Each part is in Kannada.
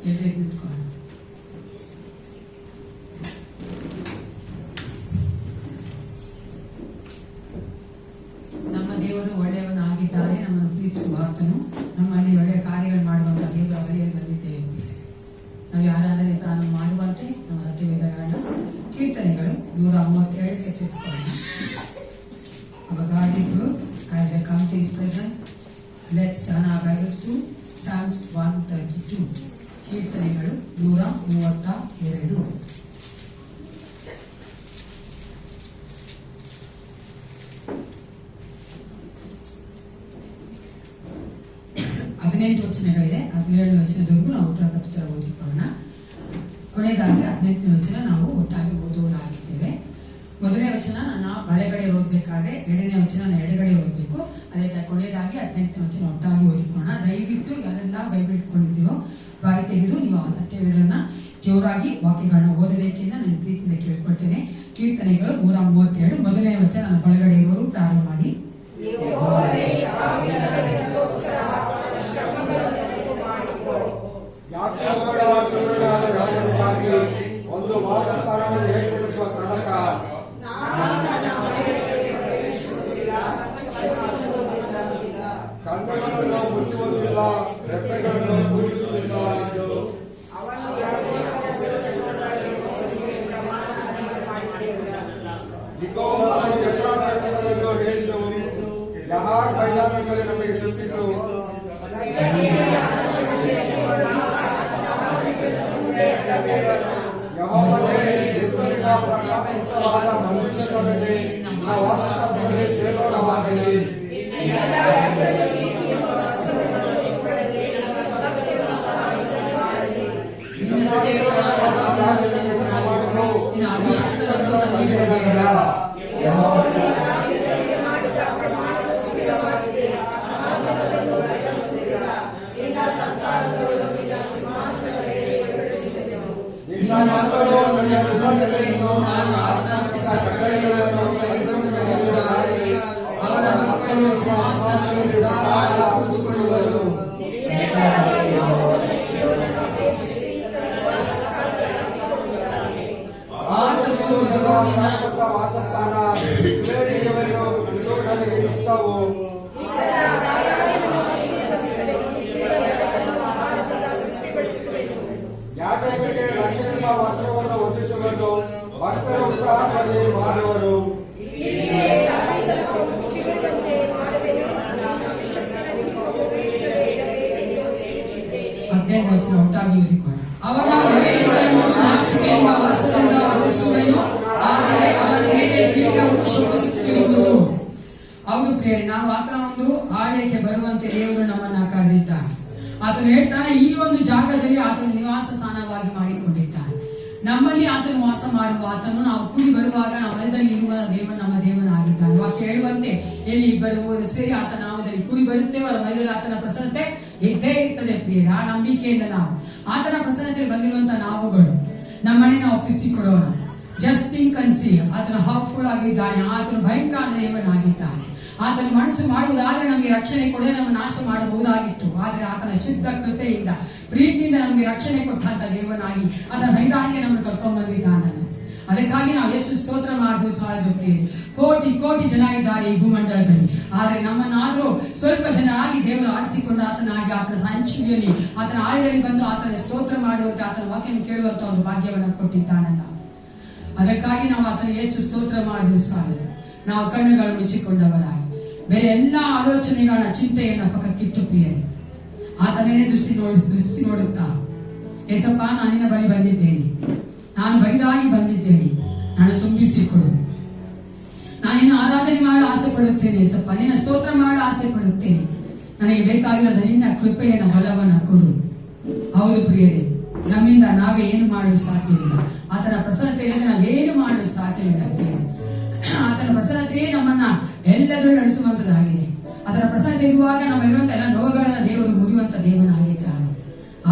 ನಮ್ಮ ದೇವರು ಒಳ್ಳೆಯವನಾಗಿದ್ದಾನೆ, ನಮ್ಮನ್ನು ಪ್ರೀತಿಸುವ ಆತನು ನಮ್ಮಲ್ಲಿ ಒಳ್ಳೆಯ ಕಾರ್ಯಗಳು ಮಾಡುವಂತ ದೇವರ ಬಳಿಯಲ್ಲಿ ಬಂದಿದ್ದೇವೆ. ನಾವು ಆರಾಧನೆ ಪ್ರಾರಂಭ ಮಾಡುವಂತೆ ನಮ್ಮ ಸತ್ಯವೇದಗಳನ್ನ ಕೀರ್ತನೆಗಳು 137 ಎಚ್ಚರಿಸಿಕೊಳ್ಳೋಣ. Our God is good. As I come to His presence, let's turn our Bibles to Psalms 132. ಕೀರ್ತನೆಗಳು 132. ವಚನಗಳಿದೆ. 17 ವಚನದವರೆಗೂ ನಾವು ಉತ್ತರ ಪ್ರತ್ಯುತ್ತರ ಓದಿಕೊಳ್ಳೋಣ. ಕೊನೆಯದಾಗಿ 18ನೇ ವಚನ ನಾವು ಒಟ್ಟಾಗಿ ಓದುವುದಾಗಿದ್ದೇವೆ. ಮೊದಲನೇ ವಚನ ನನ್ನ ಬಲಗಡೆ ಓದಬೇಕಾದ್ರೆ, 2ನೇ ವಚನ ನನ್ನ ಎಡಗಡೆ ಓದಬೇಕು. ಅದೇ ಕೊನೆಯದಾಗಿ 18ನೇ ವಚನ ಒಟ್ಟಾಗಿ ಓದಿಕೊಳ್ಳೋಣ. ದಯವಿಟ್ಟು ಯಾರೆಲ್ಲ ಬೈಬಲ್ ಇಟ್ಕೊಂಡಿದ್ದೀರೋ ಬಾಯಿ ತೆಗೆದು ನೀವು ಆ ಸತ್ಯವೇದನ್ನ ಜೋರಾಗಿ ವಾಕ್ಯಗಳನ್ನ ಓದಬೇಕೆಂದು ನನ್ನ ಪ್ರೀತಿಯಿಂದ ಕೇಳ್ಕೊಳ್ತೇನೆ. ಕೀರ್ತನೆಗಳು 137. ಮೊದಲನೇ ವಚನ ನನ್ನ ಬಲಗಡೆ ಇರುವವರು ಪ್ರಾರಂಭ ಮಾಡಿ. ಒಂದು ವಾಸಸ್ಥಾನವನ್ನು ಏರ್ಪಡಿಸುವ ತನಕ ಕಣ್ಣುಗಳನ್ನು ಮುಚ್ಚುವುದಿಲ್ಲ, ರೆಪ್ಪೆಗಳನ್ನು ಕೂಡಿಸುವುದಿಲ್ಲ. ಹೇಳಿದವು, ಯಾರ ಮೈದಾನದಲ್ಲಿ ನಮಗೆ ಸೃಷ್ಟಿಸು, ಮನುಷ್ಯರಲ್ಲಿ ವಾಸಸ್ಥಾನದಲ್ಲಿ ಸೇರೋಣವಾಗಲಿ. ವಾಸಸ್ಥಾನ ಇಷ್ಟವು ಯಾಜಕರಿಗೆ ರಕ್ಷಣೆಯ ವಸ್ತ್ರವನ್ನು ಹೊದಿಸುವುದು, ಭಕ್ತರ ಉತ್ಸಾಹದಲ್ಲಿ ಮಾಡುವರು. ಒಟ್ಟಾಗಿ ಓದಿಕೊಳ್ಳೋಣ. ಅವನ ಹೊರೆಗಳನ್ನು ನಾಚಿಕೆಯಿಂದ ವಸ್ತ್ರದಿಂದ ಹೊದಿಸುವೆನು, ಆದರೆ ಅವನ ಮೇಲೆ ಕಿರೀಟವು ಶೋಭಿಸುತ್ತಿರುವುದು. ಹೌದು ಪ್ರಿಯರೇ, ನಾವು ಆತನ ಒಂದು ಆಳ್ಯಕ್ಕೆ ಬರುವಂತೆ ದೇವರು ನಮ್ಮನ್ನ ಕರೆದಿದ್ದಾನೆ. ಆತನು ಹೇಳ್ತಾನೆ, ಈ ಒಂದು ಜಾಗದಲ್ಲಿ ಆತನ ನಿವಾಸ ಸ್ಥಾನವಾಗಿ ಮಾಡಿಕೊಂಡಿದ್ದಾನೆ. ನಮ್ಮಲ್ಲಿ ಆತನು ವಾಸ ಮಾಡುವ ಆತನು ನಾವು ಕೂಡಿ ಬರುವಾಗ ನಾವೆಲ್ಲದಲ್ಲಿ ಇರುವ ದೇವನ ನಮ್ಮ ದೇವನಾಗಿದ್ದಾನೆ. ವಾಕ್ಯ ಹೇಳುವಂತೆ ಎಲ್ಲಿ ಇಬ್ಬರು ಸೇರಿ ಆತನ ನಾಮದಲ್ಲಿ ಕೂಡಿ ಬರುತ್ತೇವೆ, ಅವರ ಮಧ್ಯದಲ್ಲಿ ಆತನ ಪ್ರಸನ್ನತೆ ಇದ್ದೇ ಇರ್ತದೆ ಪ್ರಿಯರ. ಆ ನಂಬಿಕೆಯಿಂದ ನಾವು ಆತನ ಪ್ರಸನ್ನತೆಯಲ್ಲಿ ಬಂದಿರುವಂತಹ ನಾವುಗಳು ನಮ್ಮನೆ ನಾವು ಒಪ್ಪಿಸಿಕೊಡೋಣ. ಜಸ್ಟ್ ಥಿಂಕ್ ಅಂಡ್ ಸಿ, ಆತನ ಹಾಫ್ಫುಲ್ ಆಗಿದ್ದಾನೆ, ಆತನು ಭಯಂಕರ ದೇವನಾಗಿದ್ದಾನೆ. ಆತನು ಮನಸ್ಸು ಮಾಡುವುದಾದ್ರೆ ನಮಗೆ ರಕ್ಷಣೆ ಕೊಡದೆ ನಮ್ಮ ನಾಶ ಮಾಡಬಹುದಾಗಿತ್ತು. ಆದ್ರೆ ಆತನ ಶುದ್ಧ ಕೃಪೆಯಿಂದ ಪ್ರೀತಿಯಿಂದ ನಮಗೆ ರಕ್ಷಣೆ ಕೊಟ್ಟಂತ ದೇವನಾಗಿ ಆತನ ಸನ್ನಿಧಾನಕ್ಕೆ ನಮ್ಮನ್ನು ಕರ್ಕೊಂಡು ಬಂದಿದ್ದಾನೆ. ಅದಕ್ಕಾಗಿ ನಾವು ಎಷ್ಟು ಸ್ತೋತ್ರ ಮಾಡುವುದು ಸಾಲದು ಪ್ರಿಯರೇ. ಕೋಟಿ ಕೋಟಿ ಜನ ಇದ್ದಾರೆ ಈ ಭೂಮಂಡಲದಲ್ಲಿ, ಆದ್ರೆ ನಮ್ಮನ್ನಾದ್ರೂ ಸ್ವಲ್ಪ ಜನ ಆಗಿ ದೇವರು ಆರಿಸಿಕೊಂಡು ಆತನಾಗಿ ಆತನ ಹಂಚಿನಲ್ಲಿ ಆತನ ಆಯದಲ್ಲಿ ಬಂದು ಆತನ ಸ್ತೋತ್ರ ಮಾಡುವಂತೆ ಆತನ ವಾಕ್ಯ ಕೇಳುವಂತ ಒಂದು ಭಾಗ್ಯವನ್ನು ಕೊಟ್ಟಿದ್ದಾನಲ್ಲ. ಅದಕ್ಕಾಗಿ ನಾವು ಆತನ ಎಷ್ಟು ಸ್ತೋತ್ರ ಮಾಡಿದ್ರು ಸಾಲದು. ನಾವು ಕಣ್ಣುಗಳು ಮುಚ್ಚಿಕೊಂಡವರಾಗಿ ಬೇರೆ ಎಲ್ಲಾ ಆಲೋಚನೆಗಳ ಚಿಂತೆಯನ್ನ ಪಕ್ಕಕ್ಕಿಟ್ಟು ಪ್ರಿಯರೇ ಆತನೇ ದೃಷ್ಟಿ ನೋಡುತ್ತಾ, ಏಸಪ್ಪ ನಾನು ನಿನ್ನ ಬಳಿ ಬಂದಿದ್ದೇನೆ, ನಾನು ಬರಿದಾಗಿ ಬಂದಿದ್ದೇನೆ, ನಾನು ತುಂಬಿಸಿಕೊಡು, ನಾನು ನಿನ್ನ ಆರಾಧನೆ ಮಾಡಲು ಆಸೆ ಪಡುತ್ತೇನೆ ಏಸಪ್ಪ, ನಿನ್ನ ಸ್ತೋತ್ರ ಮಾಡಲು ಆಸೆ ಪಡುತ್ತೇನೆ, ನನಗೆ ಬೇಕಾಗಿರೋದ ನಿನ್ನ ಕೃಪೆಯನ್ನ ಬಲವನ್ನ ಕೊಡು. ಹೌದು ಪ್ರಿಯರೇ, ನಮ್ಮಿಂದ ನಾವೇ ಏನು ಮಾಡಲು ಸಾಧ್ಯವಿಲ್ಲ. ಆತನ ಪ್ರಸನ್ನತೆಯಿಂದ ನಾವೇನು ಮಾಡಲು ಸಾಧ್ಯವಿಲ್ಲ ಪ್ರಿಯರೇ. ಆತನ ಪ್ರಸನ್ನತೆಯೇ ನಮ್ಮನ್ನ ಎಲ್ಲರೂ ನಡೆಸುವಂತದ್ದಾಗಿದೆ. ಅದರ ಪ್ರಸನ್ನತೆ ಇರುವಾಗ ನಮ್ಮಲ್ಲಿರುವಂತ ಎಲ್ಲ ರೋಗಗಳನ್ನ ದೇವರು ಮುರಿಯುವಂತ ದೇವನಾಗಿದ್ದಾನೆ.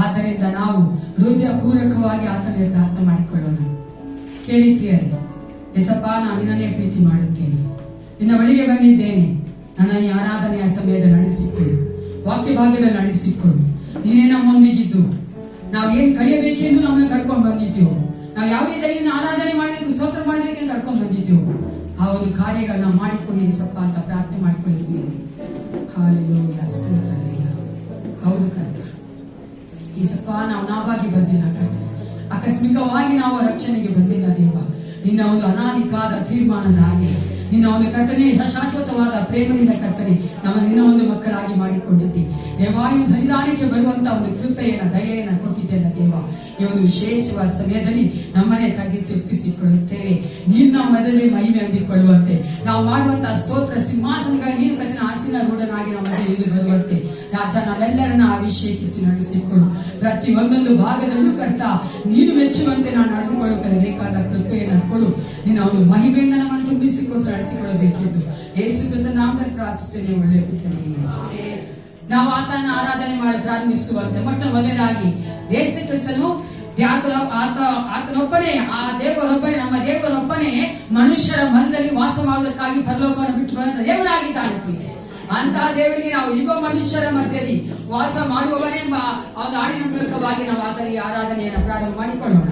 ಆದ್ದರಿಂದ ನಾವು ಹೃದಯ ಪೂರ್ವಕವಾಗಿ ಆತನ ಪ್ರಾರ್ಥನೆ ಮಾಡಿಕೊಳ್ಳೋಣ. ಕೇಳಿ ಪ್ರಿಯರೇ, ಎಸಪ್ಪ ನಾನು ನಿನ್ನನ್ನೇ ಪ್ರೀತಿ ಮಾಡುತ್ತೇನೆ, ನಿನ್ನ ಬಳಿಗೆ ಬಂದಿದ್ದೇನೆ, ನನ್ನ ಈ ಆರಾಧನೆಯ ಸಮಯದ ನಡೆಸಿಕೊಡು, ವಾಕ್ಯ ಭಾಗ್ಯದಲ್ಲಿ ನಡೆಸಿಕೊಡು. ನೀನೇ ನಮ್ಮೊಂದಿಗಿದ್ದು ನಾವು ಏನು ಕಲಿಯಬೇಕೆಂದು ನಮ್ಮನ್ನು ಕರ್ಕೊಂಡು ಬಂದಿದ್ದೆವು. ನಾವು ಯಾವ ರೀತಿಯಲ್ಲಿ ಆರಾಧನೆ ಮಾಡಬೇಕು, ಸ್ತೋತ್ರ ಮಾಡಬೇಕೆಂದು ಕರ್ಕೊಂಡು ಬಂದಿದ್ದೆವು. ಆ ಒಂದು ಕಾರ್ಯಗಳನ್ನ ಮಾಡಿಕೊಳ್ಳಿ ಸಪ್ಪ ಅಂತ ಪ್ರಾರ್ಥನೆ ಮಾಡಿಕೊಂಡಿದ್ದೀವಿ. ಹೌದು ಕರ್ತ, ಈ ಸಪ್ಪ ನಾವು ನಾವಾಗಿ ಬಂದಿಲ್ಲ ಕರ್ತ, ಆಕಸ್ಮಿಕವಾಗಿ ನಾವು ರಕ್ಷಣೆಗೆ ಬಂದಿಲ್ಲ ದೇವ. ನಿನ್ನ ಒಂದು ಅನಾದಿಕಾದ ತೀರ್ಮಾನದ ಹಾಗೆ ನಿನ್ನ ಒಂದು ಕರ್ತನೆ, ಶಾಶ್ವತವಾದ ಪ್ರೇಮದಿಂದ ಕರ್ತನೆ ನಮ್ಮ ನಿನ್ನ ಒಂದು ಮಕ್ಕಳಾಗಿ ಮಾಡಿಕೊಂಡಿದ್ದಿ ದೇವಾಯು ಸನ್ನಿಧಾನಕ್ಕೆ ಬರುವಂತ ಒಂದು ಕೃಪೆಯನ್ನ ದಯೆಯನ್ನ ಕೊಟ್ಟಿದ್ದೆಲ್ಲ ದೇವ. ಈ ಒಂದು ವಿಶೇಷವಾದ ಸಮಯದಲ್ಲಿ ನಮ್ಮನೆ ತಗ್ಗಿಸಿ ಒಪ್ಪಿಸಿಕೊಳ್ಳುತ್ತೇವೆ. ನಿನ್ನ ಮೊದಲೇ ಮಹಿಮೆ ಹೊಂದಿಕೊಳ್ಳುವಂತೆ ನಾವು ಮಾಡುವಂತಹ ಸ್ತೋತ್ರ ಸಿಂಹಾಸನಗಳ ನೀನು ಕಥನ ಆಸಿನ ರೂಢನಾಗಿ ನಮ್ಮ ಮಧ್ಯೆ ಬರುವಂತೆ ರಾಜ ನಾವೆಲ್ಲರನ್ನ ಅಭಿಷೇಕಿಸಿ ನಡೆಸಿಕೊಂಡು ಪ್ರತಿ ಒಂದೊಂದು ಭಾಗದಲ್ಲೂ ಕರ್ತ ನೀನು ಮೆಚ್ಚುವಂತೆ ನಾವು ನಡೆದುಕೊಳ್ಳುತ್ತೇವೆ. ಬೇಕಾದ ಕೃಪೆಯನ್ನು ಕೊಡು. ನಿನ್ನ ಒಂದು ಮಹಿಮೆಯಿಂದ ನಮ್ಮನ್ನು ತುಂಬಿಸಿಕೊಂಡು ನಡೆಸಿಕೊಳ್ಳಬೇಕೆಂದು ಯೇಸು ಕ್ರಿಸ್ತನ ನಾಮದಲ್ಲಿ ಪ್ರಾರ್ಥಿಸುತ್ತೇನೆ. ಒಳ್ಳೆಯ ಪಿತನೇ, ನಾವು ಆತನ ಆರಾಧನೆ ಮಾಡಿ ಪ್ರಾರಂಭಿಸುವಂತೆ ಮೊಟ್ಟ ಮೊದಲಾಗಿ ಯೇಸು ಕ್ರಿಸ್ತನು ಆತನೊಬ್ಬನೇ, ಆ ದೇವರೊಬ್ಬನೇ, ನಮ್ಮ ದೇವರೊಬ್ಬನೇ ಮನುಷ್ಯರ ಮನದಲ್ಲಿ ವಾಸ ಮಾಡುವುದಕ್ಕಾಗಿ ಪರಲೋಕವನ್ನು ಬಿಟ್ಟು ಬಂದ ದೇವರಾಗಿದ್ದಾನೆ. ಅಂತ ದೇವರಿಗೆ ನಾವು ಈಗ ಮನುಷ್ಯರ ಮಧ್ಯದಲ್ಲಿ ವಾಸ ಮಾಡುವವರೆಂಬ ಒಂದು ಹಾಡಿನ ಮೂಲಕವಾಗಿ ನಾವು ಆತನಿಗೆ ಆರಾಧನೆಯನ್ನು ಪ್ರಾರಂಭ ಮಾಡಿಕೊಳ್ಳೋಣ.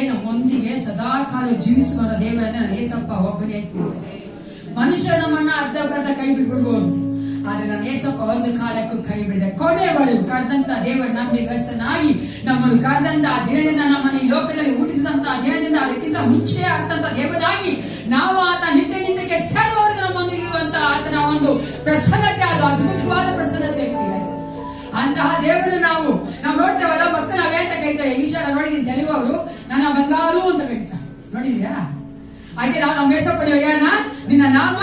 ನಮ್ಮೊಂದಿಗೆ ಸದಾ ಕಾಲ ಜೀವಿಸುವ ದೇವರನ್ನ ಏಸಪ್ಪ ಒಬ್ಬನೇ. ಮನುಷ್ಯ ನಮ್ಮನ್ನ ಅರ್ಧಕ್ಕರ್ಧ ಕೈ ಬಿಟ್ಬಿಡ್ಬೋದು, ಆದ್ರೆ ನಾನು ಏಸಪ್ಪ ಒಂದು ಕಾಲಕ್ಕೂ ಕೈ ಬಿಡದೆ ಕೊನೆವರೆಗೂ ಕರೆದಂತ ದೇವರ ನಂಬಿಗಸ್ತನಾಗಿ ನಮ್ಮನ್ನು ಕರೆದಂತ ದಿನದಿಂದ ನಮ್ಮನ್ನು ಈ ಲೋಕದಲ್ಲಿ ಹುಟ್ಟಿಸಿದಂತ ದಿನದಿಂದ ಅದಕ್ಕಿಂತ ಮುಂಚೆ ಆಗ್ತಂತ ದೇವರಾಗಿ ನಾವು ಆತ ನಿತ್ಯಕ್ಕೆ ಸೇರುವವರೆಗೂ ನಮ್ಮೊಂದಿಗಿರುವಂತ ಆತನ ಒಂದು ಪ್ರಸನ್ನತೆ, ಅದು ಅದ್ಭುತವಾದ ಪ್ರಸನ್ನತೆ. ಅಂತಹ ದೇವರು ನಾವು ನೋಡ್ತೇವಲ್ಲ, ಭಕ್ತರು ನಾವೇಂತ ಕರೀತಾರೆ, ಈಶ್ವರ ನೋಡಿದೀನಿ ಕೆಲವರು ನನ್ನ ಬಂಗಾರು ಅಂತ ಕರೀತಾರೆ, ನೋಡಿದ್ಯಾ? ಹಾಗೆ ನಾವು ನಮ್ಮ ಏಸಪ್ಪನ ಹೇಳೋಣ, ನಿನ್ನ ನಾಮ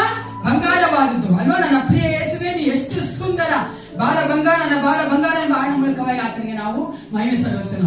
ಬಂಗಾರವಾದದ್ದು ಅಲ್ವಾ ನನ್ನ ಪ್ರಿಯ ಯೇಸುವೆ, ನೀ ಎಷ್ಟು ಸುಂದರ, ಬಾಲ ಬಂಗಾರ, ನನ್ನ ಬಾಲ ಬಂಗಾರ ಎಂಬ ಹಾಡಿನ ಮೂಲಕವಾಗಿ ಆತನಿಗೆ ನಾವು ಮಹಿಮೆ ಸಲ್ಲಿಸೋಣ.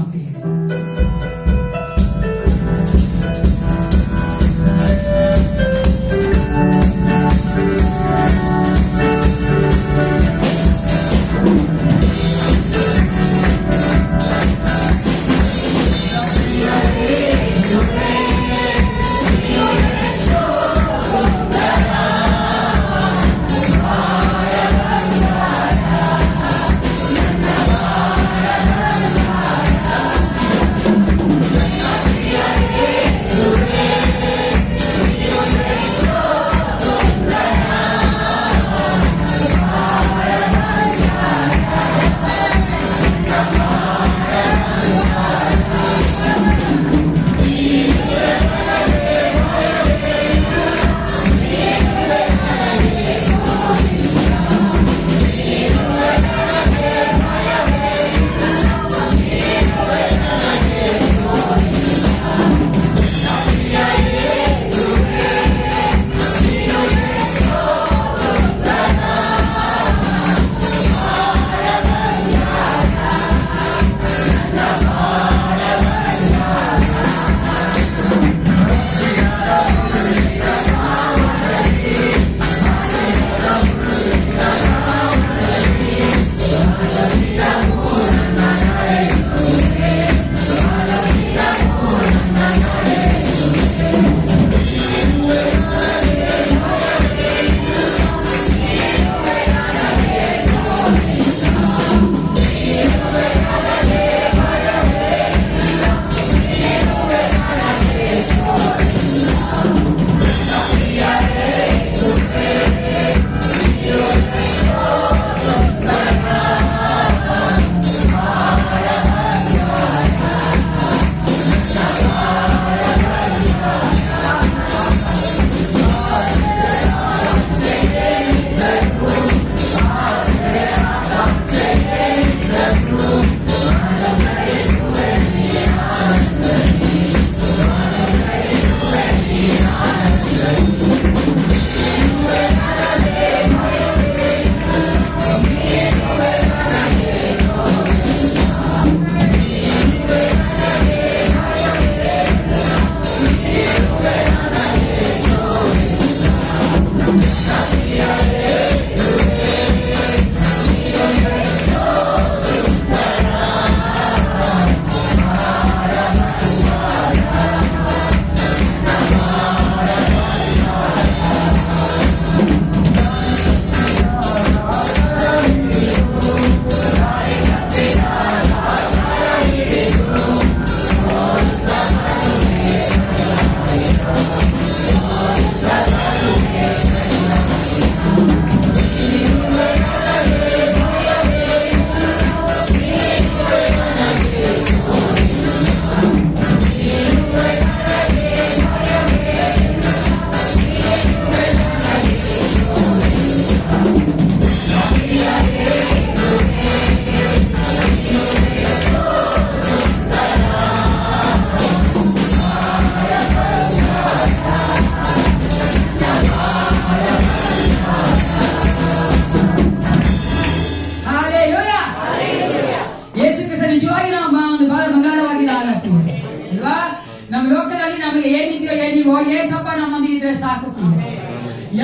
ಇದ್ರೆ ಸಾಕು.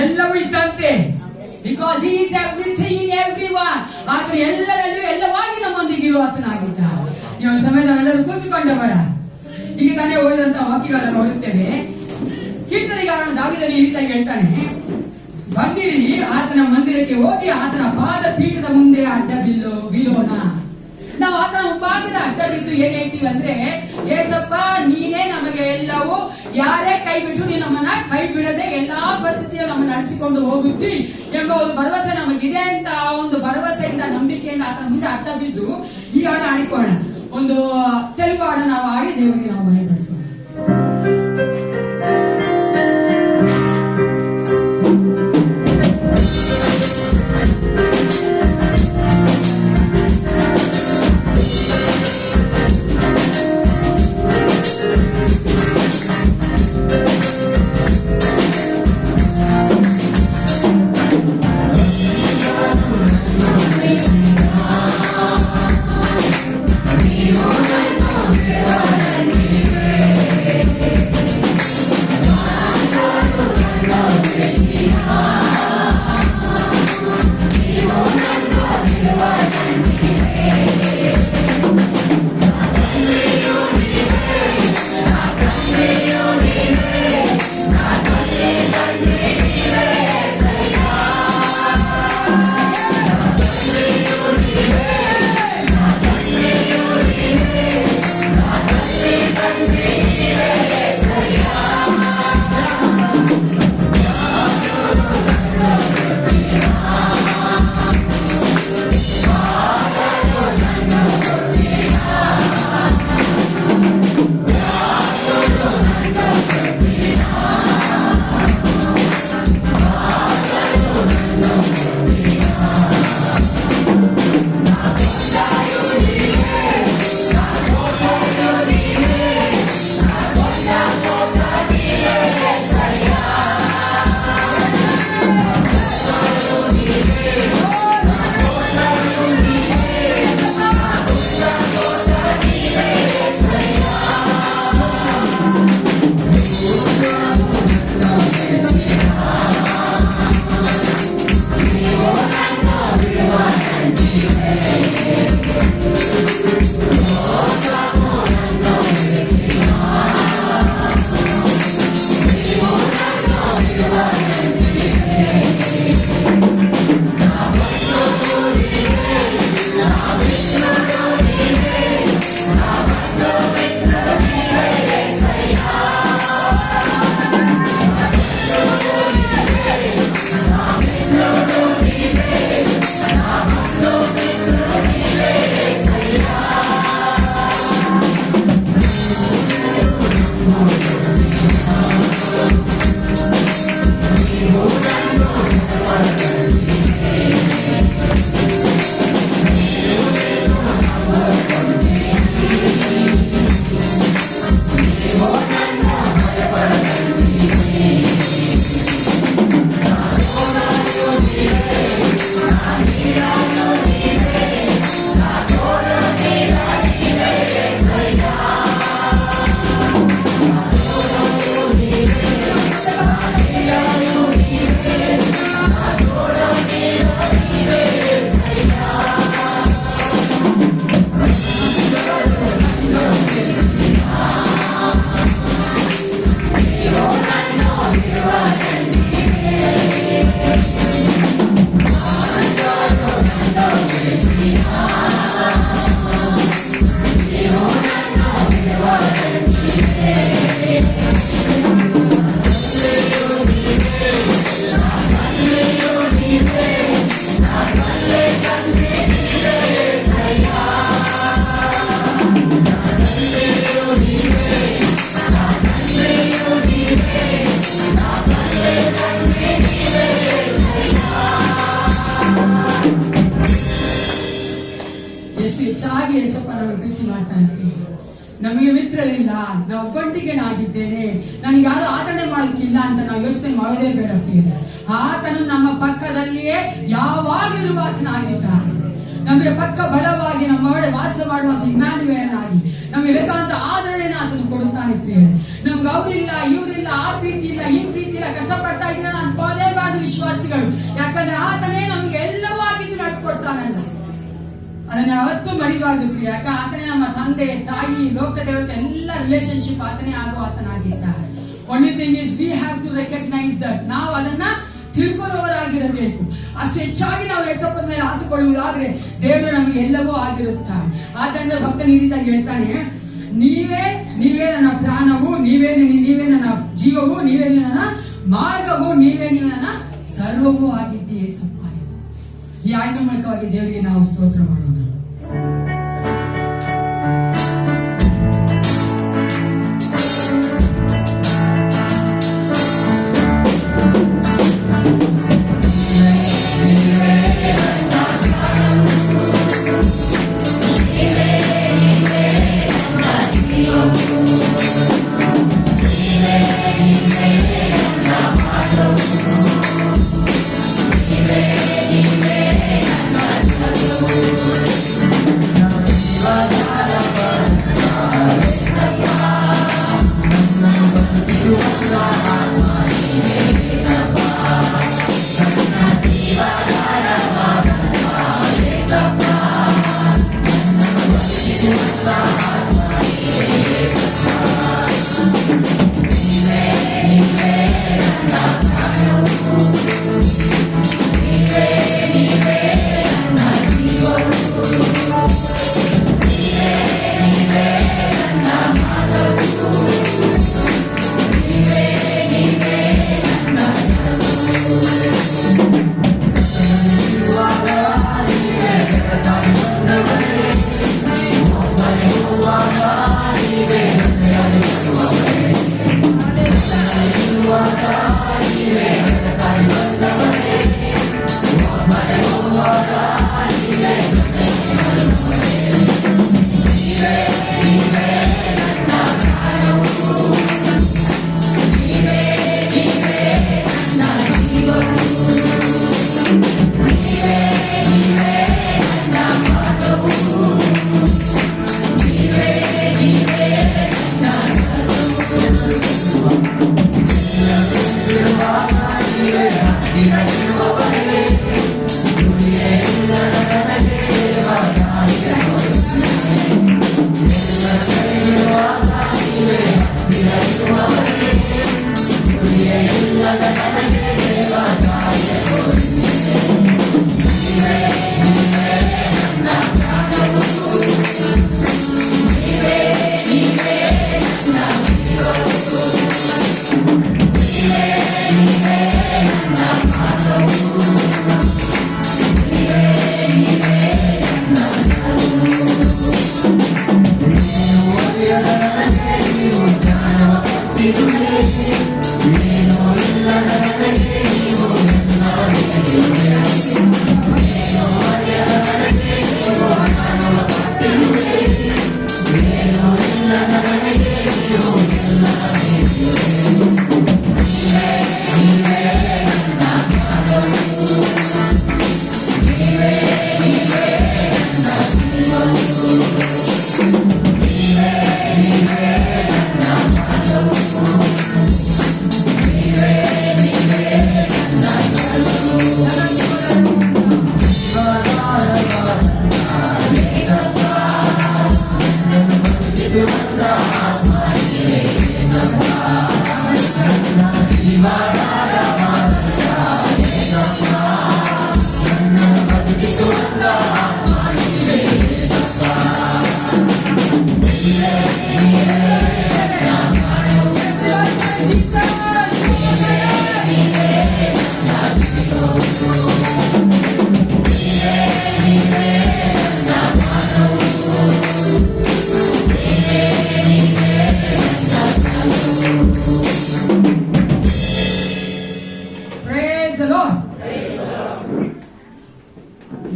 ಎಲ್ಲವೂ ಇದ್ದಂತೆ. Because he is everything in everyone. ಆದ್ರೆ ಎಲ್ಲರಲ್ಲೂ ಎಲ್ಲವಾಗಿ ನಮ್ಮೊಂದಿಗೆ ಇರುವಾತನಾಗಿದ್ದಾನೆ. ನೀವು ಸಮಯದಲ್ಲೆಲ್ಲರೂ ಕೂತ್ಕೊಂಡವರ ಈಗ ತಾನೇ ಓದಿದಂತ ವಾಕ್ಯಗಳನ್ನು ನೋಡುತ್ತೇವೆ. ಕೀರ್ತನೆಗಾರನು ದಾವೀದನು ಈ ರೀತಿಯಾಗಿ ಹೇಳ್ತಾನೆ, ಬನ್ನಿರಿ ಆತನ ಮಂದಿರಕ್ಕೆ ಹೋಗಿ ಆತನ ಪಾದ ಪೀಠದ ಮುಂದೆ ಅಡ್ಡ ಬೀಳೋಣ. ನಾವು ಆತನ ಮುಂಭಾಗದ ಅಡ್ಡ ಬಿದ್ದು ಏನ್ ಹೇಳ್ತೀವಿ ಅಂದ್ರೆ, ಏಸಪ್ಪ ನೀನೇ ನಮಗೆ ಎಲ್ಲವೂ, ಯಾರೇ ಕೈ ಬಿಟ್ಟು ನೀ ನಮ್ಮನ್ನ ಕೈ ಬಿಡದೆ ಎಲ್ಲಾ ಪರಿಸ್ಥಿತಿಯನ್ನು ನಮ್ಮನ್ನ ನಡೆಸಿಕೊಂಡು ಹೋಗುತ್ತಿ ಎಂಬ ಒಂದು ಭರವಸೆ ನಮಗಿದೆ ಅಂತ ಆ ಒಂದು ಭರವಸೆಯಿಂದ ನಂಬಿಕೆಯಿಂದ ಆತನ ಮುಂದೆ ಅಡ್ಡ ಬಿದ್ದು ಈ ಹಾಡು ಆಡಿಕೊಳ್ಳೋಣ. ಒಂದು ತೆಲುಗು ಹಾಡು ನಾವು ಆಡಿ ದೇವರಿಗೆ ನಾವು ಮಹಿಮೆಪಡಿಸೋಣ. ನಮಗೆ ಮಿತ್ರರಿಲ್ಲ, ನಾವು ಒಬ್ಬಂಟಿಗೆ ನಾಗಿದ್ದೇನೆ, ನನಗೆ ಯಾರು ಆದರಣೆ ಮಾಡಲಿಕ್ಕಿಲ್ಲ ಅಂತ ನಾವು ಯೋಚನೆ ಮಾಡೋದೇ ಬೇಡ. ಆತನು ನಮ್ಮ ಪಕ್ಕದಲ್ಲಿಯೇ ಯಾವಾಗಿರುವ ಆತನಾಗಿದ್ದಾನೆ. ನಮಗೆ ಪಕ್ಕ ಬಲವಾಗಿ ನಮ್ಮೊಳಗೆ ವಾಸ ಮಾಡುವಂತ ಇಮ್ಯಾನ್ಯುಯಲ್ ನಮಗೆ ಬೇಕಾದಂತ ಆದರಣೆನ ಆತನು ಕೊಡುತ್ತಾನೆ. ನಮ್ಗೆ ಅವರಿಲ್ಲ, ಇವರಿಲ್ಲ, ಆ ಪ್ರೀತಿ ಇಲ್ಲ, ಈ ಪ್ರೀತಿ ಇಲ್ಲ, ಇಷ್ಟಪಡ್ತಾ ಇದ್ರೆ ಅನ್ಕೋಲೇಬಾರದು ವಿಶ್ವಾಸಿಗಳು. ಯಾಕಂದ್ರೆ ಆತನೇ ನಮ್ಗೆ ಎಲ್ಲವೂ ಆಗಿದ್ದು ನಡೆಸ್ಕೊಡ್ತಾನಲ್ಲ, ಅದನ್ನ ಯಾವತ್ತೂ ಮರಿಬಾರ್ದು ಪ್ರಿಯ. ಯಾಕೆ ಆತನೇ ನಮ್ಮ ತಂದೆ ತಾಯಿ ಲೋಕ ದೇವತೆ ಎಲ್ಲ ರಿಲೇಶನ್ಶಿಪ್ ಆತನೇ ಆತನಾಗಿದ್ದಾರೆ. Only thing is we have to recognise that. ನಾವು ಅದನ್ನ ತಿಳ್ಕೊಳ್ಳುವವರಾಗಿರಬೇಕು. ಅಷ್ಟು ಹೆಚ್ಚಾಗಿ ನಾವು ಯೇಸಪ್ಪನ ಮೇಲೆ ಆತುಕೊಳ್ಳುವುದಾದ್ರೆ ದೇವರು ನಮಗೆ ಎಲ್ಲವೂ ಆಗಿರುತ್ತಾರೆ. ಆದ್ದರಿಂದ ಭಕ್ತನ ಈ ರೀತಿಯಾಗಿ ಹೇಳ್ತಾನೆ, ನೀವೇ ನನ್ನ ಪ್ರಾಣವು, ನೀವೇ ನನ್ನ ಜೀವವು, ನೀವೇ ನನ್ನ ಮಾರ್ಗವು, ನೀವೇ ನನ್ನ ಸರ್ವವೂ ಆಗಿದ್ದಿ ಯೇಸಪ್ಪ. ಈ ಆಯ್ಕೆ ಮೂಲಕವಾಗಿ ದೇವರಿಗೆ ನಾವು ಸ್ತೋತ್ರ ಮಾಡೋಣ.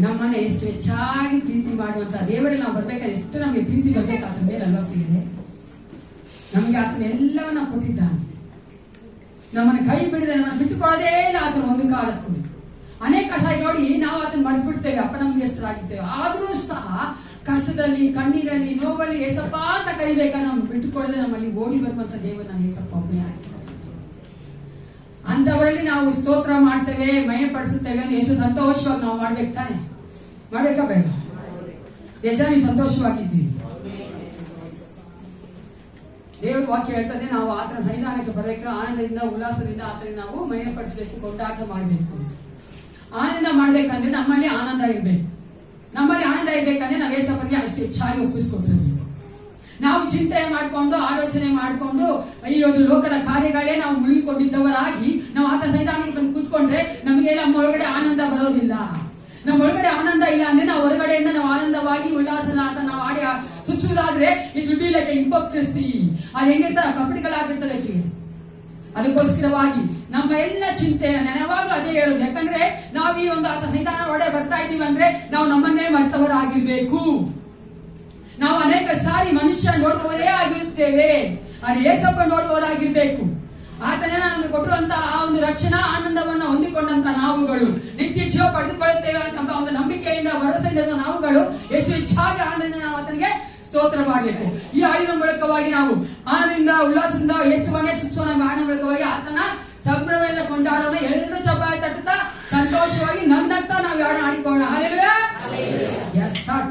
ನಮ್ಮನ್ನ ಎಷ್ಟು ಹೆಚ್ಚಾಗಿ ಪ್ರೀತಿ ಮಾಡುವಂತ ದೇವರಲ್ಲಿ ನಾವು ಬರ್ಬೇಕಾದ್ರೆ ಎಷ್ಟು ನಮಗೆ ಪ್ರೀತಿ ಬರ್ಬೇಕಾದ ಮೇಲೆ ಅಲ್ವಾ ಪ್ರಿಯರೇ? ನಮ್ಗೆ ಆತನ ಎಲ್ಲವನ್ನ ಕೊಟ್ಟಿದ್ದಾನೆ. ನಮ್ಮನ್ನ ಕೈ ಬಿಡದೆ ನಮ್ಮನ್ನು ಬಿಟ್ಟುಕೊಳ್ಳೋದೇ ಇಲ್ಲ ಆತನ ಒಂದು ಕಾಲಕ್ಕೂ. ಅನೇಕ ಸಾರಿ ನೋಡಿ ನಾವು ಅದನ್ನ ಮರೆತುಬಿಡ್ತೇವೆ, ಅಪನಂಬಿಕೆಸ್ತರಾಗಿದ್ದೇವೆ. ಆದರೂ ಸಹ ಕಷ್ಟದಲ್ಲಿ, ಕಣ್ಣೀರಲ್ಲಿ, ನೋವಲ್ಲಿ ಏಸಪ್ಪ ಅಂತ ಕರಿಬೇಕಾದ್ರೆ ನಾವು ಬಿಟ್ಟುಕೊಳ್ಳದೆ ನಮ್ಮಲ್ಲಿ ಓಡಿ ಬರುವಂತ ದೇವರು ನಾನು ಏಸಪ್ಪ ಒಬ್ಬನೇ ಆಗಿದ್ದೇನೆ. ಅಂತವರಲ್ಲಿ ನಾವು ಸ್ತೋತ್ರ ಮಾಡ್ತೇವೆ, ಮಯಪಡಿಸುತ್ತೇವೆ ಅಂದ್ರೆ ಎಷ್ಟು ಸಂತೋಷವಾಗಿ ನಾವು ಮಾಡ್ಬೇಕು ತಾನೆ? ಮಾಡ್ಬೇಕಾ ಬೇಡ? ಎಷ್ಟು ನೀವು ಸಂತೋಷವಾಗಿದ್ದೀರಿ? ದೇವರ ವಾಕ್ಯ ಹೇಳ್ತದೆ ನಾವು ಆತನ ಸನ್ನಿಧಾನಕ್ಕೆ ಬರಬೇಕು, ಆನಂದದಿಂದ ಉಲ್ಲಾಸದಿಂದ ಆತನ ನಾವು ಮಯಪಡಿಸಬೇಕು, ಕೊಂಡಾಟ ಮಾಡಬೇಕು. ಆನಂದ ಮಾಡ್ಬೇಕಂದ್ರೆ ನಮ್ಮಲ್ಲಿ ಆನಂದ ಇರ್ಬೇಕು. ನಮ್ಮಲ್ಲಿ ಆನಂದ ಇರ್ಬೇಕಂದ್ರೆ ನಾವು ಏಸಪ್ಪನಿಗೆ ಅಷ್ಟು ಹೆಚ್ಚಾಗಿ ಒಪ್ಪಿಸ್ಕೊಳ್ತೇವೆ. ನಾವು ಚಿಂತೆ ಮಾಡ್ಕೊಂಡು ಆಲೋಚನೆ ಮಾಡ್ಕೊಂಡು ಅಯ್ಯೋ ಲೋಕದ ಕಾರ್ಯಗಳೇ ನಾವು ಮುಳುಗಿಕೊಂಡಿದ್ದವರಾಗಿ ನಾವು ಆತ ಸನ್ನಿಧಾನಕ್ಕೆ ಬಂದು ಕೂತ್ಕೊಂಡ್ರೆ ನಮಗೆ ನಮ್ಮ ಒಳಗಡೆ ಆನಂದ ಬರೋದಿಲ್ಲ. ನಮ್ಮ ಒಳಗಡೆ ಆನಂದ ಇಲ್ಲ ಅಂದ್ರೆ ನಾವು ಹೊರಗಡೆಯಿಂದ ನಾವು ಆನಂದವಾಗಿ ಉಲ್ಲಾಸನ ಆತ ನಾವು ಆಡಿ ಸುಚ್ಚುವುದಾದ್ರೆ ಇದು ಬೀಳಕ್ಕೆ ಹಿಂಪಕ್ರಿಸಿ ಅದು ಹೆಂಗಿರ್ತಾರೆ ಕಪಟಿಗಳಾಗಿರ್ತದೆ. ಅದಕ್ಕೋಸ್ಕರವಾಗಿ ನಮ್ಮ ಎಲ್ಲ ಚಿಂತೆ ನೆನವಾಗ್ಲೂ ಅದೇ ಹೇಳುದು. ಯಾಕಂದ್ರೆ ನಾವು ಈ ಒಂದು ಆತ ಸನ್ನಿಧಾನ ಒಡೆ ಬರ್ತಾ ಇದೀವಿ ಅಂದ್ರೆ ನಾವು ನಮ್ಮನ್ನೇ ಮರ್ತವರಾಗಿರ್ಬೇಕು. ನಾವು ಅನೇಕ ಸಾರಿ ಮನುಷ್ಯ ನೋಡುವವರೇ ಆಗಿರುತ್ತೇವೆ, ಅದು ಏಸಪ್ಪ ನೋಡುವವರಾಗಿರ್ಬೇಕು. ಆತನೇ ನಮಗೆ ಕೊಟ್ಟಿರುವಂತಹ ಆ ಒಂದು ರಕ್ಷಣಾ ಆನಂದವನ್ನ ಹೊಂದಿಕೊಂಡಂತ ನಾವುಗಳು ನಿತ್ಯ ಜೀವ ಪಡೆದುಕೊಳ್ಳುತ್ತೇವೆ ಅಂತ ಒಂದು ನಂಬಿಕೆಯಿಂದ ಭರವಸೆಯಿಂದ ನಾವುಗಳು ಎಷ್ಟು ಹೆಚ್ಚಾಗಿ ಆನಂದ ನಾವು ಆತನಿಗೆ ಸ್ತೋತ್ರ ಮಾಡಬೇಕು. ಈ ಹಾಡಿನ ಮೂಲಕವಾಗಿ ನಾವು ಆನಂದದಿಂದ ಉಲ್ಲಾಸದಿಂದ ಹೆಚ್ಚುವಾಗಿ ಶಿಕ್ಷಣ ಆಡಿನ ಮೂಲಕವಾಗಿ ಆತನ ಸಂಭ್ರಮದಿಂದ ಕೊಂಡಾಡೋಣ. ಎಲ್ಲರೂ ಚಪ್ಪಾಳೆ ತಟ್ಟುತ್ತಾ ಸಂತೋಷವಾಗಿ ನನ್ನಂತ ನಾವು ಯಾರು ಆಡಿಕೊಳ್ಳೋಣ. ಹಲ್ಲೆಲೂಯಾ. Yes, start.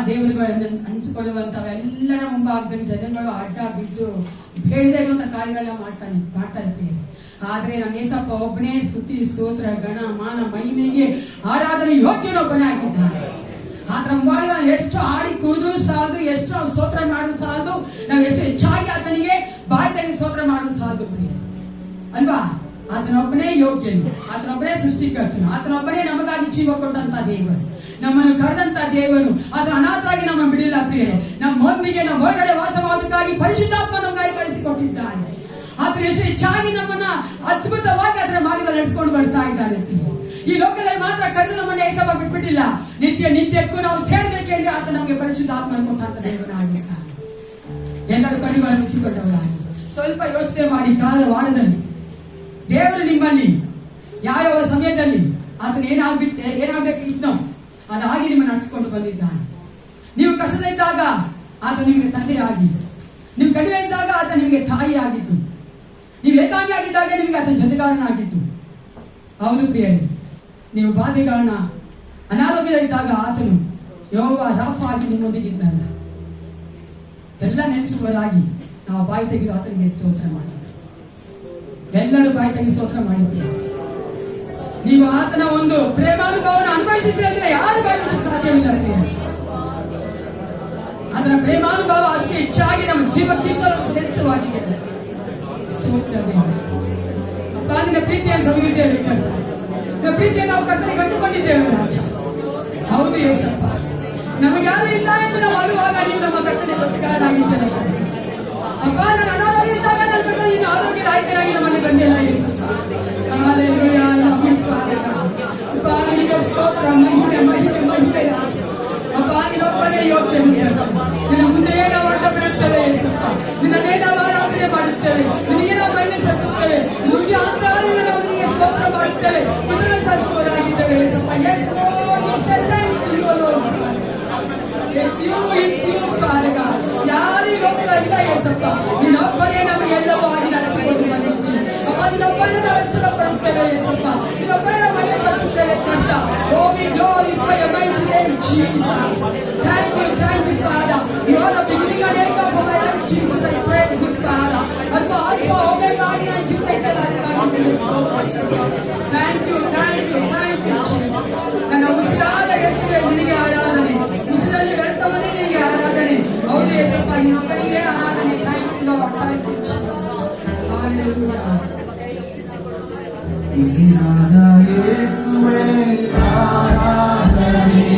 ದೇವರುಗಳನ್ನು ಅನಿಸಿಕೊಳ್ಳುವಂತಹ ಎಲ್ಲರ ಮುಂಭಾಗದಲ್ಲಿ ಜನಗಳು ಅಡ್ಡ ಬಿದ್ದು ಬೇಡದೇ ಇರುವಂತಹ ಕಾರ್ಯಗಳನ್ನ ಮಾಡ್ತಾ ಇರ್ತೀವಿ. ಆದ್ರೆ ನಮ್ಮ ಏಸಪ್ಪ ಒಬ್ಬನೇ ಸ್ತುತಿ ಸ್ತೋತ್ರ ಗಣ ಮಾನ ಮಹಿಮೆಗೆ ಆರಾಧನೆ ಯೋಗ್ಯನೊಬ್ಬನೇ ಆಗಿದ್ದಾನೆ. ಆದ್ರ ಮುಂಭಾಗ ನಾವು ಎಷ್ಟು ಆಡಿ ಕೂದ್ರು ಸಾಲದು, ಎಷ್ಟು ನಾವು ಸ್ತೋತ್ರ ಮಾಡೋದು ಸಾಲದು, ನಾವು ಎಷ್ಟು ಹೆಚ್ಚಾಗಿ ಆತನಿಗೆ ಬಾಯಿದಾಗಿ ಸ್ತೋತ್ರ ಮಾಡೋದು ಸಾಲದು ಅಲ್ವಾ. ಆತನೊಬ್ಬನೇ ಯೋಗ್ಯನು, ಆತನೊಬ್ಬನೇ ಸೃಷ್ಟಿಕರ್ತನು, ಆತನೊಬ್ಬನೇ ನಮಗಾಗಿ ಜೀವ ಕೊಟ್ಟಂತ ದೇವರು, ನಮ್ಮನ್ನು ಕರೆದಂತ ದೇವರು. ಆತ ಅನಾಥರಾಗಿ ನಮ್ಮ ಬಿಡಿಲ್ಲ ಪ್ರಿಯರೇ, ನಮ್ಮೊಂದಿಗೆ ನಮ್ಮ ಹೊರಗಡೆ ವಾಸವಾದಕ್ಕಾಗಿ ಪರಿಶುದ್ಧಾತ್ಮ ನಮಗಾಗಿ ಕಳಿಸಿಕೊಟ್ಟಿದ್ದಾನೆ. ಆತ ಎಷ್ಟು ಹೆಚ್ಚಾಗಿ ನಮ್ಮನ್ನ ಅದ್ಭುತವಾಗಿ ಅದರ ಮಾರ್ಗದಲ್ಲಿ ನಡೆಸಿಕೊಂಡು ಬರ್ತಾ ಇದ್ದಾನೆ. ಈ ಲೋಕದಲ್ಲಿ ಮಾತ್ರ ಕರೆದು ನಮ್ಮನ್ನ ಏಸಪ್ಪ ಬಿಟ್ಬಿಟ್ಟಿಲ್ಲ, ನಿತ್ಯಕ್ಕೂ ನಾವು ಸೇರ್ಬೇಕೆಂದ್ರೆ ಆತ ನಮಗೆ ಪರಿಶುದ್ಧಾತ್ಮ ಕೊಟ್ಟಂತ ದೇವರಾಗಿರ್ತಾನೆ. ಎಲ್ಲರೂ ಕಣ್ಣುಗಳನ್ನು ಮುಚ್ಚಿಕೊಂಡವರಾಗಿ ಸ್ವಲ್ಪ ಯೋಚನೆ ಮಾಡಿ, ಕಾಲ ವಾರದಲ್ಲಿ ದೇವರು ನಿಮ್ಮಲ್ಲಿ ಯಾವ ಸಮಯದಲ್ಲಿ ಆತನು ಏನಾಗಬೇಕಿತ್ತು ಅದಾಗಿ ನಿಮ್ಮನ್ನು ನಡೆಸಿಕೊಂಡು ಬಂದಿದ್ದಾನೆ. ನೀವು ಕಷ್ಟದಲ್ಲಿದ್ದಾಗ ಆತ ನಿಮಗೆ ತಂದೆಯಾಗಿ, ನೀವು ಕಡಿಮೆ ಇದ್ದಾಗ ಆತ ನಿಮಗೆ ತಾಯಿ ಆಗಿದ್ದು, ನೀವು ಏಕಾಂಗಿ ಆಗಿದ್ದಾಗ ನಿಮಗೆ ಆತನ ಜೊತೆಗಾರನಾಗಿದ್ದು. ಹೌದು ಪ್ರಿಯರೇ, ನೀವು ಬಾಧೆಗಳನ್ನ ಅನಾರೋಗ್ಯದಲ್ಲಿದ್ದಾಗ ಆತನು ಯೆಹೋವ ರಾಫಾ ಆಗಿ ನಿಮ್ಮೊಂದಿಗಿದ್ದಾನೆ. ಎಲ್ಲ ನೆನೆಸುವರಾಗಿ ನಾವು ಬಾಯಿ ತೆಗೆದು ಆತನಿಗೆ ಸ್ತೋತ್ರ ಮಾಡಿ, ಎಲ್ಲರೂ ಬಾಯಿ ತೆಗೆದು ಸ್ತೋತ್ರ ಮಾಡಿದ್ದೀವಿ. ನೀವು ಆತನ ಒಂದು ಪ್ರೇಮಾನುಭವನ ಅನ್ವಯಿಸಿದ್ರೆ ಅಂದ್ರೆ ಯಾರು ಬಾಯಿ ಮುಚ್ಚಕ್ಕೆ ಸಾಧ್ಯವಿಲ್ಲ. ಅದರ ಪ್ರೇಮಾನುಭವ ಅಷ್ಟು ಹೆಚ್ಚಾಗಿ ನಮ್ಮ ಜೀವಕ್ಕಿಂತಲೂ ಶ್ರೇಷ್ಠವಾಗಿದೆ. ನಿನ್ನ ಪ್ರೀತಿಯನ್ನು ಸವಿದಿದ್ದೇವೆ, ಪ್ರೀತಿಯನ್ನು ನಾವು ಕರ್ತನಿಗೆ ಕಂಡುಕೊಂಡಿದ್ದೇವೆ. ಹೌದು ಏಸಪ್ಪ, ನಮಗೆ ಯಾರು ಇಲ್ಲ ಎಂದು ನಾವು ಅಳುವಾಗ ನೀವು ನಮ್ಮ ಕರ್ತನೆ ಗೊತ್ತುಗಾರನಾಗಿದ್ದೇನೆ. ಅಪ್ಪ, ನನ್ನ ಅನಾರೋಗ್ಯ ಇದ್ದಾಗ ನನ್ನ ಕರ್ತನೆ ಇನ್ನು ಆರೋಗ್ಯದ ಆಯ್ಕೆಯಾಗಿ ನಮ್ಮಲ್ಲಿ ಬಂದಿಲ್ಲ ಏಸಪ್ಪ. ಅಪ್ಪ, ನಿನಗೆ ಸ್ತೋತ್ರ, ಮಹಿಮೆ ಮಹಿಮೆ ಮಹಿಮೆ ರಾಜ. ಅಪ್ಪ, ನಿನ್ನೊಬ್ಬನೇ ಯೋಗ್ಯ. ನಿನ್ನ ಮುಂದೆಯೇ ನಾವು ಅಡ್ಡ ಬೀಳುತ್ತೇವೆ ಏಸಪ್ಪ, ನಿನ್ನನ್ನೇ ನಾವು ಆರಾಧನೆ ಮಾಡುತ್ತೇವೆ, ನಿನಗೆ ನಾವು ಮಹಿಮೆ ಸಲ್ಲಿಸುತ್ತೇವೆ, ನಿಮಗೆ ಆಧಾರದಿಂದ ನಾವು ನಿನಗೆ ಸ್ತೋತ್ರ ಮಾಡುತ್ತೇವೆ, ಇದನ್ನು ಸಲ್ಲಿಸುವುದಾಗಿದ್ದೇವೆ Yesappa. It's you, Father God. ಯಾರಿಗೊಬ್ಬರ ಇಲ್ಲ ಏಸಪ್ಪ, ನಿನ್ನೊಬ್ಬನೇ ನಮಗೆಲ್ಲವೂ ಆಗಿ ನಡೆಸಿಕೊಂಡು ಬಂದಿದ್ದೀವಿ. ಅಪ್ಪ, ನಿನ್ನೊಬ್ಬನೇ ನಾವು ಹೆಚ್ಚಳ ಪಡುತ್ತೇವೆ ಏಸಪ್ಪ, ನಿನ್ನೊಬ್ಬನೇ ನಾವು ಮಹಿಮೆ ಪಡಿಸುತ್ತೇವೆ ಕರ್ತ. Oh, we glorify your mighty name, Jesus. Thank you, Father. You are the beginning and end of my life, Jesus. I praise you, Father. Alpha, Omega, I Jesus. Thank you, Jesus. ನನ್ನ ಉಸಿರಾದ ಯೇಸುವೆ ನಿನಗೆ ಆರಾಧನೆ, ಉಸಿರಲ್ಲಿ ವ್ಯರ್ಥವನ್ನೇ ನಿನಗೆ ಆರಾಧನೆ. ಹೌದು ಯೇಸಪ್ಪ, ನಿನ್ನೊಬ್ಬನಿಗೆ ಆರಾಧನೆ. ಉಸಿರಾದ ಯೇಸುವೆ ಆರಾಧನೆ,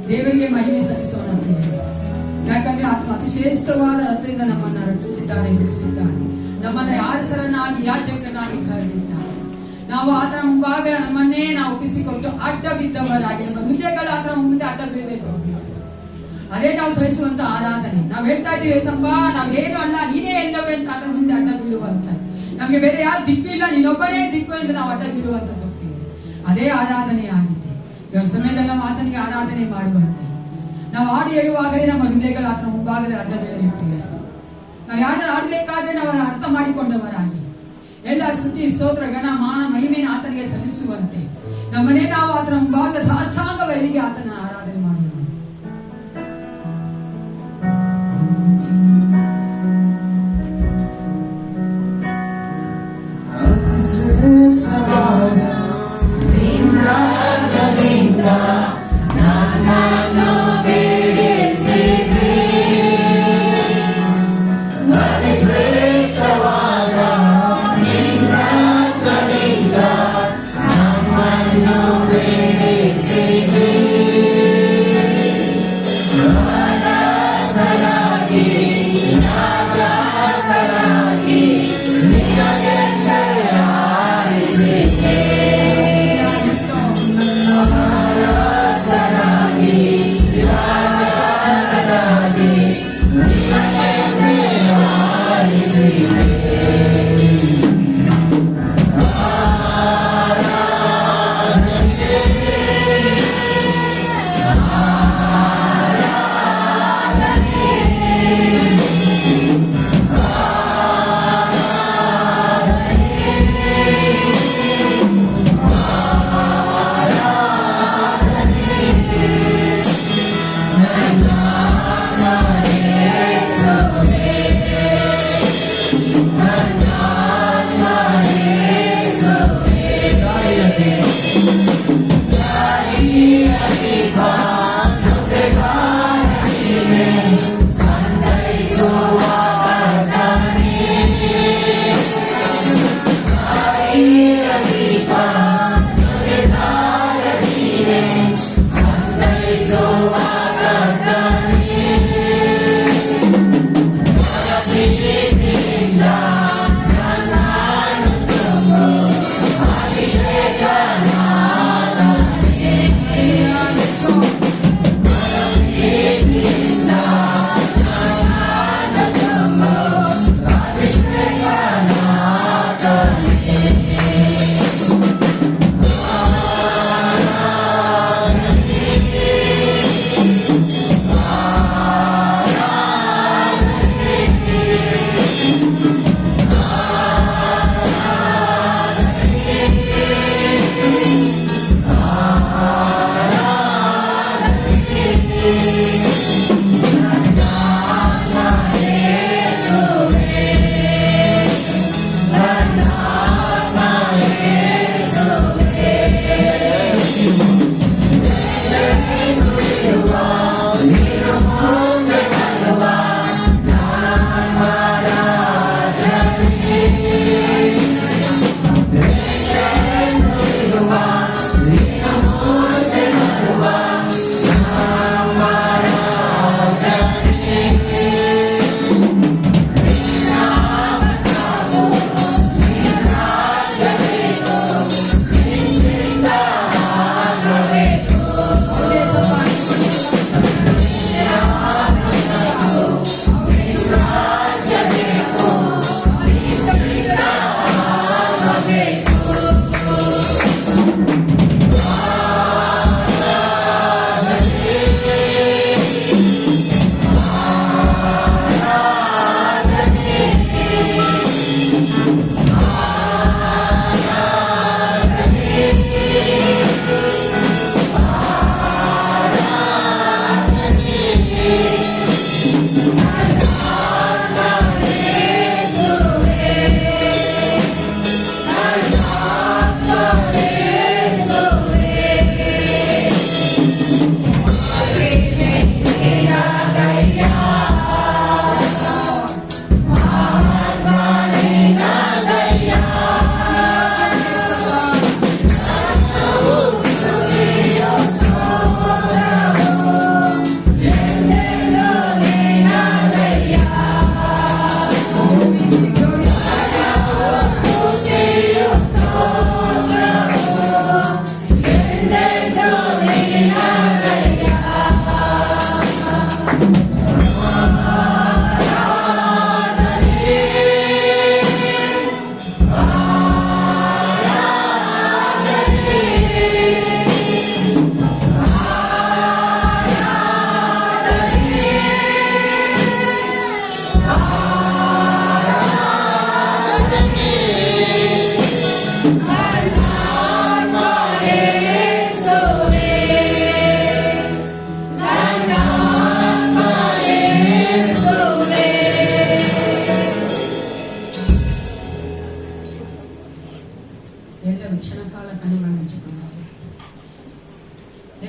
ದೇವರಿಗೆ ಮಹಿಮೆ ಸಲ್ಲಿಸೋಣ. ಯಾಕಂದ್ರೆ ಅತಿ ಶ್ರೇಷ್ಠವಾದ ರಥದಿಂದ ನಮ್ಮನ್ನು ರಕ್ಷಿಸಿದ್ದಾನೆ, ಬಿಡಿಸಿದ್ದಾನೆ. ನಮ್ಮನ್ನ ಯಾಜಕರನ್ನಾಗಿ ಯಾಜಕರನ್ನಾಗಿ ಕರೆದಿದ್ದಾನೆ. ನಾವು ಆತನ ಮುಂಭಾಗ ನಮ್ಮನ್ನೇ ನಾವು ಒಪ್ಪಿಸಿಕೊಟ್ಟು ಅಡ್ಡ ಬಿದ್ದವರಾಗಿ ನಮ್ಮ ಹೃದಯಗಳ ಆತನ ಮುಂದೆ ಅಡ್ಡ ಬೀಳಬೇಕು. ಅದೇ ನಾವು ತೋರಿಸುವಂತ ಆರಾಧನೆ. ನಾವು ಹೇಳ್ತಾ ಇದ್ದೀವಿ ಸಂಭ ನಾವೇನು ಅಲ್ಲ, ನೀನೇ ಎಲ್ಲವೇ ಅಂತ ಆತನ ಮುಂದೆ ಅಡ್ಡ ಬೀಳುವಂತ. ನಮ್ಗೆ ಬೇರೆ ಯಾರು ದಿಕ್ಕು ಇಲ್ಲ, ನೀನೊಬ್ಬನೇ ದಿಕ್ಕು ಅಂತ ನಾವು ಅಡ್ಡ ಬೀಳುವಂತ ಹೋಗ್ತೀವಿ. ಅದೇ ಆರಾಧನೆ ಆಗಿದೆ. ಇವಾಗ ಸಮಯದಲ್ಲ ಆತನಿಗೆ ಆರಾಧನೆ ಮಾಡುವಂತೆ ನಾವು ಹಾಡು ಹೇಳುವಾಗಲೇ ನಮ್ಮ ಹೃದಯಗಳು ಆತನ ಮುಂಭಾಗದಲ್ಲಿ ಅಡ್ಡ ಬೀಳಲಿರ್ತೇವೆ. ನಾವು ಯಾರು ಆಡ್ಬೇಕಾದ್ರೆ ನಾವು ಅರ್ಥ ಮಾಡಿಕೊಂಡವರಾಗಿ ಎಲ್ಲ ಸ್ತುತಿ ಸ್ತೋತ್ರ ಗಣ ಮಾನ ಮಹಿಮೆಯನ್ನು ಆತನಿಗೆ ಸಲ್ಲಿಸುವಂತೆ ನಮ್ಮನ್ನೇ ನಾವು ಆತನ ಮುಂಭಾಗದ ಸಾಷ್ಟಾಂಗ ವೇದಿಗೆ ಆತನ ಆರಾಧನೆ ಮಾಡೋಣ. City.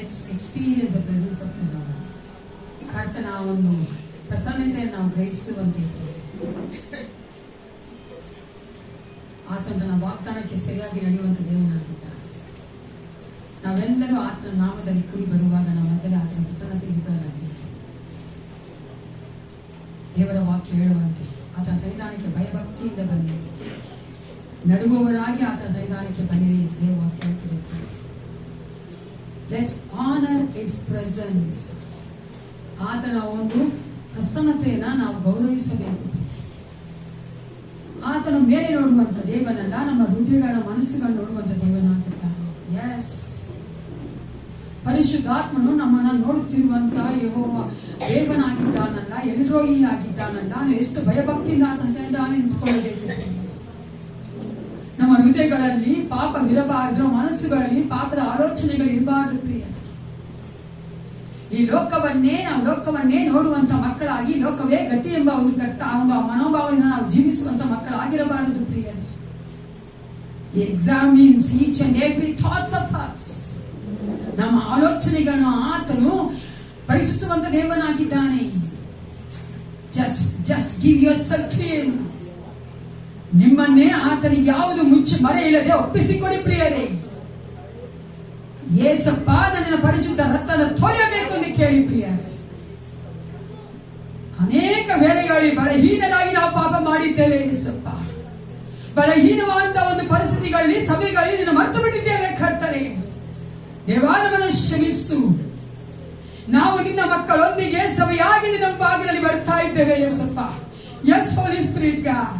Let's experience the presence of the lord. ಕರ್ತನ ಒಂದು ಪ್ರಸನ್ನತೆಯನ್ನು ನಾವು ಗ್ರಹಿಸುವಂತೆ ಆತನ ವಾಗ್ದಾನಕ್ಕೆ ಸರಿಯಾಗಿ ನಡೆಯುವಂತ ದೇವನಾಗಿದ್ದಾನೆ. ನಾವೆಲ್ಲರೂ ಆತನ ನಾಮದಲ್ಲಿ ಕೂಡಿ ಬರುವಾಗ ನಮ್ಮ ಮಧ್ಯದಲ್ಲಿ ಆತನ ಪ್ರಸನ್ನತೆ ಇದ್ದಾಗಿದೆ. ದೇವರ ವಾಕ್ಯ ಹೇಳುವಂತೆ ಆತನ ಸನ್ನಿಧಾನಕ್ಕೆ ಭಯಭಕ್ತಿಯಿಂದ ಬನ್ನಿ, ನಡುಗುವವರಾಗಿ ಆತನ ಸನ್ನಿಧಾನಕ್ಕೆ ಬನ್ನಿರಿ. ದೇವ ವಾಕ್ಯ ಹೇಳ್ತಿದೆ. Let's honour his presence. ಆತನ ಒಂದು ಪ್ರಸನ್ನತೆಯನ್ನ ನಾವು ಗೌರವಿಸಬೇಕು. ಆತನ ಮೇಲೆ ನೋಡುವಂತ ದೇವನಲ್ಲ, ನಮ್ಮ ಹೃದಯಗಳ ಮನಸ್ಸುಗಳು ನೋಡುವಂತ ದೇವನಾಗಿದ್ದಾನೆ. ಎಸ್, ಪರಿಶುದ್ಧಾತ್ಮನು ನಮ್ಮನ್ನ ನೋಡುತ್ತಿರುವಂತಹ ಯೆಹೋವ ದೇವನಾಗಿದ್ದಾನಲ್ಲ, ಎಲ್ರೋಯಿ ಆಗಿದ್ದಾನಲ್ಲ. ಎಷ್ಟು ಭಯಭಕ್ತಿಯಿಂದ ಆತನ ಸನ್ನಿಧಾನ ನಿಂತುಕೊಳ್ಳಬೇಕು. ನಮ್ಮ ಹೃದಯಗಳಲ್ಲಿ ಪಾಪವಿರಬಾರದು, ಮನಸ್ಸುಗಳಲ್ಲಿ ಪಾಪದ ಆಲೋಚನೆಗಳು ಇರಬಾರದು ಪ್ರಿಯ. ಈ ಲೋಕವನ್ನೇ ನೋಡುವಂತ ಮಕ್ಕಳಾಗಿ, ಲೋಕವೇ ಗತಿ ಎಂಬ ಒಂದು ಮನೋಭಾವದಿಂದ ನಾವು ಜೀವಿಸುವಂತ ಮಕ್ಕಳಾಗಿರಬಾರದು ಪ್ರಿಯ. Examines each and every thoughts of us. ನಮ್ಮ ಆಲೋಚನೆಗಳನ್ನು ಆತನು ಪರೀಕ್ಷಿಸುವಂತ ದೇವನಾಗಿದ್ದಾನೆ. Just give yourself to him. ನಿಮ್ಮನ್ನೇ ಆತನಿಗೆ ಯಾವುದು ಮರೆ ಇಲ್ಲದೆ ಒಪ್ಪಿಸಿಕೊಡಿ ಪ್ರಿಯರೇ. ಏಸಪ್ಪ, ನನ್ನ ಪರಿಶುದ್ಧ ರಕ್ತದ ತೊಳೆಯಬೇಕು ಎಂದು ಕೇಳಿ ಪ್ರಿಯ. ಅನೇಕ ವೇಳೆಗಳಲ್ಲಿ ಬಲಹೀನರಾಗಿ ನಾವು ಪಾಪ ಮಾಡಿದ್ದೇವೆ ಏಸಪ್ಪ. ಬಲಹೀನವಾದ ಒಂದು ಪರಿಸ್ಥಿತಿಗಳಲ್ಲಿ, ಸಭೆಗಳಲ್ಲಿ ನಿನ್ನ ಮರೆತು ಬಿಟ್ಟಿದ್ದೇವೆ ಕರ್ತನೆ. ದೇವಾ, ನಮ್ಮನ್ನು ಕ್ಷಮಿಸು. ನಾವು ನಿನ್ನ ಮಕ್ಕಳೊಂದಿಗೆ ಸಭೆಯಾಗಿ ನಿನ್ನ ಬಾಗಿಲಲ್ಲಿ ಬರ್ತಾ ಇದ್ದೇವೆ ಏಸಪ್ಪ. Yes Holy Spirit God,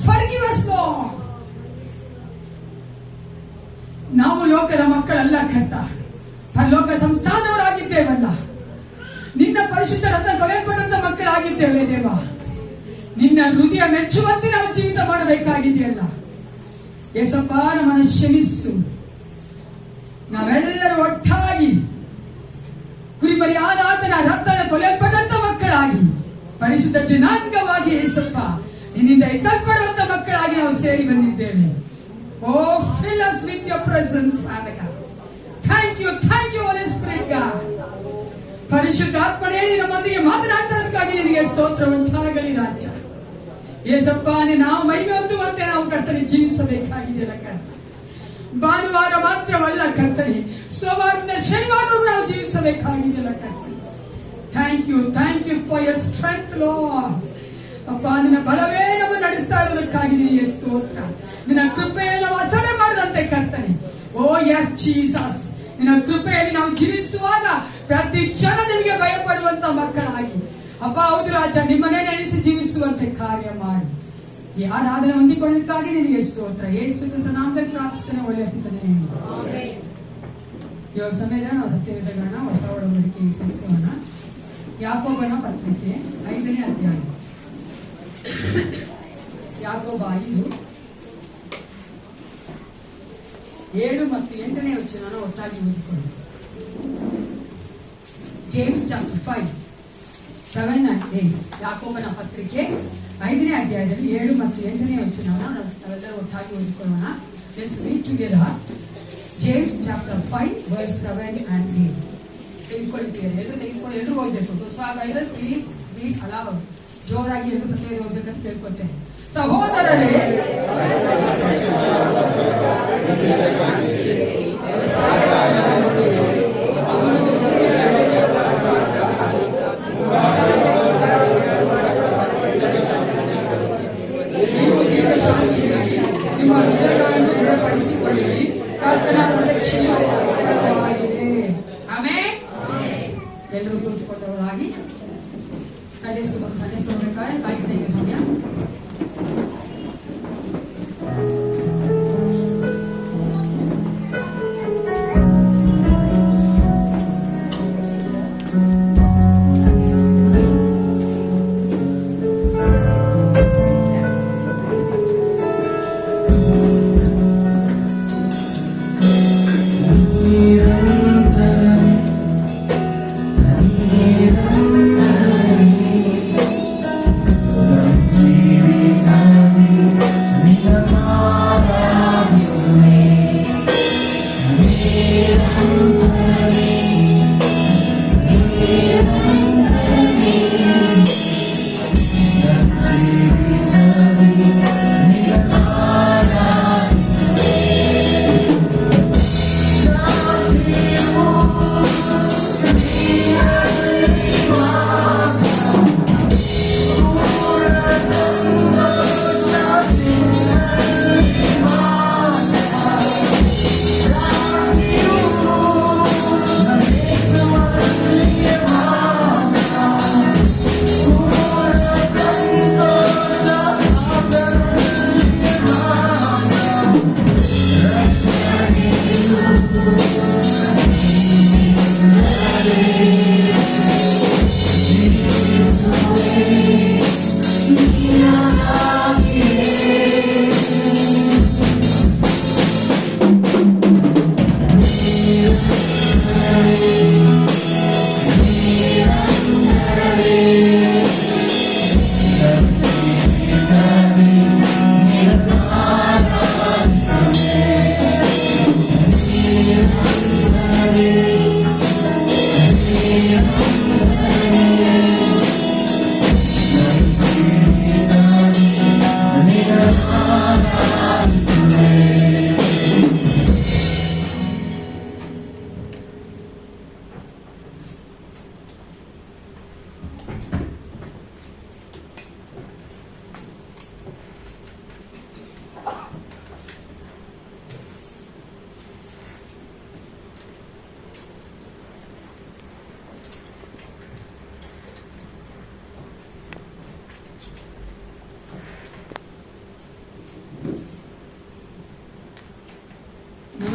forgive us Lord. ನಾವು ಲೋಕದ ಮಕ್ಕಳಲ್ಲ ಕರ್ತ, ಪರಲೋಕ ಸಂಸ್ಥಾನವರಾಗಿದ್ದೇವಲ್ಲ. ನಿನ್ನ ಪರಿಶುದ್ಧ ರಕ್ತ ತೊಳೆಯಲ್ಪಟ್ಟಂತ ಮಕ್ಕಳಾಗಿದ್ದೇವೆ ದೇವ. ನಿನ್ನ ಹೃದಯ ಮೆಚ್ಚುವಂತೆ ನಾವು ಜೀವಿತ ಮಾಡಬೇಕಾಗಿದೆಯಲ್ಲ ಏಸಪ್ಪ. ನಮ್ಮನ್ನು ಕ್ಷಮಿಸು. ನಾವೆಲ್ಲರೂ ಒಟ್ಟಾಗಿ ಕುರಿಮರಿಯಾದ ಆತನ ರಕ್ತದ ತೊಳೆಯಲ್ಪಟ್ಟಂತ ಮಕ್ಕಳಾಗಿ, ಪರಿಶುದ್ಧ ಜನಾಂಗವಾಗಿ ಏಸಪ್ಪ ನಿನ್ನಿಂದ ಎತ್ತಲ್ಪಡುವಂತ ಮಕ್ಕಳಾಗಿ ನಾವು ಸೇರಿ ಬಂದಿದ್ದೇವೆ. Oh, fill us with your presence, Father God. Thank you, Holy Spirit God. ಪರಿಶುದ್ಧಾತ್ಮನೇ, ನಮ್ಮೊಂದಿಗೆ ಮಾತನಾಡ್ತದಕ್ಕಾಗಿ ನಿನಗೆ ಸ್ತೋತ್ರ ಉಂಟಾಗಲಿ ರಾಜ. ಏಸಪ್ಪ, ನಾವು ಮಹಿಮೆ ಹೊಂದುವಂತೆ ನಾವು ಕರ್ತನೆ ಜೀವಿಸಬೇಕಾಗಿದೆ ಕರ್ತ. ಭಾನುವಾರ ಮಾತ್ರವಲ್ಲ ಕರ್ತನೆ, ಸೋಮವಾರದಿಂದ ಶನಿವಾರವೂ ನಾವು ಜೀವಿಸಬೇಕಾಗಿದೆ ಕರ್ತನೆ. Thank you for your strength Lord. ಅಪ್ಪ, ನಿನ್ನ ಬಲವೇ ನಮ್ಮ ನಡೆಸ್ತಾ ಇರೋದಕ್ಕಾಗಿ ನಿನಗೆ ಸ್ತೋತ್ರ. ನಿನ್ನ ಕೃಪೆಯನ್ನು ನಾವು ಅಸಡೆ ಮಾಡದಂತೆ ಕರ್ತನೆ. ಓ ಎಸ್ ಜೀಸಸ್, ನಿನ್ನ ಕೃಪೆಯಲ್ಲಿ ನಾವು ಜೀವಿಸುವಾಗ ಪ್ರತಿ ಕ್ಷಣ ನಿನಗೆ ಭಯಪಡುವಂತ ಮಕ್ಕಳಾಗಿ ಅಪ್ಪ, ಹೌದು ರಾಜ, ನಿಮ್ಮನ್ನೇ ನೆನೆಸಿ ಜೀವಿಸುವಂತೆ ಕಾರ್ಯ ಮಾಡಿ. ಈ ಆರಾಧನೆ ಹೊಂದಿಕೊಳ್ಳೋದಕ್ಕಾಗಿ ನಿನಗೆ ಸ್ತೋತ್ರ. ಯೇಸು ಕ್ರಿಸ್ತನ ನಾಮದಲ್ಲಿ ಪ್ರಾರ್ಥಿಸ್ತೇನೆ, ಒಳ್ಳೆಯ ಪಿತನೇ. ಇವಾಗ ಸಮಯದಲ್ಲಿ ನಾವು ಸತ್ಯವೇದಗಳನ್ನ ಹೊಸ ಒಡಂಬಡಿಕೆ ಪುಸ್ತಕವನ್ನ ಯಾಕೋಬನ ಪತ್ರಿಕೆ 5ನೇ ಅಧ್ಯಾಯ, ಯಾಕೋಬ 5 7 ಮತ್ತು 8ನೇ ವಚನ ಒಟ್ಟಾಗಿ ಓದಿಕೊಳ್ಳಿ. James chapter 5 7 and 8. ಯಾಕೋಬನ ಪತ್ರಿಕೆ 5ನೇ ಅಧ್ಯಾಯದಲ್ಲಿ 7 ಮತ್ತು 8ನೇ ವಚನವನ್ನು ನಾವೆಲ್ಲರೂ ಒಟ್ಟಾಗಿ ಓದಿಕೊಳ್ಳೋಣ. Let's read together. James chapter 5 verse 7 and 8. ತೆಗೆದುಕೊಳ್ಳುತ್ತೀರಿ, ಎಲ್ಲರೂ ಓದಬೇಕು. So Bible please read aloud. ಜೋರಾಗಿ ಎಲ್ಲರೂ ಸತ್ಯ ಓದಬೇಕಂತ ಕೇಳ್ಕೊತೇನೆ. ಸಹೋದರರೇ, ನಿಮ್ಮ ಹೃದಯಗಳನ್ನು ದೃಢಪಡಿಸಿಕೊಳ್ಳಿ, ಕರ್ತನ ಪ್ರತ್ಯಕ್ಷತೆಯು ಆಗಿದೆ. ಆಮೆನ್. ಎಲ್ಲರೂ ಕೂತ್ಕೊಂಡವರಾಗಿ ಸಂದೇಶಬೇಕಾದ್ರೆ ಕಾಯ್ದೆ ಸಮಯ.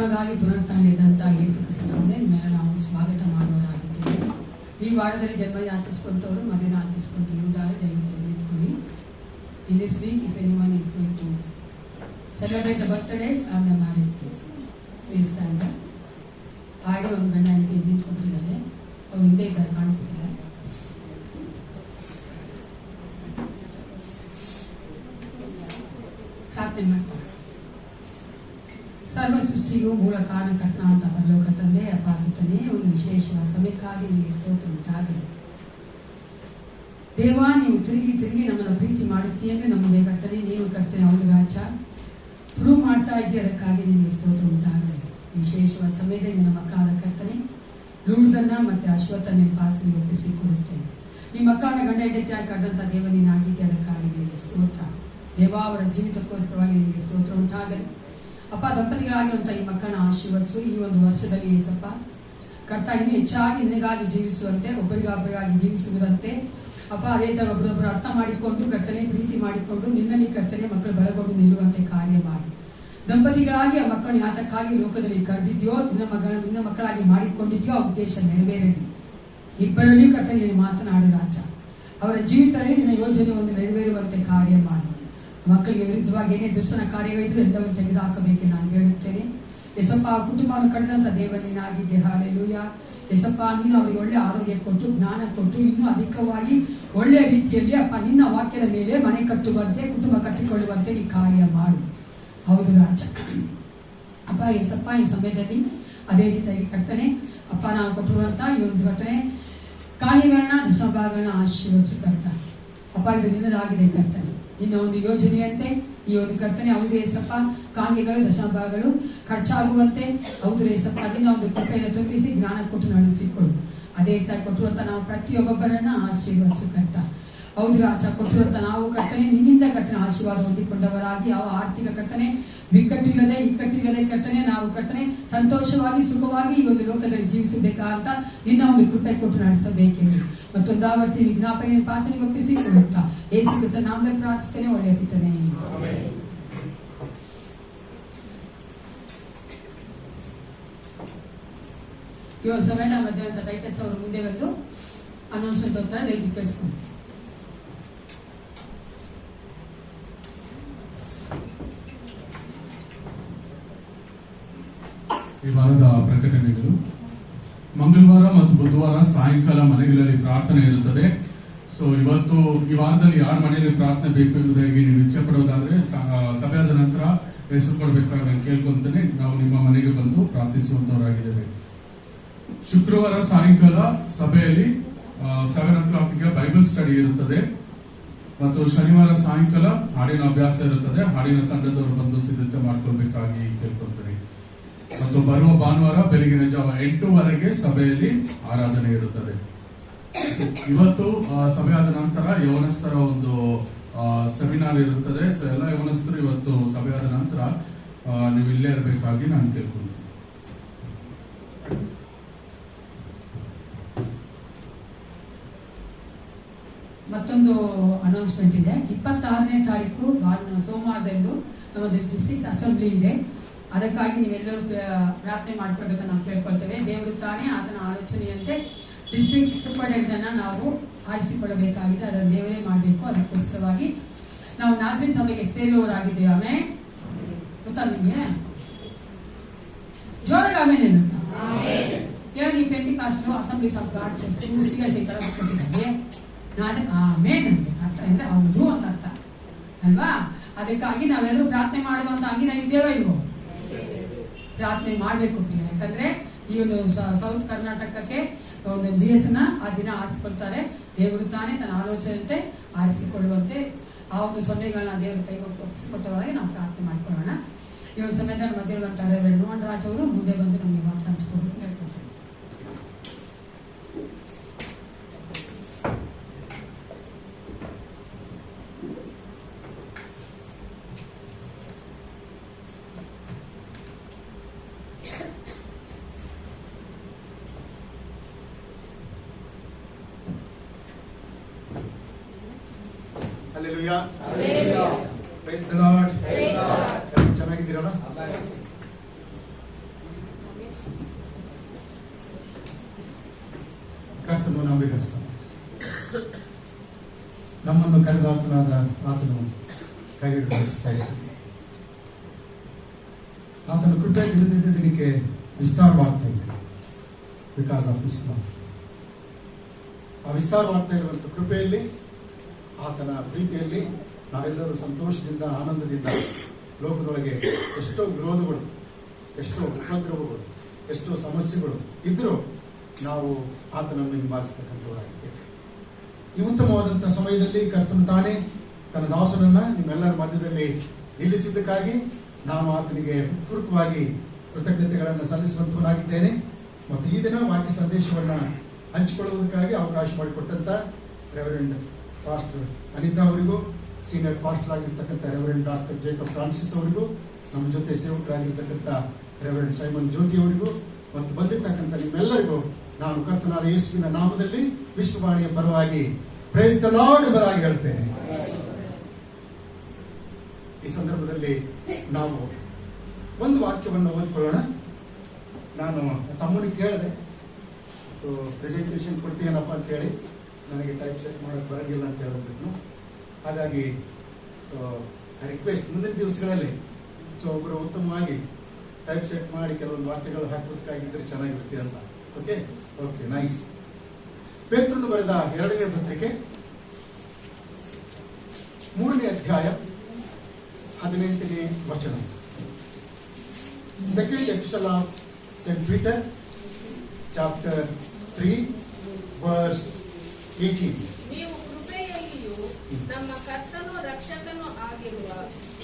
ನಮಗಾಗಿ ಪುನರುತ್ಥಾನದಂತ ಯೇಸು ಕ್ರಿಸ್ತನವರೇ ನಿಮ್ಮೆಲ್ಲ ನಾವು ಸ್ವಾಗತ ಮಾಡುವವರಾಗಿದ್ದೇವೆ. ಈ ವಾರದಲ್ಲಿ ಜನ್ಮ ಆಚರಿಸಿಕೊಂಡವರು ಮದುವೆ ಆಚರಿಸಿಕೊಂಡು ಇರುವುದಾದರೆ ದಯವಿಟ್ಟು ನಿಂತ್ಕೊಳ್ಳಿ. In this week, if anyone is going to celebrate the birthdays and the marriages, please stand up. ಆಡಿ ಒಂದು ಗಂಡ ಅಂತ ನಿಂತ್ಕೊಂಡಿದ್ದಾರೆ, ಅವ್ರು ಹಿಂದೆ ಇದ್ದಾರೆ, ಕಾಣಿಸ್ತಿಲ್ಲ. ಪ್ರಾರ್ಥನೆ ಮಾಡ್ತಾರೆ. ಸರ್ವ ಸೃಷ್ಟಿಗೂ ಮೂಲ ಕಾರಣಕರ್ತನಾದಂತ ಪರಲೋಕ ತಂದೆ ಅಪ್ಪಾಗಿದ್ದಾನೆ. ಒಂದು ವಿಶೇಷವಾದ ಸಮಯಕ್ಕಾಗಿ ನಿಮಗೆ ಸ್ತೋತ್ರ ಉಂಟಾಗಲಿ. ದೇವ, ನೀವು ತಿರುಗಿ ತಿರುಗಿ ನಮ್ಮನ್ನು ಪ್ರೀತಿ ಮಾಡುತ್ತೀಯ ಎಂದು ನಮಗೆ ಕರ್ತನೆ, ನೀವು ಕರ್ತನೆ ಹೌದು ರಾಜ ಪ್ರೂವ್ ಮಾಡ್ತಾ ಇದ್ದೀಯ. ಅದಕ್ಕಾಗಿ ನಿಮಗೆ ಸ್ತೋತ್ರ ಉಂಟಾಗಲಿ. ವಿಶೇಷವಾದ ಸಮಯದಲ್ಲಿ ನಿಮ್ಮ ಮಕ್ಕಳ ಕರ್ತನೆ ಲೂರ್ದನ್ನ ಮತ್ತೆ ಅಶ್ವತ್ಥ ನಿಮ್ಮ ಪಾತ್ರೆಗೆ ಒಪ್ಪಿಸಿಕೊಡುತ್ತೇನೆ. ನಿಮ್ಮ ಮಕ್ಕಳ ಗಂಡ ಹೆಂಡತಿಯಾಗಿ ಕರೆದಂತ ದೇವ ನೀನಾಗಿದ್ದೆ. ಅದಕ್ಕಾಗಿ ನಿಮಗೆ ಸ್ತೋತ್ರ. ದೇವ, ಅವರ ಜೀವಿತಕ್ಕೋಸ್ಕರವಾಗಿ ನಿಮಗೆ ಸ್ತೋತ್ರ ಉಂಟಾಗಲಿ. ಅಪ್ಪ, ದಂಪತಿಗಳಾಗಿರುವಂತಹ ಈ ಮಕ್ಕಳನ್ನ ಆಶೀರ್ವದಿಸು. ಈ ಒಂದು ವರ್ಷದಲ್ಲಿ ಏಸಪ್ಪ ಕರ್ತ ಇನ್ನೂ ಹೆಚ್ಚಾಗಿ ನಿನಗಾಗಿ ಜೀವಿಸುವಂತೆ, ಒಬ್ಬರಿಗೊಬ್ಬರಿಗಾಗಿ ಜೀವಿಸುವುದಂತೆ ಅಪ್ಪ, ಅದೇ ತರ ಒಬ್ಬರೊಬ್ಬರು ಅರ್ಥ ಮಾಡಿಕೊಂಡು ಕರ್ತನೆ ಪ್ರೀತಿ ಮಾಡಿಕೊಂಡು ನಿನ್ನಲ್ಲಿ ಕರ್ತನೆ ಮಕ್ಕಳು ಬಲಗೊಂಡು ನಿಲ್ಲುವಂತೆ ಕಾರ್ಯ ಮಾಡಿ. ದಂಪತಿಗಳಾಗಿ ಆ ಮಕ್ಕಳು ಯಾತಕ್ಕಾಗಿ ಲೋಕದಲ್ಲಿ ಕರೆದಿದ್ಯೋ, ನಿನ್ನ ಮಕ್ಕಳಾಗಿ ಮಾಡಿಕೊಂಡಿದ್ಯೋ ಆ ಉದ್ದೇಶ ನೆರವೇರಲಿ. ಇಬ್ಬರಲ್ಲಿ ಕರ್ತನೆ ಮಾತನಾಡು ರಾಜ. ಅವರ ಜೀವಿತದಲ್ಲಿ ನಿನ್ನ ಯೋಜನೆ ಒಂದು ನೆರವೇರುವಂತೆ ಕಾರ್ಯ ಮಾಡಿ. ಮಕ್ಕಳಿಗೆ ವಿರುದ್ಧವಾಗಿ ಏನೇ ದುಷ್ಟನ ಕಾರ್ಯಗಳಿದ್ರು ಎಲ್ಲವೂ ತೆಗೆದುಹಾಕಬೇಕು ನಾನು ಹೇಳುತ್ತೇನೆ. ಯೇಸಪ್ಪ, ಆ ಕುಟುಂಬವನ್ನು ಕಳೆದಂತ ದೇವನಿನಾಗಿದ್ದೆ. ಹಾಲೆಲೂಯ. ಯೇಸಪ್ಪ, ನೀನು ಅವರಿಗೆ ಒಳ್ಳೆ ಆರೋಗ್ಯ ಕೊಟ್ಟು ಜ್ಞಾನ ಕೊಟ್ಟು ಇನ್ನೂ ಅಧಿಕವಾಗಿ ಒಳ್ಳೆಯ ರೀತಿಯಲ್ಲಿ ಅಪ್ಪ ನಿನ್ನ ವಾಕ್ಯದ ಮೇಲೆ ಮನೆ ಕಟ್ಟುವಂತೆ ಕುಟುಂಬ ಕಟ್ಟಿಕೊಳ್ಳುವಂತೆ ನೀ ಕಾರ್ಯ ಮಾಡು. ಹೌದು ರಾಜ. ಅಪ್ಪ ಯೇಸಪ್ಪ, ಈ ಸಮಯದಲ್ಲಿ ಅದೇ ರೀತಿಯಾಗಿ ಕರ್ತನೆ ಅಪ್ಪ ನಾವು ಕೊಟ್ಟಿರುವಂತ ಈ ಒಂದು ಕರ್ತನೆ ಕಾರ್ಯಗಳನ್ನ ದಶಭಾಗಗಳನ್ನ ಆಶೀರ್ವದಿಸು ಕರ್ತ. ಅಪ್ಪ, ಇದು ನಿನ್ನದಾಗಿದೆ ಕರ್ತನೆ. ನಿನ್ನ ಒಂದು ಯೋಜನೆಯಂತೆ ಈ ಒಂದು ಕರ್ತನೆ ಹೌದು ಏಸಪ್ಪ ಕಾಣಿಕೆಗಳು ದಶಭಾಗಗಳು ಖರ್ಚಾಗುವಂತೆ ಹೌದು ಏಸಪ್ಪ ಅದನ್ನ ಒಂದು ಕೃಪೆಯನ್ನು ತುಂಬಿಸಿ ಜ್ಞಾನ ಕೊಟ್ಟು ನಡೆಸಿಕೊಡು. ಅದೇ ರೀತಿಯಾಗಿ ಕೊಟ್ಟಿರುವಂತ ನಾವು ಪ್ರತಿಯೊಬ್ಬೊಬ್ಬರನ್ನ ಆಶೀರ್ವದಿಸು ಕರ್ತ. ಹೌದು ರಾಜ, ಕೊಟ್ಟಿರುವಂತ ನಾವು ಕರ್ತನೆ ನಿನ್ನಿಂದ ಕರ್ತನೆ ಆಶೀರ್ವಾದ ಹೊಂದಿಕೊಂಡವರಾಗಿ ಯಾವ ಆರ್ಥಿಕ ಕರ್ತನೆ ಬಿಕ್ಕಟ್ಟಿಲ್ಲದೆ ಇಕ್ಕಟ್ಟಿಲ್ಲದೆ ಕರ್ತನೆ ನಾವು ಕರ್ತನೆ ಸಂತೋಷವಾಗಿ ಸುಖವಾಗಿ ಈ ಒಂದು ಲೋಕದಲ್ಲಿ ಜೀವಿಸಬೇಕಾ ಅಂತ ನಿನ್ನ ಒಂದು ಕೃಪೆ ಕೊಟ್ಟು ನಡೆಸಬೇಕೆಂದು ಮತ್ತೊಂದಾವರ್ತಿ ವಿಜ್ಞಾಪನೆ ಪಾಚನೆಗೆ ಒಪ್ಪಿಸಿಕೊಳ್ಳುತ್ತಾ ಯೇಸು ಕ್ರಿಸ್ತನ ನಾಮದಲ್ಲಿ ಪ್ರಾರ್ಥಿಸ್ತೇನೆ. ಒಳ್ಳೆಯ ಪಿತನೇ. ಈ ಒಂದು ಸಮಯ ಮಧ್ಯಾಹ್ನ ಟೈಟಸ್ ಅವರು ಮುಂದೆ ಬಂದು ಅನೌನ್ಸ್ಮೆಂಟ್ ಹೋಗ್ತಾರೆ. ದಯವಿಟ್ಟು ಕೇಳಿಸ್ಕೊಂಡು. ಈ ವಾರದ ಪ್ರಕಟಣೆಗಳು ಮಂಗಳವಾರ ಮತ್ತು ಬುಧವಾರ ಸಾಯಂಕಾಲ ಮನೆಗಳಲ್ಲಿ ಪ್ರಾರ್ಥನೆ ಇರುತ್ತದೆ. ಸೊ ಇವತ್ತು ಈ ವಾರದಲ್ಲಿ ಯಾರ ಮನೆಯಲ್ಲಿ ಪ್ರಾರ್ಥನೆ ಬೇಕು ಎಂಬುದಾಗಿ ನೀವು ಇಚ್ಛೆ ಪಡೋದಾದ್ರೆ ಸಭೆಯಾದ ನಂತರ ಹೆಸರು ಕೊಡಬೇಕಾಗಿ ನಾನು ಕೇಳ್ಕೊಂತೇನೆ. ನಾವು ನಿಮ್ಮ ಮನೆಗೆ ಬಂದು ಪ್ರಾರ್ಥಿಸುವಂತವರಾಗಿದ್ದೇವೆ. ಶುಕ್ರವಾರ ಸಾಯಂಕಾಲ ಸಭೆಯಲ್ಲಿ 7:00 ಬೈಬಲ್ ಸ್ಟಡಿ ಇರುತ್ತದೆ ಮತ್ತು ಶನಿವಾರ ಸಾಯಂಕಾಲ ಹಾಡಿನ ಅಭ್ಯಾಸ ಇರುತ್ತದೆ. ಹಾಡಿನ ತಂಡದವರು ಬಂದು ಸಿದ್ಧತೆ ಮಾಡ್ಕೊಳ್ಬೇಕಾಗಿ ಕೇಳ್ಕೊಳ್ತೇನೆ. ಮತ್ತು ಬರುವ ಭಾನುವಾರ ಬೆಳಗಿನ ಜಾವ 8:00 ಸಭೆಯಲ್ಲಿ ಆರಾಧನೆ ಇರುತ್ತದೆ. ಇವತ್ತು ಸಭೆಯಾದ ನಂತರ ಯವನಸ್ಥರ ಒಂದು ಸೆಮಿನಾರ್ ಇರುತ್ತದೆ. ಸೊ ಎಲ್ಲ ಯವನಸ್ಥರು ಇವತ್ತು ಸಭೆಯಾದ ನಂತರ ನೀವು ಇಲ್ಲೇ ಇರಬೇಕಾಗಿ ನಾನು ಕೇಳ್ಕೊಂತೀನಿ. ಮತ್ತೊಂದು ಅನೌನ್ಸ್ಮೆಂಟ್ ಇದೆ. 26ನೇ ತಾರೀಕು ಸೋಮವಾರದಂದು ನಮ್ಮ ಡಿಸ್ಟ್ರಿಕ್ಟ್ ಅಸೆಂಬ್ಲಿ ಇದೆ. ಅದಕ್ಕಾಗಿ ನೀವೆಲ್ಲರೂ ಪ್ರಾರ್ಥನೆ ಮಾಡ್ಕೊಳ್ಬೇಕಂತ ನಾವು ಕೇಳ್ಕೊಳ್ತೇವೆ. ದೇವರು ತಾನೇ ಆತನ ಆಲೋಚನೆಯಂತೆ ಡಿಸ್ಟ್ರಿಕ್ಟ್ ಸೂಪರಿಂಟೆಂಡೆಂಟ್ ಅನ್ನ ನಾವು ಆರಿಸಿಕೊಳ್ಳಬೇಕಾಗಿದೆ. ಅದನ್ನು ದೇವರೇ ಮಾಡಬೇಕು. ಅದಕ್ಕೋಸ್ಕರವಾಗಿ ನಾವು ನಾಲ್ಕನೇ ಸಭೆಗೆ ಸೇರುವವರಾಗಿದ್ದೇವೆ. ಆಮೇಲೆ ಗೊತ್ತಾ ನಿಮಗೆ ಜೋರಾಗಿ ಆಮೇಲೆ ಏನು ಈ Pentecost assemblies of god church ಈ ತರ ಕೊಟ್ಟಿದ್ದಾರೆ. ಆಮೇಲೆ ಅರ್ಥ ಅಂದ್ರೆ ಹೌದು ಅಂತ ಅರ್ಥ ಅಲ್ವಾ? ಅದಕ್ಕಾಗಿ ನಾವೆಲ್ಲರೂ ಪ್ರಾರ್ಥನೆ ಮಾಡುವಂತ ಅಂಗಿನ ಇದ್ದೇವೆ. ಇವು ಪ್ರಾರ್ಥನೆ ಮಾಡಬೇಕು. ಯಾಕಂದ್ರೆ ಈ ಒಂದು ಸೌತ್ ಕರ್ನಾಟಕಕ್ಕೆ ಒಂದು ದಿವಸನ ಆ ದಿನ ಆರಿಸಿಕೊಳ್ತಾರೆ. ದೇವರು ತಾನೇ ತನ್ನ ಆಲೋಚನೆಯಂತೆ ಆರಿಸಿಕೊಳ್ಳುವಂತೆ ಆ ಒಂದು ಸಮಯಗಳನ್ನ ದೇವರ ಕೈಗೆ ಒಪ್ಪಿಸಿಕೊಟ್ಟವರಾಗಿ ನಾವು ಪ್ರಾರ್ಥನೆ ಮಾಡ್ಕೊಳ್ಳೋಣ. ಈ ಒಂದು ಸಮಯದಲ್ಲಿ ಮಧ್ಯೆ ಮೋಹನ್ ರಾಜ್ ಅವರು ಮುಂದೆ ಬಂದು ನಮಗೆ ಮಾತು ಹಂಚಿಕೊಂಡು ಹೇಳ್ಕೊಳ್ತಾರೆ. Hallelujah. Praise the Lord. ಚೆನ್ನಾಗಿದ್ದೀರಲ್ಲ? ಕರ್ತನು ನಂಬಿಗಸ್ತಾನೆ. ನಮ್ಮನ್ನು ಕರೆದಾತನಾದ ಆತನು ಕೈ ಹಿಡಿದು ನಡೆಸ್ತಾ ಇದ್ದಾನೆ. ಆತನ ಕೃಪೆ ದಿನದಿಂದ ದಿನಕ್ಕೆ ವಿಸ್ತಾರವಾಗ್ತಾ ಇದೆ. Because of his love. ಆ ವಿಸ್ತಾರವಾಗ್ತಾ ಇರುವಂತ ಕೃಪೆಯಲ್ಲಿ, ಆತನ ಪ್ರೀತಿಯಲ್ಲಿ ನಾವೆಲ್ಲರೂ ಸಂತೋಷದಿಂದ, ಆನಂದದಿಂದ, ಲೋಕದೊಳಗೆ ಎಷ್ಟೋ ವಿರೋಧಗಳು, ಎಷ್ಟೋ ಉಪದ್ರವಗಳು, ಎಷ್ಟೋ ಸಮಸ್ಯೆಗಳು ಇದ್ರೂ ನಾವು ಆತನನ್ನು ಹಿಂಬಾಲಿಸತಕ್ಕಂಥವರಾಗಿದ್ದೇವೆ. ಈ ಉತ್ತಮವಾದಂತಹ ಸಮಯದಲ್ಲಿ ಕರ್ತನು ತಾನೇ ತನ್ನ ದಾಸನನ್ನ ನಿಮ್ಮೆಲ್ಲರ ಮಧ್ಯದಲ್ಲಿ ನಿಲ್ಲಿಸಿದ್ದಕ್ಕಾಗಿ ನಾನು ಆತನಿಗೆ ಹೃತ್ಪೂರ್ವಕವಾಗಿ ಕೃತಜ್ಞತೆಗಳನ್ನು ಸಲ್ಲಿಸುವಂತವನಾಗಿದ್ದೇನೆ. ಮತ್ತು ಈ ದಿನ ವಾಕ್ಯ ಸಂದೇಶವನ್ನ ಹಂಚಿಕೊಳ್ಳುವುದಕ್ಕಾಗಿ ಅವಕಾಶ ಮಾಡಿಕೊಟ್ಟಂತ ರೆವರೆಂಡ್ ಪಾಸ್ಟರ್ ಅನಿತಾ ಅವರಿಗೂ, ಸೀನಿಯರ್ ಪಾಸ್ಟರ್ ಆಗಿರ್ತಕ್ಕಂಥ ರೆವರೆಂಡ್ ಡಾಕ್ಟರ್ ಜೇಕಬ್ ಫ್ರಾನ್ಸಿಸ್ ಅವರಿಗೂ, ನಮ್ಮ ಜೊತೆ ಸೇವಕರಾಗಿರ್ತಕ್ಕಂಥ ರೆವರೆಂಡ್ ಸೈಮನ್ ಜ್ಯೋತಿ ಅವರಿಗೂ ಮತ್ತು ಬಂದಿರತಕ್ಕಂಥ ನಿಮ್ಮೆಲ್ಲರಿಗೂ ನಾನು ಕರ್ತನಾದ ಯೇಸುವಿನ ನಾಮದಲ್ಲಿ ವಿಶ್ವವಾಣಿಯ ಪರವಾಗಿ ಪ್ರೈಸ್ ದ ಲಾರ್ಡ್ ಎಂಬುದಾಗಿ ಹೇಳ್ತೇನೆ. ಈ ಸಂದರ್ಭದಲ್ಲಿ ನಾವು ಒಂದು ವಾಕ್ಯವನ್ನು ಓದಿಕೊಳ್ಳೋಣ. ನಾನು ತಮ್ಮನಿಗೆ ಕೇಳಿದೆ, ಪ್ರೆಸೆಂಟೇಷನ್ ಕೊಡ್ತೀನಪ್ಪ ಅಂತ ಹೇಳಿ, ನನಗೆ ಟೈಪ್ ಸೆಟ್ ಮಾಡೋಕ್ಕೆ ಬರಂಗಿಲ್ಲ ಅಂತ ಹೇಳ್ಬಿಟ್ಟು, ಹಾಗಾಗಿ ರಿಕ್ವೆಸ್ಟ್ ಮುಂದಿನ ದಿವಸಗಳಲ್ಲಿ ಒಬ್ಬರು ಉತ್ತಮವಾಗಿ ಟೈಪ್ ಸೆಟ್ ಮಾಡಿ ಕೆಲವೊಂದು ವಾಕ್ಯಗಳು ಹಾಕಬೇಕಾಗಿದ್ರೆ ಚೆನ್ನಾಗಿರುತ್ತೆ ಅಂತ. Okay okay nice. ಪೇತ್ರನು ಬರೆದ 2ನೇ ಪತ್ರಿಕೆ 3ನೇ ಅಧ್ಯಾಯ 18ನೇ ವಚನ. Second episode of saint Peter chapter 3 verse 18. ನೀವು ಕೃಪೆಯಲ್ಲಿಯೂ ನಮ್ಮ ಕರ್ತನೂ ರಕ್ಷಕನೂ ಆಗಿರುವ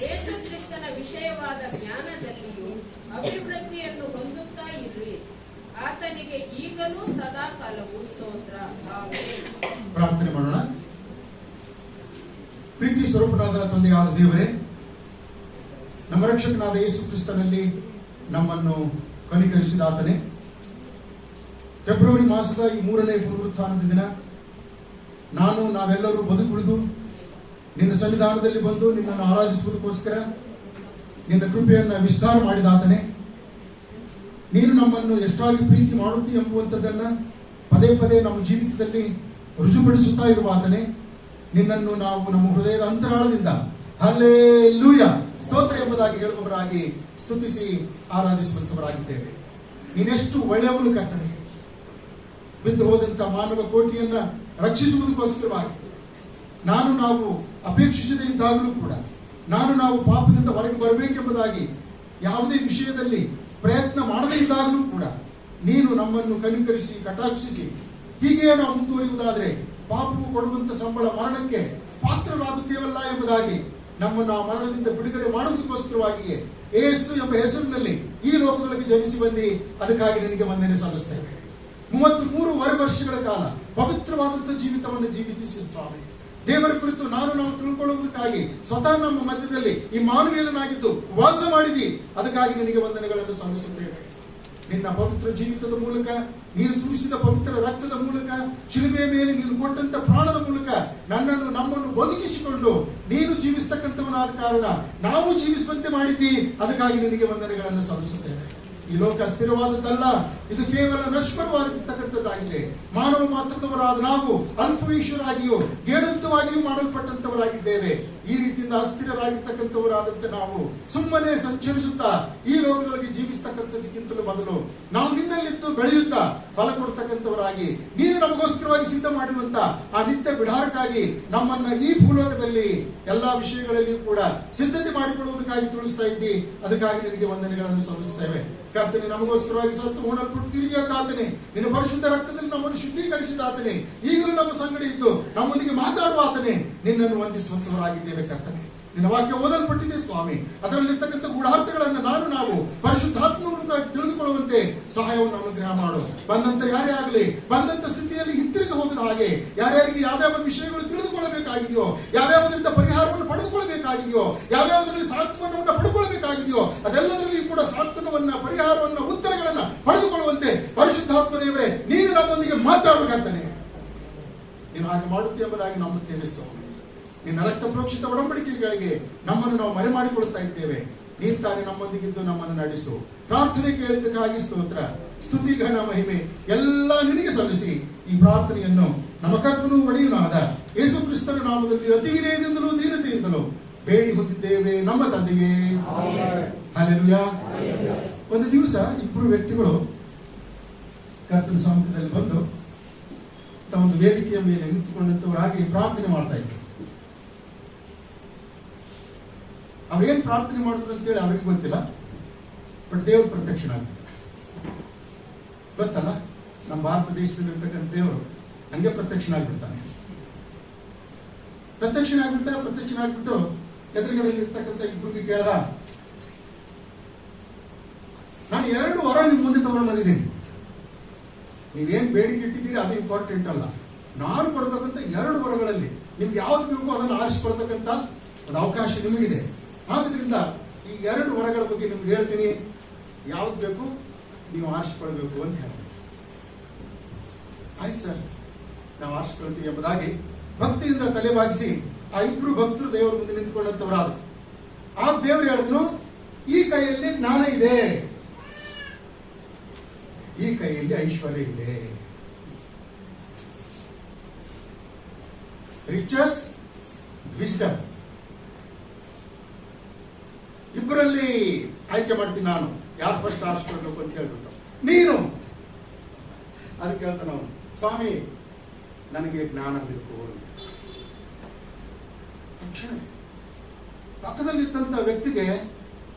ಯೇಸು ಕ್ರಿಸ್ತನ ವಿಷಯವಾದ ಜ್ಞಾನದಲ್ಲಿಯೂ ಅಭಿವೃದ್ಧಿಯನ್ನು ಹೊಂದುತ್ತಾ ಇರ್ರಿ. ಆತನಿಗೆ ಈಗಲೂ ಸದಾ ಕಾಲವು ಸ್ತೋತ್ರ. ಆಮೆನ್. ಪ್ರಾರ್ಥನೆ ಮಾಡೋಣ. ಪ್ರೀತಿ ಸ್ವರೂಪನಾದ ತಂದೆಯಾದ ದೇವರೇ, ನಮ್ಮ ರಕ್ಷಕನಾದ ಯೇಸು ಕ್ರಿಸ್ತನಲ್ಲಿ ನಮ್ಮನ್ನು ಕನಿಕರಿಸಿದ ಆತನೇ, ಫೆಬ್ರವರಿ ಮಾಸದ ಈ 3ನೇ ಪುನರುತ್ಥಾನದ ದಿನ ನಾವೆಲ್ಲರೂ ಬದುಕುಳಿದು ನಿನ್ನ ಸನ್ನಿಧಾನದಲ್ಲಿ ಬಂದು ನಿನ್ನನ್ನು ಆರಾಧಿಸುವುದಕ್ಕೋಸ್ಕರ ನಿನ್ನ ಕೃಪೆಯನ್ನು ವಿಸ್ತಾರ ಮಾಡಿದಾತನೇ, ನೀನು ನಮ್ಮನ್ನು ಎಷ್ಟಾಗಿ ಪ್ರೀತಿ ಮಾಡುತ್ತಿ ಎಂಬುವಂಥದ್ದನ್ನ ಪದೇ ಪದೇ ನಮ್ಮ ಜೀವಿತದಲ್ಲಿ ರುಜುಪಡಿಸುತ್ತಾ ಇರುವ ಆತನೇ, ನಿನ್ನನ್ನು ನಾವು ನಮ್ಮ ಹೃದಯದ ಅಂತರಾಳದಿಂದ ಹಲ್ಲೆಲೂಯ ಸ್ತೋತ್ರ ಎಂಬುದಾಗಿ ಹೇಳುವವರಾಗಿ ಸ್ತುತಿಸಿ ಆರಾಧಿಸುವಂತವರಾಗಿದ್ದೇವೆ. ನೀನೆಷ್ಟು ಒಳ್ಳೆಯವನು ಕರ್ತನೆ. ಬಿದ್ದು ಹೋದಂತ ಮಾನವ ಕೋಟಿಯನ್ನ ರಕ್ಷಿಸುವುದಕ್ಕೋಸ್ಕರವಾಗಿ ನಾವು ಅಪೇಕ್ಷಿಸದೇ ಇದ್ದಾಗಲೂ ಕೂಡ ನಾವು ಪಾಪದಿಂದ ಹೊರಗೆ ಬರಬೇಕೆಂಬುದಾಗಿ ಯಾವುದೇ ವಿಷಯದಲ್ಲಿ ಪ್ರಯತ್ನ ಮಾಡದೇ ಇದ್ದಾಗಲೂ ಕೂಡ ನೀನು ನಮ್ಮನ್ನು ಕನಿಕರಿಸಿ ಕಟಾಕ್ಷಿಸಿ ಹೀಗೆ ನಾವು ಮುಂದುವರಿಯುವುದಾದರೆ ಪಾಪವು ಕೊಡುವಂತ ಸಂಬಳ ಮರಣಕ್ಕೆ ಪಾತ್ರರಾಗುತ್ತೇವಲ್ಲ ಎಂಬುದಾಗಿ ನಮ್ಮನ್ನು ಆ ಮರಣದಿಂದ ಬಿಡುಗಡೆ ಮಾಡುವುದಕ್ಕೋಸ್ಕರವಾಗಿಯೇ ಯೇಸು ಎಂಬ ಹೆಸರಿನಲ್ಲಿ ಈ ಲೋಕದೊಳಗೆ ಜನಿಸಿ ಬಂದಿ. ಅದಕ್ಕಾಗಿ ನಿನಗೆ ವಂದನೆ ಸಲ್ಲಿಸ್ತೇವೆ. 33 ವರ್ಷಗಳ ಕಾಲ ಪವಿತ್ರವಾದಂತಹ ಜೀವಿತವನ್ನು ಜೀವಿಸಿದ ಸ್ವಾಮಿ, ದೇವರ ಕುರಿತು ನಾವು ತಿಳ್ಕೊಳ್ಳುವುದಕ್ಕಾಗಿ ಸ್ವತಃ ನಮ್ಮ ಮಧ್ಯದಲ್ಲಿ ಈ ಮಾನವೀಯನಾಗಿದ್ದು ವಾಸ ಮಾಡಿದಿ. ಅದಕ್ಕಾಗಿ ನಿನಗೆ ವಂದನೆಗಳನ್ನು ಸಲ್ಲಿಸುತ್ತೇವೆ. ನಿನ್ನ ಪವಿತ್ರ ಜೀವಿತದ ಮೂಲಕ, ನೀನು ಸುರಿಸಿದ ಪವಿತ್ರ ರಕ್ತದ ಮೂಲಕ, ಶಿಲುಬೆಯ ಮೇಲೆ ನೀನು ಕೊಟ್ಟಂತ ಪ್ರಾಣದ ಮೂಲಕ ನಮ್ಮನ್ನು ಬದುಕಿಸಿಕೊಂಡು ನೀನು ಜೀವಿಸ್ತಕ್ಕಂಥವನಾದ ಕಾರಣ ನಾವು ಜೀವಿಸುವಂತೆ ಮಾಡಿದ್ದಿ. ಅದಕ್ಕಾಗಿ ನಿನಗೆ ವಂದನೆಗಳನ್ನು ಸಲ್ಲಿಸುತ್ತೇವೆ. ಈ ಲೋಕ ಸ್ಥಿರವಾದದ್ದಲ್ಲ, ಇದು ಕೇವಲ ನಶ್ವರವಾಗಿರ್ತಕ್ಕಂಥದ್ದಾಗಿದೆ. ಮಾನವ ಮಾತ್ರದವರಾದ ನಾವು ಅಲ್ಪವೀಶ್ವರಾಗಿಯೂ ಗೇಣುತ್ತವಾಗಿಯೂ ಮಾಡಲ್ಪಟ್ಟಂತವರಾಗಿದ್ದೇವೆ. ಈ ರೀತಿಯಿಂದ ಅಸ್ಥಿರರಾಗಿರ್ತಕ್ಕಂಥವರಾದಂತೆ ನಾವು ಸುಮ್ಮನೆ ಸಂಚರಿಸುತ್ತಾ ಈ ಲೋಕದೊಳಗೆ ಜೀವಿಸ್ತಕ್ಕಂಥದಕ್ಕಿಂತಲೂ ಬದಲು ನಾವು ನಿನ್ನಲ್ಲಿದ್ದು ಬೆಳೆಯುತ್ತಾ ಫಲ ಕೊಡ್ತಕ್ಕಂಥವರಾಗಿ ನೀನು ನಮಗೋಸ್ಕರವಾಗಿ ಸಿದ್ಧ ಮಾಡಿರುವಂತ ಆ ನಿತ್ಯ ಬಿಡಾರಕ್ಕಾಗಿ ನಮ್ಮನ್ನ ಈ ಭೂಲೋಕದಲ್ಲಿ ಎಲ್ಲಾ ವಿಷಯಗಳಲ್ಲಿಯೂ ಕೂಡ ಸಿದ್ಧತೆ ಮಾಡಿಕೊಳ್ಳುವುದಕ್ಕಾಗಿ ತಿಳಿಸ್ತಾ ಇದ್ದಿ. ಅದಕ್ಕಾಗಿ ನಿನಗೆ ವಂದನೆಗಳನ್ನು ಸಲ್ಲಿಸುತ್ತೇವೆ. ಕರ್ತನೆ, ನಮಗೋಸ್ಕರವಾಗಿ ಸತ್ತು ಹೋಣಲ್ಪಟ್ಟು ತಿರುಗಿ ಅಂತಾತನೆ, ನಿನ್ನ ಪರಿಶುದ್ಧ ರಕ್ತದಲ್ಲಿ ನಮ್ಮನ್ನು ಶುದ್ಧೀಕರಿಸಿದಾತನೆ, ಈಗಲೂ ನಮ್ಮ ಸಂಗಡಿ ಇದ್ದು ನಮ್ಮೊಂದಿಗೆ ಮಾತಾಡುವ ಆತನೆ, ನಿನ್ನನ್ನು ವಂದಿಸುವಂತವರಾಗಿದ್ದೇವೆ. ಕರ್ತನೆ, ನಿನ್ನ ವಾಕ್ಯ ಓದಲ್ಪಟ್ಟಿದೆ ಸ್ವಾಮಿ. ಅದರಲ್ಲಿರ್ತಕ್ಕಂಥ ಗೂಢಾರ್ಥಗಳನ್ನು ನಾವು ಪರಿಶುದ್ಧಾತ್ಮವನ್ನು ತಿಳಿದುಕೊಳ್ಳುವಂತೆ ಸಹಾಯವನ್ನು ಅನುಗ್ರಹ ಮಾಡು. ಬಂದಂತ ಯಾರೇ ಆಗಲಿ ಬಂದಂತ ಸ್ಥಿತಿಯಲ್ಲಿ ಹಿಂತಿರುಗಿ ಹೋಗದ ಹಾಗೆ ಯಾರ್ಯಾರಿಗೆ ಯಾವ್ಯಾವ ವಿಷಯಗಳು ತಿಳಿದುಕೊಳ್ಳಬೇಕಾಗಿದೆಯೋ, ಯಾವ್ಯಾವುದರಿಂದ ಪರಿಹಾರವನ್ನು ಪಡೆದುಕೊಳ್ಳಬೇಕಾಗಿದೆಯೋ, ಯಾವ್ಯಾವುದರಲ್ಲಿ ಸಾಂತ್ವನವನ್ನು ಪಡೆದುಕೊಳ್ಳಬೇಕಾಗಿದೆಯೋ ಅದೆಲ್ಲದರಲ್ಲಿ ಕೂಡ ಸಾಂತ್ವನವನ್ನ, ಪರಿಹಾರವನ್ನ, ಉತ್ತರಗಳನ್ನ ಪಡೆದುಕೊಳ್ಳುವಂತೆ ಪರಿಶುದ್ಧಾತ್ಮ ದೇವರೇ ನೀನು ನಮ್ಮೊಂದಿಗೆ ಮಾತಾಡಬೇಕಾಗ್ತಾನೆ. ನೀನು ಹಾಗೆ ಮಾಡುತ್ತೆ ಎಂಬುದಾಗಿ ನಮ್ಮನ್ನು ತಿಳಿಸು. ನಿನ್ನ ರಕ್ತ ಪ್ರೋಕ್ಷಿತ ಒಡಂಬಡಿಕೆಗಳಿಗೆ ನಮ್ಮನ್ನು ನಾವು ಮರೆ ಮಾಡಿಕೊಳ್ಳುತ್ತಾ ಇದ್ದೇವೆ. ನೀನ್ ತಾನೇ ನಮ್ಮೊಂದಿಗಿದ್ದು ನಮ್ಮನ್ನು ನಡೆಸು. ಪ್ರಾರ್ಥನೆ ಕೇಳಿದ್ದಕ್ಕಾಗಿ ಸ್ತೋತ್ರ, ಸ್ತುತಿ, ಘನ, ಮಹಿಮೆ ಎಲ್ಲ ನಿನಗೆ ಸಲ್ಲಿಸಿ ಈ ಪ್ರಾರ್ಥನೆಯನ್ನು ನಮ್ಮ ಕರ್ತನೂ ಒಡೆಯನಾದ ಯೇಸು ಕ್ರಿಸ್ತನ ನಾಮದಲ್ಲಿ ಅತಿ ವಿನಯದಿಂದಲೂ ದೀನತೆಯಿಂದಲೂ ಬೇಡಿ ಹೊಂದಿದ್ದೇವೆ ನಮ್ಮ ತಂದೆಯೇ. ಹಲ್ಲೆಲೂಯಾ. ಒಂದು ದಿವಸ ಇಬ್ಬರು ವ್ಯಕ್ತಿಗಳು ಕರ್ತನ ಸಮ್ಮುಖದಲ್ಲಿ ಬಂದು ತಮ್ಮ ವೇದಿಕೆಯ ಮೇಲೆ ನಿಂತುಕೊಂಡಂತವರಾಗಿ ಪ್ರಾರ್ಥನೆ ಮಾಡ್ತಾ ಇದ್ರು. ಅವ್ರೇನ್ ಪ್ರಾರ್ಥನೆ ಮಾಡಿದ್ರು ಅಂತೇಳಿ ಅವ್ರಿಗೆ ಗೊತ್ತಿಲ್ಲ, ಬಟ್ ದೇವರು ಪ್ರತ್ಯಕ್ಷನಾಗ್ಬಿಟ್ಟು ಗೊತ್ತಲ್ಲ, ನಮ್ಮ ಭಾರತ ದೇಶದಲ್ಲಿ ಇರ್ತಕ್ಕಂಥ ದೇವರು ಹಂಗೆ ಪ್ರತ್ಯಕ್ಷನಾಗ್ಬಿಡ್ತಾನೆ. ಪ್ರತ್ಯಕ್ಷನಾಗ್ಬಿಟ್ಟು ಎದುರುಗಡೆಯಲ್ಲಿ ಇರ್ತಕ್ಕಂಥ ಇಬ್ಬರಿಗೆ ಕೇಳ್ದ, ನಾನು 2 ವರ ನಿಮ್ ಮುಂದೆ ತಗೊಂಡು ಬಂದಿದ್ದೀನಿ. ನೀವೇನ್ ಬೇಡಿಕೆ ಇಟ್ಟಿದ್ದೀರಿ ಅದು ಇಂಪಾರ್ಟೆಂಟ್ ಅಲ್ಲ. ನಾನು ಕೊಡ್ತಕ್ಕಂಥ 2 ವರಗಳಲ್ಲಿ ನಿಮ್ಗೆ ಯಾವ್ದು ಬೇಕು ಅದನ್ನು ಆರಿಸಿಕೊಳ್ತಕ್ಕಂಥ ಒಂದು ಅವಕಾಶ ನಿಮಗಿದೆ. ಆದ್ರಿಂದ ಈ 2 ವರಗಳ ಬಗ್ಗೆ ನಿಮ್ಗೆ ಹೇಳ್ತೀನಿ, ಯಾವ್ದು ಬೇಕು ನೀವು ಆರಿಸಿಕೊಳ್ಬೇಕು ಅಂತ ಹೇಳಿ. ಆಯ್ತು ಸರ್, ನಾವು ಆರಿಸಿಕೊಳ್ತೀವಿ ಎಂಬುದಾಗಿ ಭಕ್ತಿಯಿಂದ ತಲೆಬಾಗಿಸಿ ಆ ಇಬ್ರು ಭಕ್ತರು ದೇವರ ಮುಂದೆ ನಿಂತ್ಕೊಂಡಂತವರಾದ. ಆ ದೇವರು ಹೇಳಿದ್ರು, ಈ ಕೈಯಲ್ಲಿ ಜ್ಞಾನ ಇದೆ, ಈ ಕೈಯಲ್ಲಿ ಐಶ್ವರ್ಯ ಇದೆ. ರಿಚಸ್, ವಿಸ್ಡಮ್, ಇಬ್ಬರಲ್ಲಿ ಆಯ್ಕೆ ಮಾಡ್ತೀನಿ ನಾನು, ಯಾರು ಫಸ್ಟ್ ಆರಿಸ್ಕೊಳ್ಬೇಕು ಅಂತ ಹೇಳ್ಬಿಟ್ಟು. ನೀನು ಅದಕ್ಕೆ ಹೇಳ್ತಾನ ಅವನು, ಸ್ವಾಮಿ ನನಗೆ ಜ್ಞಾನ ಬೇಕು. ತಕ್ಷಣ ಪಕ್ಕದಲ್ಲಿದ್ದಂತ ವ್ಯಕ್ತಿಗೆ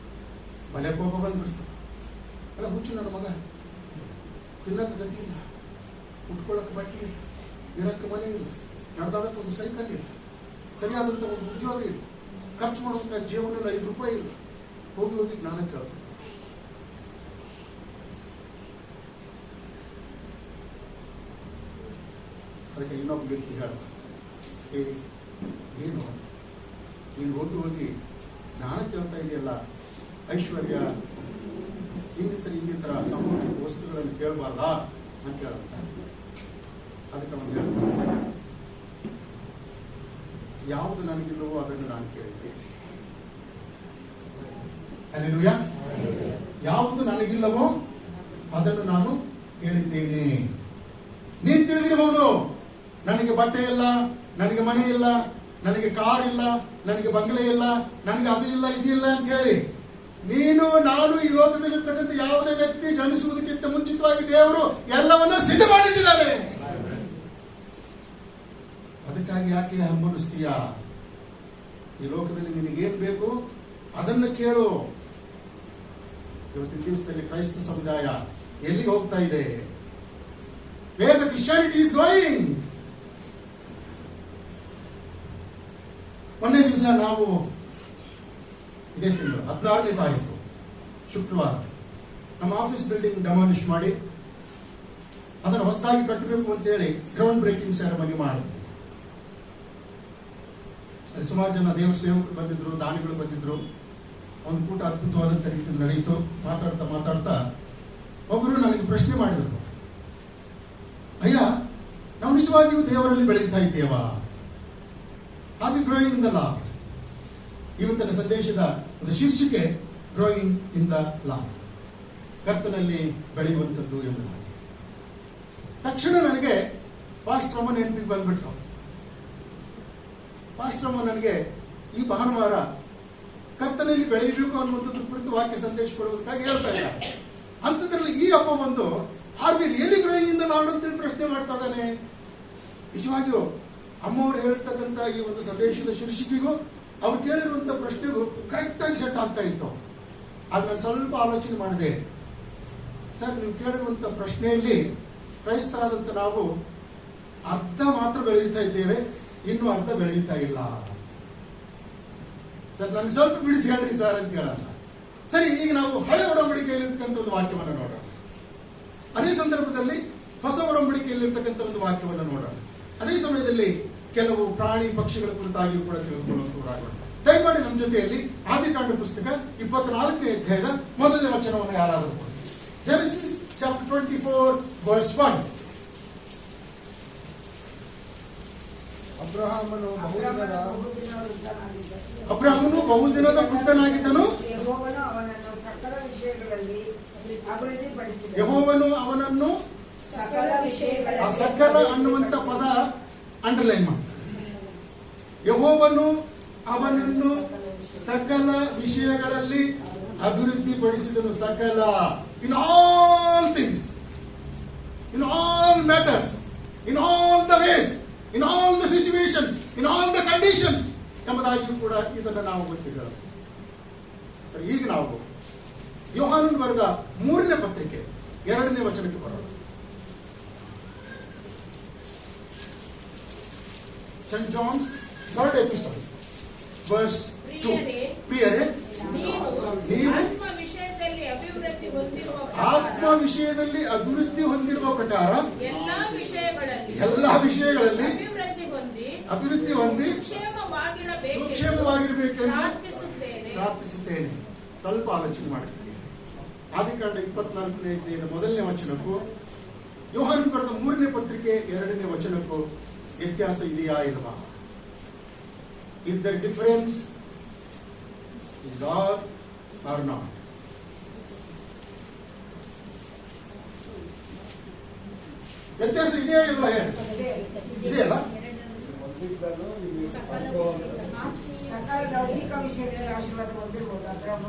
ಬಲೆ ಕೋಪ ಬಂದ್ಬಿಡ್ತು. ಅಲ್ಲ ಹುಚ್ಚು ನನ್ನ ಮಗ, ತಿನ್ನಕ್ಕೆ ಗತಿ ಇಲ್ಲ, ಉಟ್ಕೊಳ್ಳಕ್ಕೆ ಬಟ್ಟೆ ಇಲ್ಲ, ಇರಕ್ಕೆ ಮನೆ ಇಲ್ಲ, ನಡೆದಾಡಕ್ಕೆ ಒಂದು ಸೈಕಲ್ ಇಲ್ಲ, ಸರಿಯಾದಂಥ ಒಂದು ಉದ್ಯೋಗ ಇಲ್ಲ, ಖರ್ಚು ಮಾಡೋದಕ್ಕೆ ಜೀವನದಲ್ಲಿ 5 ರೂಪಾಯಿ ಇಲ್ಲ. ಹೋಗಿ ಜ್ಞಾನ ಕೇಳ್ತಾರೆ. ಅದಕ್ಕೆ ಇನ್ನೊಬ್ಬ ವ್ಯಕ್ತಿ ಹೇಳ, ಏನು ನೀನು ಹೋಗಿ ಜ್ಞಾನ ಕೇಳ್ತಾ ಇದೆಯಲ್ಲ, ಐಶ್ವರ್ಯ ಇನ್ನಿತರ ಸಾಮೂಹಿಕ ವಸ್ತುಗಳನ್ನು ಕೇಳಬಾರ್ದ ಅಂತ ಹೇಳುತ್ತ. ಅದಕ್ಕೆ ಅವನು ಹೇಳ್ತಾನೆ, ಯಾವುದು ನನಗಿಲ್ಲವೋ ಅದನ್ನು ನಾನು ಕೇಳಿದ್ದೇನೆ. ಹಲ್ಲೆಲೂಯಾ. ಯಾವುದು ನನಗಿಲ್ಲವೋ ಅದನ್ನು ನಾನು ಕೇಳಿದ್ದೇನೆ. ನೀನ್ ತಿಳಿದಿರಬಹುದು, ನನಗೆ ಬಟ್ಟೆ ಇಲ್ಲ, ನನಗೆ ಮನೆ ಇಲ್ಲ, ನನಗೆ ಕಾರ್ ಇಲ್ಲ, ನನಗೆ ಬಂಗಲೆ ಇಲ್ಲ, ನನಗೆ ಅದು ಇಲ್ಲ ಇದಿಲ್ಲ ಅಂತ ಹೇಳಿ. ನೀನು ನಾನು ಈ ಲೋಕದಲ್ಲಿರ್ತಕ್ಕಂಥ ಯಾವುದೇ ವ್ಯಕ್ತಿ ಜನಿಸುವುದಕ್ಕಿಂತ ಮುಂಚಿತವಾಗಿ ದೇವರು ಎಲ್ಲವನ್ನ ಸಿದ್ಧ ಮಾಡಿಟ್ಟಿದ್ದಾನೆ. ಅದಕ್ಕಾಗಿ ಯಾಕೆ ಹಂಬಲಿಸ್ತೀಯ? ಈ ಲೋಕದಲ್ಲಿ ನಿನಗೇನ್ ಬೇಕು ಅದನ್ನು ಕೇಳು. ಇವತ್ತಿನ ದಿವಸದಲ್ಲಿ ಕ್ರೈಸ್ತ ಸಮುದಾಯ ಎಲ್ಲಿಗೆ ಹೋಗ್ತಾ ಇದೆ? Where the Christianity is going. ಮೊನ್ನೆ ದಿವಸ ನಾವು ಇದೇ ತಿಂಗಳು 16ನೇ ತಾರೀಕು ಶುಕ್ರವಾರ ನಮ್ಮ ಆಫೀಸ್ ಬಿಲ್ಡಿಂಗ್ ಡೆಮಾಲಿಷ್ ಮಾಡಿ ಅದನ್ನು ಹೊಸದಾಗಿ ಕಟ್ಟಬೇಕು ಅಂತೇಳಿ ಗ್ರೌಂಡ್ ಬ್ರೇಕಿಂಗ್ ಸೆರೆಮನಿ ಮಾಡಿದ್ವಿ. ಅಲ್ಲಿ ಸುಮಾರು ಜನ ದೇವರ ಸೇವಕರು ಬಂದಿದ್ರು, ದಾನಿಗಳು ಬಂದಿದ್ರು. ಒಂದು ಕೂಟ ಅದ್ಭುತವಾದಂಥ ರೀತಿಯಲ್ಲಿ ನಡೆಯಿತು. ಮಾತಾಡ್ತಾ ಒಬ್ಬರು ನನಗೆ ಪ್ರಶ್ನೆ ಮಾಡಿದರು, ಅಯ್ಯ ನಾವು ನಿಜವಾಗಿಯೂ ದೇವರಲ್ಲಿ ಬೆಳೀತಾ ಇದ್ದೇವಾ? ಅದು ಗ್ರೋಯಿಂಗ್ ಇನ್ ದ ಲಾ. ಇವತ್ತಿನ ಸಂದೇಶದ ಒಂದು ಶೀರ್ಷಿಕೆ ಗ್ರೋಯಿಂಗ್ ಇನ್ ದ ಲಾ, ಕರ್ತನಲ್ಲಿ ಬೆಳೆಯುವಂಥದ್ದು ಎಂಬುದು. ತಕ್ಷಣ ನನಗೆ ಪಾಸ್ಟರ್ ಅಮ್ಮ ನೆನಪಿಗೆ ಬಂದ್ಬಿಟ್ರು. ಪಾಸ್ಟರ್ ಅಮ್ಮ ನನಗೆ ಈ ಭಾನುವಾರ ಕರ್ತನಲ್ಲಿ ಬೆಳೆಯಬೇಕು ಅನ್ನುವಂಥದ್ದು ಕುರಿತು ವಾಕ್ಯ ಸಂದೇಶ ಕೊಡುವುದಕ್ಕಾಗಿ ಹೇಳ್ತಾ ಇಲ್ಲ. ಅಂಥದ್ರಲ್ಲಿ ಈ ಅಪ್ಪ ಬಂದು are we really growing in the lord ಅಂತೇಳಿ ಪ್ರಶ್ನೆ ಮಾಡ್ತಾ ಇದ್ದಾನೆ. ನಿಜವಾಗಿಯೂ ಅಮ್ಮವ್ರು ಹೇಳ್ತಕ್ಕಂಥ ಈ ಒಂದು ಸಂದೇಶದ ಶೀರ್ಷಿಕೆಗೂ ಅವ್ರು ಕೇಳಿರುವಂತ ಪ್ರಶ್ನೆಗೂ ಕರೆಕ್ಟ್ ಆಗಿ ಸೆಟ್ ಆಗ್ತಾ ಇತ್ತು. ಆಗ ನಾನು ಸ್ವಲ್ಪ ಆಲೋಚನೆ ಮಾಡಿದೆ. ಸರ್, ನೀವು ಕೇಳಿರುವಂತ ಪ್ರಶ್ನೆಯಲ್ಲಿ ಕ್ರೈಸ್ತರಾದಂತ ನಾವು ಅರ್ಧ ಮಾತ್ರ ಬೆಳೆಯುತ್ತಾ ಇದ್ದೇವೆ, ಇನ್ನು ಅರ್ಧ ಬೆಳೆಯುತ್ತಾ ಇಲ್ಲ. ಸರ್, ನನ್ಗೆ ಸ್ವಲ್ಪ ಬಿಡಿಸಿ ಹೇಳ್ರಿ ಸರ್ ಅಂತ ಹೇಳಲ್ಲ. ಸರಿ, ಈಗ ನಾವು ಹಳೆ ಒಡಂಬಡಿಕೆಯಲ್ಲಿರ್ತಕ್ಕಂಥ ಒಂದು ವಾಕ್ಯವನ್ನು ನೋಡೋಣ. ಅದೇ ಸಂದರ್ಭದಲ್ಲಿ ಹೊಸ ಒಡಂಬಡಿಕೆಯಲ್ಲಿರ್ತಕ್ಕಂಥ ಒಂದು ವಾಕ್ಯವನ್ನು ನೋಡೋಣ. ಅದೇ ಸಮಯದಲ್ಲಿ ಕೆಲವು ಪ್ರಾಣಿ ಪಕ್ಷಿಗಳ ಕುರಿತಾಗಿಯೂ ಕೂಡ ತಿಳಿದುಕೊಳ್ಳುವಂತವರಾಗೋಣ. ದಯಮಾಡಿ ನಮ್ಮ ಜೊತೆಯಲ್ಲಿ ಆದಿಕಾಂಡ ಪುಸ್ತಕ 24ನೇ ಅಧ್ಯಾಯದ ಮೊದಲನೇ ವಚನವನ್ನು ಯಾರಾದರೂ ಕೊಡಿ. Genesis chapter 24 verse 1. ಅಬ್ರಹಾಮನು ಬಹುದಿನದ ಬಹುದಿನದ ವೃದ್ಧನಾಗಿದ್ದನು, ಯೆಹೋವನು ಅವನನ್ನು ಸಕಲ ವಿಷಯಗಳಲ್ಲಿ ಅಭಿವೃದ್ಧಿಪಡಿಸಿದನು. ಯೆಹೋವನು ಅವನನ್ನು ಸಕಲ ವಿಷಯಗಳಲ್ಲಿ ಆ ಸಕಲ ಅನ್ನುವಂತ ಪದ ಅಂಡರ್ಲೈನ್ ಮಾಡಿ. ಯೆಹೋವನು ಅವನನ್ನು ಸಕಲ ವಿಷಯಗಳಲ್ಲಿ ಅಭಿವೃದ್ಧಿಪಡಿಸಿದನು. ಸಕಲ, in all things, in all matters, in all the ways, in all the situations, in all the conditions ಎಂಬುದಾಗಿಯೂ ಕೂಡ ಇದನ್ನು ನಾವು ಗೊತ್ತಿದ್ದೇವೆ. ಈಗ ನಾವು ಯೋಹಾನನು ಬರೆದ 3ನೇ ಪತ್ರಿಕೆ 2ನೇ ವಚನಕ್ಕೆ ಬರೋಣ. Saint John's 3rd episode verse 2. ಪ್ರಿಯರೇ, ನೀವು ಆತ್ಮ ವಿಷಯದಲ್ಲಿ ಅಭಿವೃದ್ಧಿ ಹೊಂದಿರುವ ಆತ್ಮ ವಿಷಯದಲ್ಲಿ ಅಭಿವೃದ್ಧಿ ಹೊಂದಿರುವ ಪ್ರಕಾರ ಎಲ್ಲಾ ವಿಷಯಗಳಲ್ಲಿ ಅಭಿವೃದ್ಧಿ ಹೊಂದಿ ಸುಕ್ಷೇಮವಾಗಿರಬೇಕೆಂದು ಪ್ರಾರ್ಥಿಸುತ್ತೇನೆ. ಸ್ವಲ್ಪ ಆಲೋಚನೆ ಮಾಡುತ್ತೀನಿ. ಆದಿಕಾಂಡ 24ನೇ ಅಧ್ಯಾಯದ 1ನೇ ವಚನಕ್ಕೂ ಯೋಹಾನನು ಬರೆದ 3ನೇ ಪತ್ರಿಕೆ 2ನೇ ವಚನಕ್ಕೂ ವ್ಯತ್ಯಾಸ ಇದೆಯಾ ಇಲ್ವಾ? Is there difference? Is all or not? ವ್ಯತ್ಯಾಸ ಇದೆಯಾ ಇಲ್ವಾ? ಹೇಳಿ. ಇದೆಯಲ್ಲ? ಸಕಲ ಲೌಕಿಕ ವಿಷಯಗಳಲ್ಲಿ ಆಶೀರ್ವಾದ ಹೊಂದಿರ್ಬೋದು. ಅಬ್ರಹ್ಮ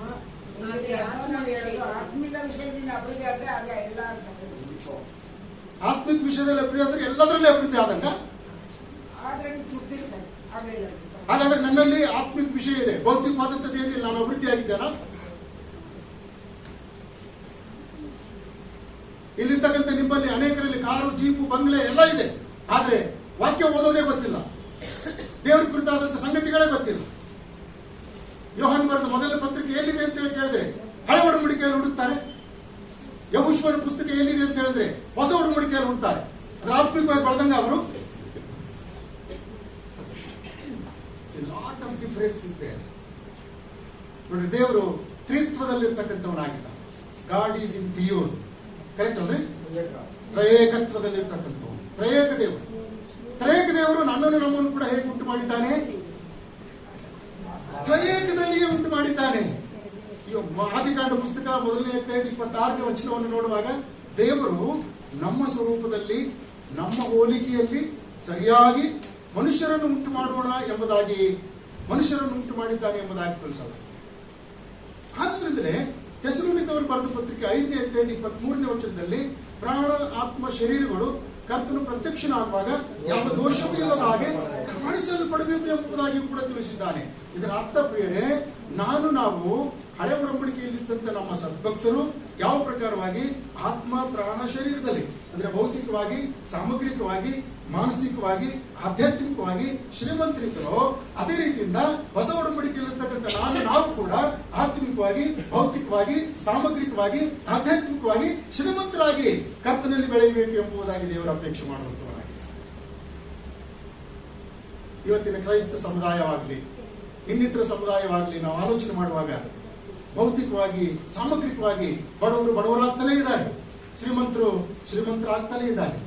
ಹೇಳೋದು ಆತ್ಮಿಕ ವಿಷಯದಿಂದ ಅಭಿವೃದ್ಧಿ ಆದ್ರೆ ಆಗ ಎಲ್ಲ ಆತ್ಮಿಕ ವಿಷಯದಲ್ಲಿ ಅಭಿವೃದ್ಧಿ ಅಂದ್ರೆ ಎಲ್ಲದರಲ್ಲಿ ಅಭಿವೃದ್ಧಿ ಆದಂಗ. ಆದ್ರೆ ತೃಪ್ತಿರ್ತಾರೆ ಆಗ ಹೇಳೋದು. ಹಾಗಾದ್ರೆ ನನ್ನಲ್ಲಿ ಆತ್ಮಿಕ ವಿಷಯ ಇದೆ, ಭೌತಿಕವಾದಂಥದ್ದು ಏನಿಲ್ಲ, ನಾನು ಅಭಿವೃದ್ಧಿ ಆಗಿದ್ದೇನಾ? ಇಲ್ಲಿರ್ತಕ್ಕಂಥ ನಿಮ್ಮಲ್ಲಿ ಅನೇಕರಲ್ಲಿ ಕಾರು, ಜೀಪು, ಬಂಗ್ಲೆ ಎಲ್ಲ ಇದೆ, ಆದ್ರೆ ವಾಕ್ಯ ಓದೋದೇ ಗೊತ್ತಿಲ್ಲ, ದೇವರ ಕುರಿತಾದಂಥ ಸಂಗತಿಗಳೇ ಗೊತ್ತಿಲ್ಲ. ಯೋಹಾನ್ ಬರೆದ 1ನೇ ಪತ್ರಿಕೆ ಎಲ್ಲಿದೆ ಅಂತ ಕೇಳಿದ್ರೆ ಹಳೆ ಒಡಂಬಡಿಕೆಯಲ್ಲಿ ಹುಡುಕ್ತಾರೆ. ಯೆಹೋಶುವನ ಪುಸ್ತಕ ಎಲ್ಲಿದೆ ಅಂತ ಹೇಳಿದ್ರೆ ಹೊಸ ಒಡಂಬಡಿಕೆಯಲ್ಲಿ ಹುಡುಕ್ತಾರೆ. ಅದ್ರ ಆತ್ಮಿಕವಾಗಿ ಬೆಳೆದಂಗ ಅವರು lot of difference is there. ನೋಡಿ, ದೇವರು ತ್ರಿತ್ವದಲ್ಲಿರ್ತಕ್ಕಂಥವನಾಗಿದ್ದ. God is in pure, correct ಅಲ್ರಿ? ತ್ರಯೇಕತ್ವದಲ್ಲಿರ್ತಕ್ಕಂಥವನು, ತ್ರಯೇಕ ದೇವರು. ತ್ರಯೇಕ ದೇವರು ನನ್ನನ್ನು ನಮ್ಮನ್ನು ಕೂಡ ಹೇಗೆ ಉಂಟು ಮಾಡಿದ್ದಾನೆ? ತ್ರಯೇಕದಲ್ಲಿಯೇ ಉಂಟು ಮಾಡಿದ್ದಾನೆ. ಆದಿಕಾಂಡ ಪುಸ್ತಕ 1ನೇ ಅಧ್ಯಾಯ 26ನೇ ವಚನವನ್ನು ನೋಡುವಾಗ ದೇವರು ನಮ್ಮ ಸ್ವರೂಪದಲ್ಲಿ, ನಮ್ಮ ಹೋಲಿಕೆಯಲ್ಲಿ ಸರಿಯಾಗಿ ಮನುಷ್ಯರನ್ನು ಉಂಟು ಮಾಡೋಣ ಎಂಬುದಾಗಿ ಮನುಷ್ಯರನ್ನು ಉಂಟು ಮಾಡಿದ್ದಾನೆ ಎಂಬುದಾಗಿ ತಿಳಿಸಲ್ಲ. ಆದ್ರಿಂದಲೇ ತೆಸಲೋನಿಕದವರು ಬರೆದ ಪತ್ರಿಕೆ 5ನೇ ಅಧ್ಯಾಯ 23ನೇ ವಚನದಲ್ಲಿ ಪ್ರಾಣ, ಆತ್ಮ, ಶರೀರಗಳು ಕರ್ತನು ಪ್ರತ್ಯಕ್ಷನಾಗುವಾಗ ಯಾವ ದೋಷವೂ ಇಲ್ಲದ ಹಾಗೆ ಪ್ರಮಾಣಿಸಲ್ಪಡಬೇಕು ಎಂಬುದಾಗಿ ಕೂಡ ತಿಳಿಸಿದ್ದಾನೆ. ಇದರ ಅರ್ಥ ಪ್ರಿಯರೇ, ನಾವು ಹಳೆ ಒಡಂಬಡಿಕೆಯಲ್ಲಿದ್ದಂತ ನಮ್ಮ ಸದ್ಭಕ್ತರು ಯಾವ ಪ್ರಕಾರವಾಗಿ ಆತ್ಮ, ಪ್ರಾಣ, ಶರೀರದಲ್ಲಿ ಅಂದ್ರೆ ಭೌತಿಕವಾಗಿ, ಸಾಮಗ್ರಿಕವಾಗಿ, ಮಾನಸಿಕವಾಗಿ, ಆಧ್ಯಾತ್ಮಿಕವಾಗಿ ಶ್ರೀಮಂತರಿದ್ದರೋ ಅದೇ ರೀತಿಯಿಂದ ಹೊಸ ಒಡಂಬಡಿಕೆಯಲ್ಲಿರ್ತಕ್ಕಂಥ ನಾವು ಕೂಡ ಆತ್ಮಿಕವಾಗಿ, ಭೌತಿಕವಾಗಿ, ಸಾಮಗ್ರಿಕವಾಗಿ, ಆಧ್ಯಾತ್ಮಿಕವಾಗಿ ಶ್ರೀಮಂತರಾಗಿ ಕರ್ತನಲ್ಲಿ ಬೆಳೆಯಬೇಕು ಎಂಬುದಾಗಿ ದೇವರ ಅಪೇಕ್ಷೆ ಮಾಡುವಂತವರಾಗಿ ಇವತ್ತಿನ ಕ್ರೈಸ್ತ ಸಮುದಾಯವಾಗಲಿ, ಇನ್ನಿತರ ಸಮುದಾಯವಾಗಲಿ ನಾವು ಆಲೋಚನೆ ಮಾಡುವಾಗ ಭೌತಿಕವಾಗಿ, ಸಾಮಗ್ರಿಕವಾಗಿ ಬಡವರು ಬಡವರಾಗ್ತಲೇ ಇದ್ದಾರೆ, ಶ್ರೀಮಂತರಾಗ್ತಲೇ ಇದ್ದಾರೆ.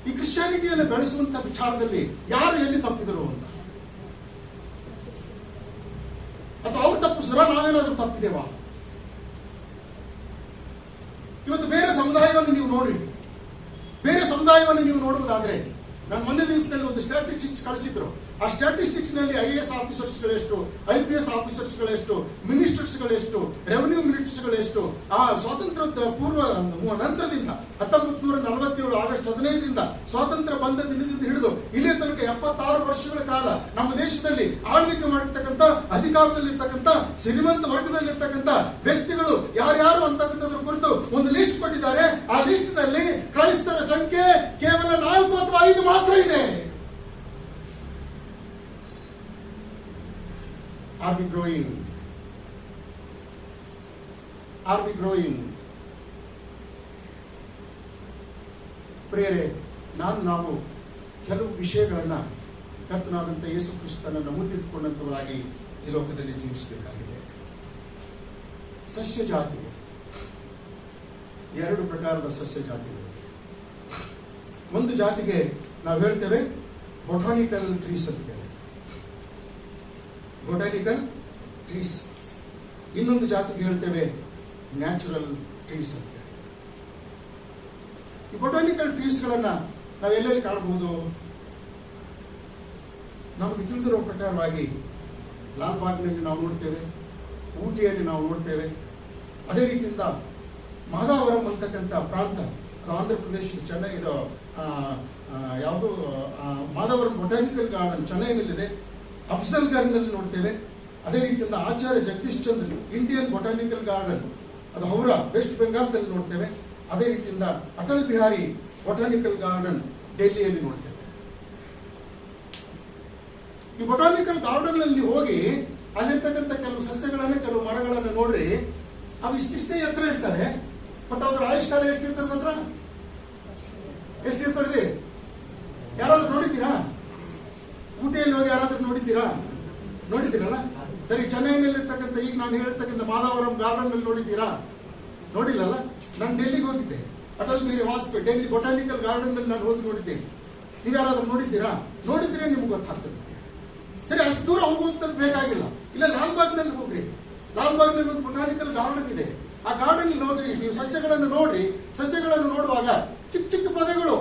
ಈ ಕ್ರಿಶ್ಚಿಯಾನಿಟಿಯನ್ನು ಬೆಳೆಸುವಂತ ವಿಚಾರದಲ್ಲಿ ಯಾರು ಎಲ್ಲಿ ತಪ್ಪಿದರು ಅಂತ, ಅಥವಾ ಅವ್ರು ತಪ್ಪಿಸಿದ್ರ ನಾವೇನಾದ್ರೂ ತಪ್ಪಿದೇವಾ? ಇವತ್ತು ಬೇರೆ ಸಮುದಾಯವನ್ನು ನೀವು ನೋಡ್ರಿ, ಬೇರೆ ಸಮುದಾಯವನ್ನು ನೀವು ನೋಡುವುದಾದ್ರೆ, ನಾನು ಮೊನ್ನೆ ದಿವಸದಲ್ಲಿ ಒಂದು ಸ್ಟ್ಯಾಟಿಸ್ಟಿಕ್ಸ್ ಕಳಿಸಿದ್ರು. ಆ ಸ್ಟ್ಯಾಟಿಸ್ಟಿಕ್ಸ್ ನಲ್ಲಿ IAS ಆಫೀಸರ್ಸ್ಗಳೆಷ್ಟು, IPS ಆಫೀಸರ್ಸ್ಗಳೆಷ್ಟು, ಮಿನಿಸ್ಟರ್ಸ್ಗಳೆಷ್ಟು, ರೆವೆನ್ಯೂ ಮಿನಿಸ್ಟರ್ಸ್ಗಳೆಷ್ಟು, ಆ ಸ್ವಾತಂತ್ರ್ಯದ ಪೂರ್ವ ನಂತರದಿಂದ 1947 ಆಗಸ್ಟ್ 15ರಿಂದ ಸ್ವಾತಂತ್ರ್ಯ ಬಂದ ದಿನದಿಂದ ಹಿಡಿದು ಇಲ್ಲಿಯ ತನಕ 76 ವರ್ಷಗಳ ಕಾಲ ನಮ್ಮ ದೇಶದಲ್ಲಿ ಆಳ್ವಿಕೆ ಮಾಡಿರ್ತಕ್ಕಂಥ, ಅಧಿಕಾರದಲ್ಲಿರ್ತಕ್ಕಂಥ, ಶ್ರೀಮಂತ ವರ್ಗದಲ್ಲಿರ್ತಕ್ಕಂಥ ವ್ಯಕ್ತಿಗಳು ಯಾರ್ಯಾರು ಅಂತಕ್ಕಂಥದ್ರ ಕುರಿತು ಒಂದು ಲಿಸ್ಟ್ ಕೊಟ್ಟಿದ್ದಾರೆ. ಆ ಲಿಸ್ಟ್ ನಲ್ಲಿ ಕ್ರೈಸ್ತರ ಸಂಖ್ಯೆ ಕೇವಲ 4 ಅಥವಾ 5 ಮಾತ್ರ ಇದೆ. Are we growing? Are we growing? ಪ್ರಿಯರೇ, ನಾವು ಕೆಲವು ವಿಷಯಗಳನ್ನ ಕರ್ತನಾದಂಥ ಯೇಸು ಕ್ರಿಸ್ತನನ್ನು ಮುತ್ತಿಟ್ಟುಕೊಂಡಂತವರಾಗಿ ಈ ಲೋಕದಲ್ಲಿ ಜೀವಿಸಬೇಕಾಗಿದೆ. ಸಸ್ಯ ಜಾತಿ, 2 ಪ್ರಕಾರದ ಸಸ್ಯ ಜಾತಿಗಳು. ಒಂದು ಜಾತಿಗೆ ನಾವು ಹೇಳ್ತೇವೆ ಬೊಟಾನಿಕಲ್ ಟ್ರೀಸ್ ಅಂತ ಹೇಳಿ. ಬೊಟಾನಿಕಲ್ ಟ್ರೀಸ್ ಇನ್ನೊಂದು ಜಾತಿಗೆ ಹೇಳ್ತೇವೆ ನ್ಯಾಚುರಲ್ ಟ್ರೀಸ್ ಅಂತ. ಈ ಬೊಟಾನಿಕಲ್ ಟ್ರೀಸ್ಗಳನ್ನ ನಾವು ಎಲ್ಲೆಲ್ಲಿ ಕಾಣಬಹುದು? ನಮಗೆ ತಿಳಿದಿರೋ ಪ್ರಕಾರವಾಗಿ ಲಾಲ್ಬಾಗ್ನಲ್ಲಿ ನಾವು ನೋಡ್ತೇವೆ, ಊಟಿಯಲ್ಲಿ ನಾವು ನೋಡ್ತೇವೆ. ಅದೇ ರೀತಿಯಿಂದ ಮಾದಾವರಂ ಅಂತಕ್ಕಂಥ ಪ್ರಾಂತ, ಆಂಧ್ರ ಪ್ರದೇಶದ ಚೆನ್ನೈ ಯಾವುದು ಮಾದಾವರಂ ಬೊಟಾನಿಕಲ್ ಗಾರ್ಡನ್ ಚೆನ್ನೈನಲ್ಲಿದೆ. ಅಫ್ಜಲ್ಗರ್ನಲ್ಲಿ ನೋಡ್ತೇವೆ. ಅದೇ ರೀತಿಯಿಂದ ಆಚಾರ್ಯ Jagadish Chandra Indian botanical garden, ಅದು ಹೌರಾ ವೆಸ್ಟ್ ಬೆಂಗಾಲ್ದಲ್ಲಿ ನೋಡ್ತೇವೆ. ಅದೇ ರೀತಿಯಿಂದ ಅಟಲ್ ಬಿಹಾರಿ ಬೊಟಾನಿಕಲ್ ಗಾರ್ಡನ್ ಡೆಲ್ಲಿಯಲ್ಲಿ ನೋಡ್ತೇವೆ. ಈ ಬೊಟಾನಿಕಲ್ ಗಾರ್ಡನ್ ನಲ್ಲಿ ಹೋಗಿ ಅಲ್ಲಿರ್ತಕ್ಕಂಥ ಕೆಲವು ಸಸ್ಯಗಳನ್ನ, ಕೆಲವು ಮರಗಳನ್ನ ನೋಡ್ರಿ, ಅವು ಇಷ್ಟಿಷ್ಟೇ ಎತ್ತರ ಇರ್ತವೆ. ಬಟ್ ಅದ್ರ ಆಯುಷ್ಕಾಲ ಎಷ್ಟಿರ್ತದ ಮಾತ್ರ? ಎಷ್ಟಿರ್ತದ್ರಿ? ಯಾರಾದ್ರೂ ನೋಡಿದ್ದೀರಾ? ಊಟಿಯಲ್ಲಿ ಹೋಗಿ ಯಾರಾದ್ರೂ ನೋಡಿದ್ದೀರಲ್ಲ? ಸರಿ, ಚೆನ್ನೈನಲ್ಲಿರ್ತಕ್ಕಂಥ ಈಗ ನಾನು ಹೇಳ್ತಕ್ಕಂಥ ಮಾದಾವರಂ ಗಾರ್ಡನ್ ನಲ್ಲಿ ನೋಡಿದ್ದೀರಾ? ನೋಡಿಲ್ಲಲ್ಲ. ನಾನು ಡೆಲ್ಲಿಗೆ ಹೋಗಿದ್ದೆ, ಅಟಲ್ ಬಿಹಾರಿ ವಾಜಪೇಯಿ ಡೆಲ್ಲಿ ಬೊಟಾನಿಕಲ್ ಗಾರ್ಡನ್ ನಲ್ಲಿ ನಾನು ಹೋಗಿ ನೋಡಿದ್ದೇನೆ. ನೀವು ಯಾರಾದ್ರೂ ನೋಡಿದ್ದೀರಾ? ನೋಡಿದ್ರೆ ನಿಮ್ಗೆ ಗೊತ್ತಾಗ್ತದೆ. ಸರಿ, ಅಷ್ಟು ದೂರ ಹೋಗುವಂಥದ್ದು ಬೇಕಾಗಿಲ್ಲ. ಇಲ್ಲ, ಲಾಲ್ಬಾಗ್ನಲ್ಲಿ ಹೋಗ್ರಿ. ಲಾಲ್ಬಾಗ್ನಲ್ಲಿ ಒಂದು ಬೊಟಾನಿಕಲ್ ಗಾರ್ಡನ್ ಇದೆ. ಆ ಗಾರ್ಡನ್ ಹೋಗ್ರಿ, ನೀವು ಸಸ್ಯಗಳನ್ನು ನೋಡ್ರಿ. ಸಸ್ಯಗಳನ್ನು ನೋಡುವಾಗ ಚಿಕ್ಕ ಚಿಕ್ಕ ಪೊದೆಗಳು,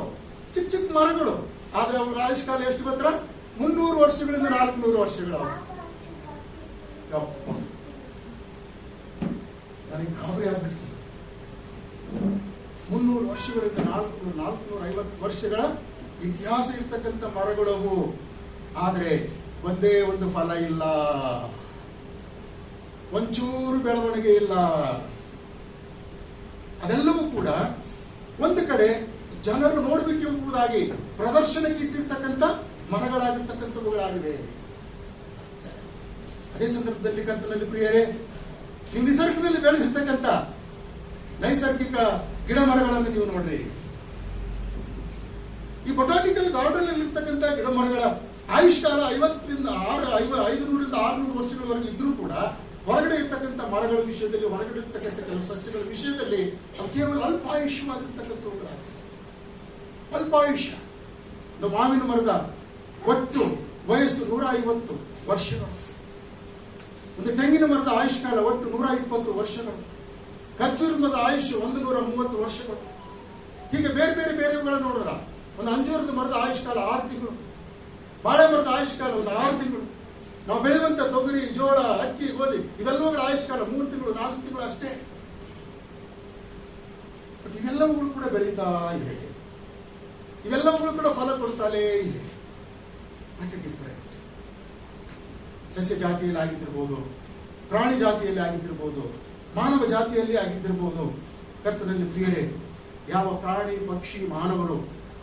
ಚಿಕ್ಕ ಚಿಕ್ಕ ಮರಗಳು. ಆದ್ರೆ ಅವ್ರ ಆಯುಷ್ಕಾಲ ಎಷ್ಟು ಗೊತ್ತಾ? 300 ವರ್ಷಗಳಿಂದ 400 ವರ್ಷಗಳು. ನನಗೆ ಗಾಬರಿ ಆಗ್ಬಿಡ್ತೀನಿ. 300 ವರ್ಷಗಳಿಂದ 450 ವರ್ಷಗಳ ಇತಿಹಾಸ ಇರ್ತಕ್ಕಂಥ ಮರಗಳವು. ಆದ್ರೆ ಒಂದೇ ಒಂದು ಫಲ ಇಲ್ಲ, ಒಂಚೂರು ಬೆಳವಣಿಗೆ ಇಲ್ಲ. ಅದೆಲ್ಲವೂ ಕೂಡ ಒಂದು ಕಡೆ ಜನರು ನೋಡಬೇಕೆಂಬುದಾಗಿ ಪ್ರದರ್ಶನಕ್ಕೆ ಇಟ್ಟಿರ್ತಕ್ಕಂಥ ಮರಗಳಾಗಿರ್ತಕ್ಕಂಥವುಗಳಾಗಿವೆ. ಅದೇ ಸಂದರ್ಭದಲ್ಲಿ ಕರ್ತನಲ್ಲಿ ಪ್ರಿಯರೇ, ಈ ನಿಸರ್ಗದಲ್ಲಿ ಬೆಳೆದಿರ್ತಕ್ಕಂಥ ನೈಸರ್ಗಿಕ ಗಿಡ ಮರಗಳನ್ನು ನೀವು ನೋಡ್ರಿ. ಈ ಬೊಟಾನಿಕಲ್ ಗಾರ್ಡನ್ ಅಲ್ಲಿ ಇರ್ತಕ್ಕಂಥ ಗಿಡ ಮರಗಳ ಆಯುಷ್ಕಾಲ 500ರಿಂದ 600 ವರ್ಷಗಳವರೆಗೆ ಇದ್ರೂ ಕೂಡ ಹೊರಗಡೆ ಇರ್ತಕ್ಕಂಥ ಮರಗಳ ವಿಷಯದಲ್ಲಿ, ಹೊರಗಡೆ ಇರ್ತಕ್ಕಂಥ ಕೆಲವು ಸಸ್ಯಗಳ ವಿಷಯದಲ್ಲಿ ಅವು ಕೇವಲ ಅಲ್ಪಾಯುಷ್ಯವಾಗಿರ್ತಕ್ಕಂಥವುಗಳಾಗಿವೆ. ಅಲ್ಪಾಯುಷ್ಯ. ಮಾವಿನ ಮರದ ಒಟ್ಟು ವಯಸ್ಸು 150 ವರ್ಷಗಳು. ಒಂದು ತೆಂಗಿನ ಮರದ ಆಯುಷ್ಕಾಲ ಒಟ್ಟು 120 ವರ್ಷಗಳು. ಖರ್ಜೂರದ ಮರದ ಆಯುಷ್ಯ 130 ವರ್ಷಗಳು. ಹೀಗೆ ಬೇರೆ ಬೇರೆ ಬೇರೆವುಗಳನ್ನು ನೋಡಿದ್ರ ಒಂದು ಅಂಜೂರದ ಮರದ ಆಯುಷ್ಕಾಲ 6 ತಿಂಗಳು, ಬಾಳೆ ಮರದ ಆಯುಷ್ಕಾಲ ಒಂದು 6 ತಿಂಗಳು. ನಾವು ಬೆಳೆಯುವಂತ ತೊಗರಿ, ಜೋಳ, ಅಕ್ಕಿ, ಗೋಧಿ ಇವೆಲ್ಲವುಗಳ ಆಯುಷ್ಕಾಲ 3 ತಿಂಗಳು 4 ತಿಂಗಳು ಅಷ್ಟೇ. ಬಟ್ ಇವೆಲ್ಲವುಗಳು ಕೂಡ ಬೆಳೀತಾ ಇವೆ, ಇವೆಲ್ಲವುಗಳು ಕೂಡ ಫಲ ಕೊಡ್ತಾಲೇ ಇವೆ. ಡಿಫರೆಂಟ್. ಸಸ್ಯ ಜಾತಿಯಲ್ಲಿ ಆಗಿದ್ದಿರ್ಬೋದು, ಪ್ರಾಣಿ ಜಾತಿಯಲ್ಲಿ ಆಗಿದ್ದಿರ್ಬೋದು, ಮಾನವ ಜಾತಿಯಲ್ಲಿ ಆಗಿದ್ದಿರ್ಬೋದು. ಕರ್ತನಲ್ಲಿ ಪ್ರಿಯರೇ, ಯಾವ ಪ್ರಾಣಿ, ಪಕ್ಷಿ, ಮಾನವರು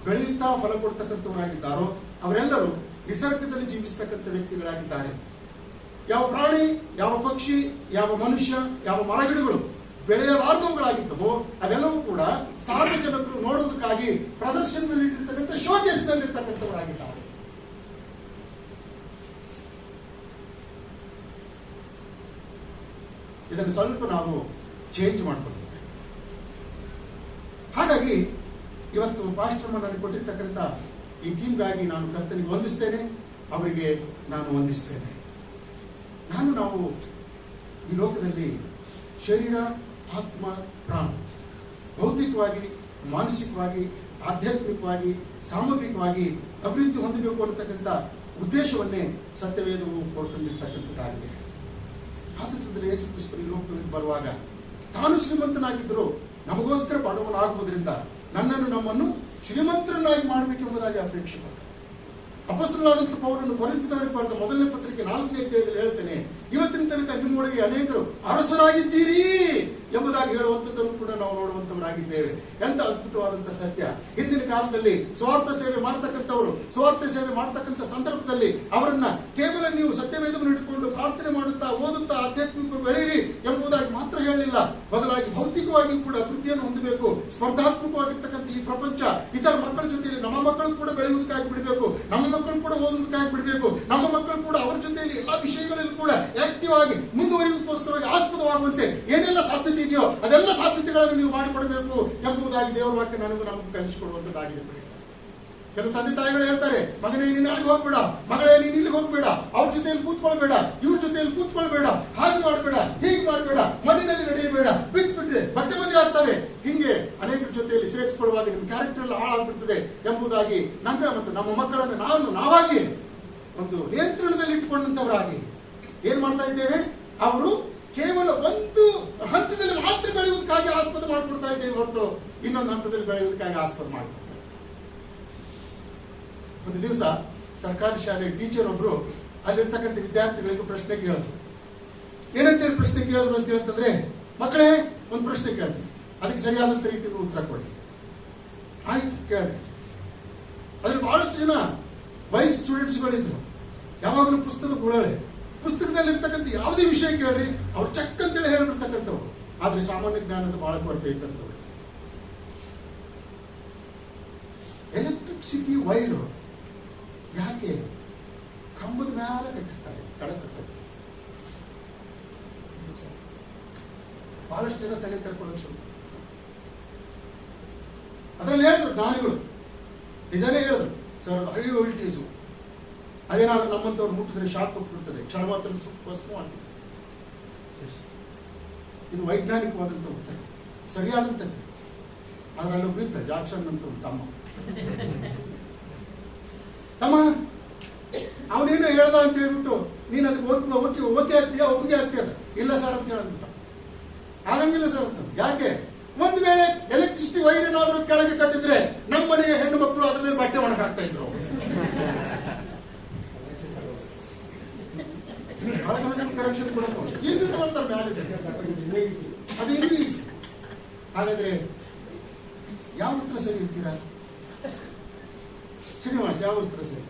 ಬೆಳೆಯುತ್ತಾ ಫಲ ಕೊಡ್ತಕ್ಕಂಥವರಾಗಿದ್ದಾರೋ ಅವರೆಲ್ಲರೂ ನಿಸರ್ಗದಲ್ಲಿ ಜೀವಿಸ್ತಕ್ಕಂಥ ವ್ಯಕ್ತಿಗಳಾಗಿದ್ದಾರೆ. ಯಾವ ಪ್ರಾಣಿ, ಯಾವ ಪಕ್ಷಿ, ಯಾವ ಮನುಷ್ಯ, ಯಾವ ಮರಗಿಡಗಳು ಬೆಳೆಯಲಾರ್ದವುಗಳಾಗಿದ್ದವೋ ಅವೆಲ್ಲವೂ ಕೂಡ ಸಾರ್ವಜನಿಕರು ನೋಡುವುದಕ್ಕಾಗಿ ಪ್ರದರ್ಶನದಲ್ಲಿ ಇಟ್ಟಿರ್ತಕ್ಕಂಥ ಶೋಕೇಸ್ನಲ್ಲಿ ಇರ್ತಕ್ಕಂಥವರಾಗಿದ್ದಾರೆ. ಇದನ್ನು ಸ್ವಲ್ಪ ನಾವು ಚೇಂಜ್ ಮಾಡ್ಕೊಳ್ತೇವೆ. ಹಾಗಾಗಿ ಇವತ್ತು ಪಾಸ್ಟರ್ ನನಗೆ ಕೊಟ್ಟಿರ್ತಕ್ಕಂಥ ಈ ಥೀಮ್ಗಾಗಿ ನಾನು ಕರ್ತನಿಗೆ ವಂದಿಸ್ತೇನೆ, ಅವರಿಗೆ ನಾನು ವಂದಿಸ್ತೇನೆ. ನಾವು ಈ ಲೋಕದಲ್ಲಿ ಶರೀರ, ಆತ್ಮ, ಪ್ರಾಣ, ಭೌತಿಕವಾಗಿ, ಮಾನಸಿಕವಾಗಿ, ಆಧ್ಯಾತ್ಮಿಕವಾಗಿ, ಸಾಮಗ್ರಿಕವಾಗಿ ಅಭಿವೃದ್ಧಿ ಹೊಂದಬೇಕು ಅನ್ನತಕ್ಕಂಥ ಉದ್ದೇಶವನ್ನೇ ಸತ್ಯವೇದವು ಕೊಡ್ಕೊಂಡಿರ್ತಕ್ಕಂಥದ್ದಾಗಿದೆ. ಆತಂತ್ರದಲ್ಲಿ ಯೇಸು ಕ್ರಿಸ್ತರು ಈ ಲೋಕದಲ್ಲಿ ಬರುವಾಗ ತಾನು ಶ್ರೀಮಂತನಾಗಿದ್ದರು ನಮಗೋಸ್ಕರ ಬಡವನಾಗುವುದರಿಂದ ನನ್ನನ್ನು, ನಮ್ಮನ್ನು ಶ್ರೀಮಂತರನ್ನಾಗಿ ಮಾಡಬೇಕೆಂಬುದಾಗಿ ಅಪೇಕ್ಷೆ. ಅಪೊಸ್ತಲನಾದಂಥ ಪೌಲನು ಕೊರಿಂಥದವರಿಗೆ ಬರೆದ ಮೊದಲನೇ ಪತ್ರಿಕೆ 4ನೇ ಅಧ್ಯಾಯದಲ್ಲಿ ಹೇಳ್ತೇನೆ, ಇವತ್ತಿನ ತನಕ ನಿಮ್ಮೊಳಗೆ ಅನೇಕರು ಅರಸರಾಗಿದ್ದೀರಿ ಎಂಬುದಾಗಿ ಹೇಳುವಂಥದ್ದನ್ನು ಕೂಡ ನಾವು ನೋಡುವಂತವರಾಗಿದ್ದೇವೆ. ಎಂತ ಅದ್ಭುತವಾದಂತಹ ಸತ್ಯ. ಹಿಂದಿನ ಕಾಲದಲ್ಲಿ ಸ್ವಾರ್ಥ ಸೇವೆ ಮಾಡ್ತಕ್ಕಂಥ ಸಂದರ್ಭದಲ್ಲಿ ಅವರನ್ನ ಕೇವಲ ನೀವು ಸತ್ಯವೇದವನ್ನು ಹಿಡಿದುಕೊಂಡು ಪ್ರಾರ್ಥನೆ ಮಾಡುತ್ತಾ, ಓದುತ್ತಾ, ಆಧ್ಯಾತ್ಮಿಕ ಬೆಳೆಯಿರಿ ಎಂಬುದಾಗಿ ಮಾತ್ರ ಹೇಳಲಿಲ್ಲ. ಬದಲಾಗಿ ಭೌತಿಕವಾಗಿ ಕೂಡ ಅಭಿವೃದ್ಧಿಯನ್ನು ಹೊಂದಬೇಕು. ಸ್ಪರ್ಧಾತ್ಮಕವಾಗಿರ್ತಕ್ಕಂಥ ಈ ಪ್ರಪಂಚ ಇತರ ಮಕ್ಕಳ ಜೊತೆಯಲ್ಲಿ ನಮ್ಮ ಮಕ್ಕಳು ಕೂಡ ಬೆಳೆಯುವುದಕ್ಕಾಗಿ ಬಿಡಬೇಕು, ನಮ್ಮ ಮಕ್ಕಳು ಕೂಡ ಓದುವುದಕ್ಕಾಗಿ ಬಿಡಬೇಕು, ನಮ್ಮ ಮಕ್ಕಳು ಕೂಡ ಅವರ ಜೊತೆಯಲ್ಲಿ ಎಲ್ಲಾ ವಿಷಯಗಳಲ್ಲಿ ಕೂಡ ಆಕ್ಟಿವ್ ಆಗಿ ಮುಂದುವರಿಯುವುದಕ್ಕೋಸ್ಕರವಾಗಿ ಆಸ್ಪದವಾಗುವಂತೆ ಏನೆಲ್ಲ ಸಾಧ್ಯತೆ ಇದೆಯೋ ಅದೆಲ್ಲ ಸಾಧ್ಯತೆಗಳನ್ನು ನೀವು ಮಾಡಿಕೊಡಬೇಕು ಎಂಬುದಾಗಿ ದೇವರ ವಾಕ್ಯ ನಮಗೆ ಕಲಿಸಿಕೊಡುವಂತದ್ದಾಗಿದೆ. ಕೆಲವು ತಂದೆ ತಾಯಿಗಳು ಹೇಳ್ತಾರೆ, ಮಗನೇ ನೀನು ಅಲ್ಲಿಗೆ ಹೋಗ್ಬೇಡ, ಮಗಳೇ ನೀನು ಇಲ್ಲಿಗೆ ಹೋಗ್ಬೇಡ, ಅವ್ರ ಜೊತೆಯಲ್ಲಿ ಕೂತ್ಕೊಳ್ಬೇಡ, ಇವ್ರ ಜೊತೆಯಲ್ಲಿ ಕೂತ್ಕೊಳ್ಬೇಡ, ಹಾಗೆ ಮಾಡ್ಬೇಡ, ಹೀಗೆ ಮಾಡ್ಬೇಡ, ಮನೆಯಲ್ಲಿ ನಡೆಯಬೇಡ, ಬಿಟ್ಬಿಟ್ರೆ ಬಟ್ಟೆ ಮದುವೆ ಆಗ್ತವೆ. ಹಿಂಗೆ ಅನೇಕರ ಜೊತೆಯಲ್ಲಿ ಸೇರಿಸಿಕೊಳ್ಳುವಾಗ ನಿಮ್ಮ ಕ್ಯಾರೆಕ್ಟರ್ ಎಲ್ಲ ಹಾಳಾಗ್ಬಿಡ್ತದೆ ಎಂಬುದಾಗಿ ನನ್ನ ಮತ್ತು ನಮ್ಮ ಮಕ್ಕಳನ್ನು ನಾವಾಗಿ ಒಂದು ನಿಯಂತ್ರಣದಲ್ಲಿ ಇಟ್ಟುಕೊಂಡಂತವರಾಗಿ ಏನ್ ಮಾಡ್ತಾ ಇದ್ದೇವೆ? ಅವರು ಕೇವಲ ಒಂದು ಹಂತದಲ್ಲಿ ಮಾತ್ರ ಬೆಳೆಯುವುದಕ್ಕಾಗಿ ಆಸ್ಪದ ಮಾಡ್ಕೊಡ್ತಾ ಇದ್ದೇವೆ ಹೊರತು ಇನ್ನೊಂದು ಹಂತದಲ್ಲಿ ಬೆಳೆಯುವುದಕ್ಕಾಗಿ ಆಸ್ಪದ ಮಾಡ್ಕೊಡ್ತಾರೆ. ಒಂದು ದಿವಸ ಸರ್ಕಾರಿ ಶಾಲೆ ಟೀಚರ್ ಒಬ್ರು ಅಲ್ಲಿರ್ತಕ್ಕಂಥ ವಿದ್ಯಾರ್ಥಿಗಳಿಗೂ ಪ್ರಶ್ನೆ ಕೇಳಿದ್ರು. ಏನಂತೇಳಿ ಪ್ರಶ್ನೆ ಕೇಳಿದ್ರು ಅಂತ ಹೇಳ್ತಂದ್ರೆ, ಮಕ್ಕಳೇ ಒಂದು ಪ್ರಶ್ನೆ ಕೇಳ್ತೀನಿ, ಅದಕ್ಕೆ ಸರಿಯಾದಂತ ರೀತಿಯಲ್ಲಿ ಉತ್ತರ ಕೊಡಿ. ಆಯ್ತು ಕೇಳಿ. ಅದ್ರಲ್ಲಿ ಬಹಳಷ್ಟು ಜನ ವೈಸ್ ಸ್ಟೂಡೆಂಟ್ಸ್ಗಳಿದ್ರು. ಯಾವಾಗಲೂ ಪುಸ್ತಕದ ಗುಳಳೆ, ಪುಸ್ತಕದಲ್ಲಿ ಇರ್ತಕ್ಕಂಥ ಯಾವುದೇ ವಿಷಯ ಕೇಳ್ರಿ ಅವ್ರು ಚಕ್ ಅಂತೇಳಿ ಹೇಳ್ಬಿಡ್ತಕ್ಕಂಥವ್ರು. ಆದ್ರೆ ಸಾಮಾನ್ಯ ಜ್ಞಾನದ ಬಹಳ ಕೊರತೆ ಇತ್ತಂತವ್ರು. ಎಲೆಕ್ಟ್ರಿಸಿಟಿ ವೈರು ಯಾಕೆ ಕಂಬದ ಮ್ಯಾಲ ಕಟ್ಟಿರ್ತಾರೆ, ಕಟ್ಟಿರ್ತಾರೆ. ಬಹಳಷ್ಟು ಜನ ತಲೆ ಕರ್ಕೊಳ್ಳೋದು ಶುರು. ಅದ್ರಲ್ಲಿ ಹೇಳಿದ್ರು ಜ್ಞಾನಿಗಳು, ನಿಜನೇ ಹೇಳಿದ್ರು, ಸರ್ ಹೈ ವೋಲ್ಟೇಜು ಅದೇನಾದ್ರೂ ನಮ್ಮಂತವ್ರು ಮುಟ್ಟಿದ್ರೆ ಶಾಕ್ ಕೊಟ್ಟಿರ್ತದೆ, ಕ್ಷಣ ಮಾತ್ರ ಭಸ್ಮ ಮಾಡಿ. ಇದು ವೈಜ್ಞಾನಿಕವಾದಂಥ ಉತ್ತರ, ಸರಿಯಾದಂಥದ್ದು. ಅದರಲ್ಲೂ ಬಿದ್ದ ಜಾಕ್ಸನ್ ಅಂತ ತಮ್ಮ ಅವನೇನೋ ಹೇಳ್ದ ಅಂತ ಹೇಳ್ಬಿಟ್ಟು ನೀನು ಅದಕ್ಕೆ ಓಕೆ ಆಗ್ತೀಯಾ, ಒಪ್ಪಿಗೆ ಆಗ್ತೀಯ? ಇಲ್ಲ ಸರ್ ಅಂತ ಹೇಳಂದ್ಬಿಟ್ಟ. ಆಗಂಗಿಲ್ಲ ಸರ್ ಅಂತ. ಯಾಕೆ? ಒಂದು ವೇಳೆ ಎಲೆಕ್ಟ್ರಿಸಿಟಿ ವೈರ್ ಏನಾದ್ರೂ ಕೆಳಗೆ ಕಟ್ಟಿದ್ರೆ ನಮ್ಮ ಮನೆಯ ಹೆಣ್ಣು ಮಕ್ಕಳು ಅದ್ರ ಮೇಲೆ ಬಟ್ಟೆ ಒಣಗಾಕ್ತಾ ಇದ್ರು. ಕರೆಕ್ಷನ್ ಕೊಡಬೇಕು ಈಗ ತಗೊಳ್ತಾರೆ ಮ್ಯಾಲಿದೆ, ಅದು ಇನ್ನೂ ಈಸಿ. ಹಾಗಾದ್ರೆ ಯಾವ ಉತ್ತರ ಸರಿ ಇರ್ತೀರಾ? ಶ್ರೀನಿವಾಸ ಯಾವ ಉತ್ತರ ಸರಿ?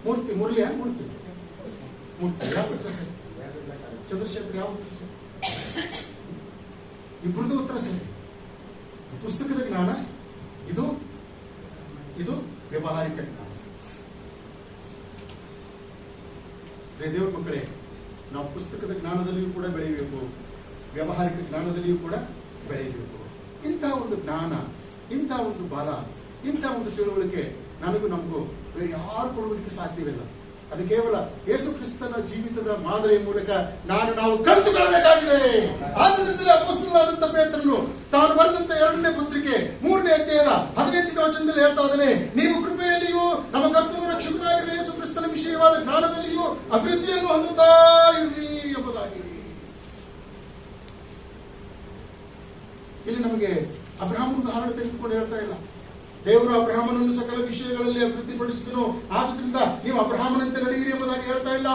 ಮೂರ್ತಿ ಯಾವ ಉತ್ತರ ಸರಿ? ಚಂದ್ರಶೇಖರ್ ಯಾವ ಉತ್ತರ ಸರಿ? ಇಬ್ಬರದು ಉತ್ತರ ಸರಿ. ಪುಸ್ತಕದ ಜ್ಞಾನ ಇದು ವ್ಯವಹಾರಿಕ ಜ್ಞಾನ. ದೇವ್ರ ಮಕ್ಕಳೇ, ನಾವು ಪುಸ್ತಕದ ಜ್ಞಾನದಲ್ಲಿಯೂ ಕೂಡ ಬೆಳೆಯಬೇಕು, ವ್ಯವಹಾರಿಕ ಜ್ಞಾನದಲ್ಲಿಯೂ ಕೂಡ ಬೆಳೆಯಬೇಕು. ಇಂಥ ಒಂದು ಜ್ಞಾನ, ಇಂಥ ಒಂದು ಬಲ, ಇಂಥ ಒಂದು ತಿಳುವಳಿಕೆ ನಮಗೂ ಬೇರೆ ಯಾರು ಕೊಡುವುದಕ್ಕೆ ಸಾಧ್ಯವಿಲ್ಲ. ಅದು ಕೇವಲ ಯೇಸು ಕ್ರಿಸ್ತನ ಜೀವಿತದ ಮಾದರಿಯ ಮೂಲಕ ನಾವು ಕಲಿತುಕೊಳ್ಳಬೇಕಾಗಿದೆ. ಆದ್ದರಿಂದ ಅಪೊಸ್ತಲನಾದಂಥ ಪೇತ್ರನು ತಾನು ಬರೆದಂತ 2ನೇ ಪತ್ರಿಕೆ 3ನೇ ಅಧ್ಯಾಯದ 18ನೇ ವಚನದಲ್ಲಿ ಹೇಳ್ತಾ ಇದ್ದಾನೆ, ನೀವು ಕೃಪೆಯಲ್ಲಿಯೂ ನಮ್ಮ ಕರ್ತನು ರಕ್ಷಕನಾಗಿರುವ ಯೇಸು ಕ್ರಿಸ್ತನ ವಿಷಯವಾದ ಜ್ಞಾನದಲ್ಲಿಯೂ ಅಭಿವೃದ್ಧಿಯನ್ನು ಹೊಂದುತ್ತಾ ಇರ್ರಿ ಎಂಬುದಾಗಿ. ಇಲ್ಲಿ ನಮಗೆ ಅಬ್ರಹಾಮನ ಉದಾಹರಣೆ ತೆಗೆದುಕೊಂಡು ಹೇಳ್ತಾ ಇಲ್ಲ. ದೇವರು ಅಬ್ರಹಾಮನನ್ನು ಸಕಲ ವಿಷಯಗಳಲ್ಲಿ ಅಭಿವೃದ್ಧಿಪಡಿಸಿದನು, ಆದ್ರಿಂದ ನೀವು ಅಬ್ರಹಾಮನಂತೆ ನಡೆಯಿರಿ ಎಂಬುದಾಗಿ ಹೇಳ್ತಾ ಇಲ್ಲ.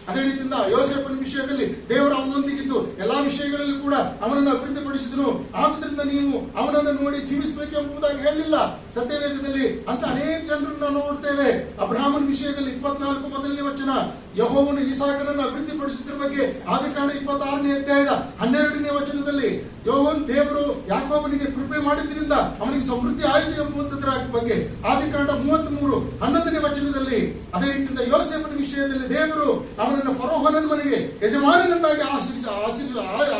ಅದೇ ರೀತಿಯಿಂದ ಯೋಸೇಫನ ವಿಷಯದಲ್ಲಿ ದೇವರು ಅವನೊಂದಿಗಿದ್ದು ಎಲ್ಲಾ ವಿಷಯಗಳಲ್ಲಿ ಕೂಡ ಅವನನ್ನು ಅಭಿವೃದ್ಧಿಪಡಿಸಿದನು, ಆದ್ರಿಂದ ನೀವು ಅವನನ್ನು ನೋಡಿ ಜೀವಿಸಬೇಕು ಎಂಬುದಾಗಿ ಹೇಳಲಿಲ್ಲ. ಸತ್ಯವೇದದಲ್ಲಿ ಅಂತ ಅನೇಕ ಜನರನ್ನು ನಾವು ನೋಡ್ತೇವೆ. ಅಬ್ರಹಾಮನ ವಿಷಯದಲ್ಲಿ 24 ಮೊದಲನೇ ವಚನ, ಯೆಹೋವನು ಇಸಾಕನನ್ನು ಅಭಿವೃದ್ಧಿಪಡಿಸಿದ್ರ ಬಗ್ಗೆ ಆದಿಕಾಂಡ 26ನೇ ಅಧ್ಯಾಯದ 12ನೇ ವಚನದಲ್ಲಿ ಯೆಹೋವನು ದೇವರು ಯಾಕೋಬನಿಗೆ ಕೃಪೆ ಮಾಡಿದ್ರಿಂದ ಅವನಿಗೆ ಸಮೃದ್ಧಿ ಆಯಿತು ಎಂಬುದರ ಬಗ್ಗೆ ಆದಿಕಾಂಡ 33 11ನೇ ವಚನದಲ್ಲಿ. ಅದೇ ರೀತಿಯಿಂದ ಯೋಸೇಫನ ವಿಷಯದಲ್ಲಿ ದೇವರು ಅವನನ್ನು ಫರೋಹನ ಮನೆಗೆ ಯಜಮಾನನನ್ನಾಗಿ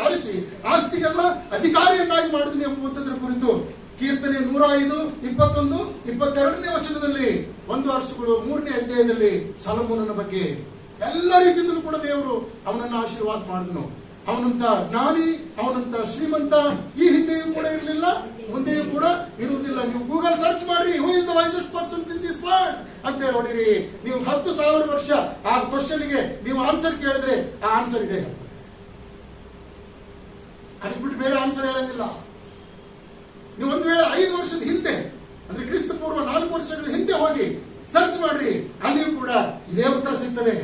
ಆರಿಸಿ ಆಸ್ತಿಗೆಲ್ಲ ಅಧಿಕಾರಿಯನ್ನಾಗಿ ಮಾಡಿದನು ಎಂಬುದರ ಕುರಿತು ಕೀರ್ತನೆ 105, 21, 22ನೇ ವಚನದಲ್ಲಿ 1 ವರ್ಷಗಳು 3ನೇ ಅಧ್ಯಾಯದಲ್ಲಿ ಸೊಲೊಮೋನನ ಬಗ್ಗೆ ಎಲ್ಲ ರೀತಿಯಿಂದಲೂ ಕೂಡ ದೇವರು ಅವನನ್ನು ಆಶೀರ್ವಾದ ಮಾಡಿದನು. ಅವನಂತ ಜ್ಞಾನಿ, ಅವನಂತ ಶ್ರೀಮಂತ ಈ ಹಿಂದೆಯೂ ಕೂಡ ಇರಲಿಲ್ಲ, ಮುಂದೆಯೂ ಕೂಡ ಇರುವುದಿಲ್ಲ. ನೀವು ಗೂಗಲ್ ಸರ್ಚ್ ಮಾಡ್ರಿ, who is the wisest person in this world ಅಂತ ಹೇಳಿ ನೋಡಿರಿ. ನೀವು 10,000 ವರ್ಷ ಆ ಕ್ವಶನ್ಗೆ ನೀವು ಆನ್ಸರ್ ಕೇಳಿದ್ರೆ ಆ ಆನ್ಸರ್ ಇದೆ. ಅದಕ್ಕೆ ಬಿಟ್ಟು ಬೇರೆ ಆನ್ಸರ್ ಹೇಳಂಗಿಲ್ಲ. ನೀವು ಒಂದು ವೇಳೆ 5 ವರ್ಷದ ಹಿಂದೆ ಅಂದ್ರೆ ಕ್ರಿಸ್ತ ಪೂರ್ವ 4 ವರ್ಷಗಳ ಹಿಂದೆ ಹೋಗಿ ಸರ್ಚ್ ಮಾಡ್ರಿ, ಅಲ್ಲಿಯೂ ಕೂಡ ಇದೇ ಉತ್ತರ ಸಿಗ್ತದೆ.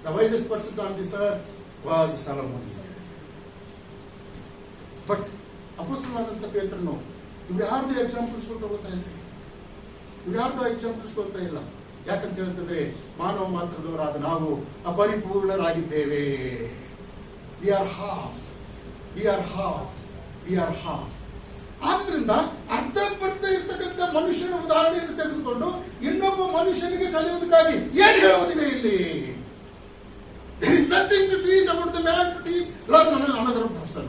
The wisest person on this earth was Solomon. But ಅಪೊಸ್ತಲನಾದಂಥ ಪೇತ್ರನು ಇವ್ರು ಯಾರ್ದು ಎಕ್ಸಾಂಪಲ್ಸ್ ತಗೊಳ್ತಾ ಇಲ್ಲ. ಯಾಕಂತ ಹೇಳ್ತಂದ್ರೆ ಮಾನವ ಮಾತ್ರದವರಾದ ನಾವು ಅಪರಿಪೂರ್ಣರಾಗಿದ್ದೇವೆ. We are half. ಆದ್ರಿಂದ ಅರ್ಧಂಬರ್ಧ ಇರ್ತಕ್ಕಂಥ ಮನುಷ್ಯನ ಉದಾಹರಣೆಯನ್ನು ತೆಗೆದುಕೊಂಡು ಇನ್ನೊಬ್ಬ ಮನುಷ್ಯನಿಗೆ ಕಲಿಯುವುದಕ್ಕಾಗಿ ಏನ್ ಹೇಳುವುದಿದೆ ಇಲ್ಲಿ? There is nothing to teach about the man to teach, learn another person.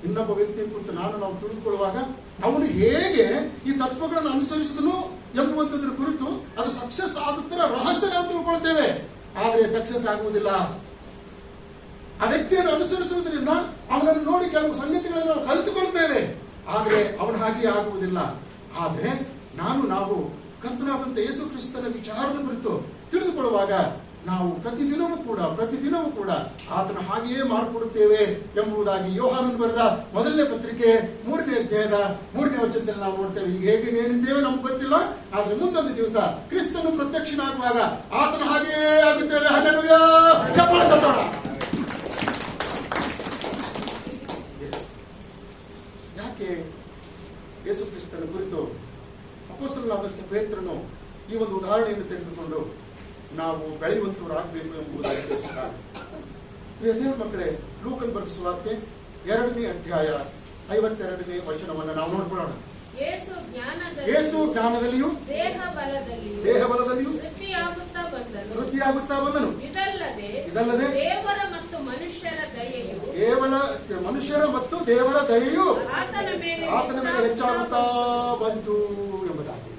ಇನ್ನೊಬ್ಬ ವ್ಯಕ್ತಿಯ ಕುರಿತು ನಾವು ತಿಳಿದುಕೊಳ್ಳುವಾಗ ಅವನು ಹೇಗೆ ಈ ತತ್ವಗಳನ್ನು ಅನುಸರಿಸಿದನು ಎಂಬುವಂಥದ್ರ ಕುರಿತು ಅದು ಸಕ್ಸಸ್ ಆದ ತರ ರಹಸ್ಯ ನಾವು ತಿಳ್ಕೊಳ್ತೇವೆ. ಆದರೆ ಸಕ್ಸಸ್ ಆಗುವುದಿಲ್ಲ. ಆ ವ್ಯಕ್ತಿಯನ್ನು ಅನುಸರಿಸುವುದರಿಂದ ಅವನನ್ನು ನೋಡಿ ಕೆಲವು ಸಂಗತಿಗಳನ್ನು ನಾವು ಕಲಿತುಕೊಳ್ತೇವೆ, ಆದರೆ ಅವನ ಹಾಗೆ ಆಗುವುದಿಲ್ಲ. ಆದರೆ ನಾವು ಕರ್ತನಾದಂಥ ಯೇಸು ಕ್ರಿಸ್ತನ ವಿಚಾರದ ಕುರಿತು ತಿಳಿದುಕೊಳ್ಳುವಾಗ ನಾವು ಪ್ರತಿದಿನವೂ ಕೂಡ ಆತನ ಹಾಗೆಯೇ ಮಾರ್ಪಡುತ್ತೇವೆ ಎಂಬುದಾಗಿ ಯೋಹಾನನು ಬರೆದ ಮೊದಲನೇ ಪತ್ರಿಕೆ 3ನೇ ಅಧ್ಯಾಯದ 3ನೇ ವಚನದಲ್ಲಿ ನಾವು ನೋಡ್ತೇವೆ. ಈಗ ಹೇಗೆ ಏನಿದ್ದೇವೆ ನಮ್ಗೆ ಗೊತ್ತಿಲ್ಲ, ಆದ್ರೆ ಮುಂದೊಂದು ದಿವಸ ಕ್ರಿಸ್ತನು ಪ್ರತ್ಯಕ್ಷನಾಗುವಾಗ ಆತನ ಹಾಗೆಯೇ ಆಗುತ್ತೇವೆ. ಹಲ್ಲೆಲೂಯಾ, ಚಪ್ಪಾಳೆ ತಟ್ಟೋಣ. ಯಾಕೆ ಯೇಸು ಕ್ರಿಸ್ತನ ಕುರಿತು ಅಪೊಸ್ತಲನಾದಂಥ ಪೇತ್ರನು ಈ ಒಂದು ಉದಾಹರಣೆಯನ್ನು ತೆಗೆದುಕೊಂಡು ನಾವು ಬೆಳೆಯುವಂತವರಾಗಬೇಕು ಎಂಬುದಾಗಿ ತಿಳಿಸಿದ್ದಾರೆ. ದೇವರ ಮಕ್ಕಳೇ, ಲೂಕನ ಬರೆದ ಸುವಾರ್ತೆ 2ನೇ ಅಧ್ಯಾಯ 52ನೇ ವಚನವನ್ನು ನಾವು ನೋಡ್ಕೊಳ್ಳೋಣ. ಯೇಸು ಜ್ಞಾನದಲ್ಲಿಯೂ ದೇಹ ಬಲದಲ್ಲಿಯೂ ವೃದ್ಧಿಯಾಗುತ್ತಾ ಬಂದನು. ಇದಲ್ಲದೆ ದೇವರ ಮತ್ತು ಮನುಷ್ಯರ ದಯೆಯು ಕೇವಲ ಮನುಷ್ಯರ ಮತ್ತು ದೇವರ ದಯೆಯು ಆತನ ಮೇಲೆ ಹೆಚ್ಚಾಗುತ್ತಾ ಬಂತು ಎಂಬುದಾಗಿ.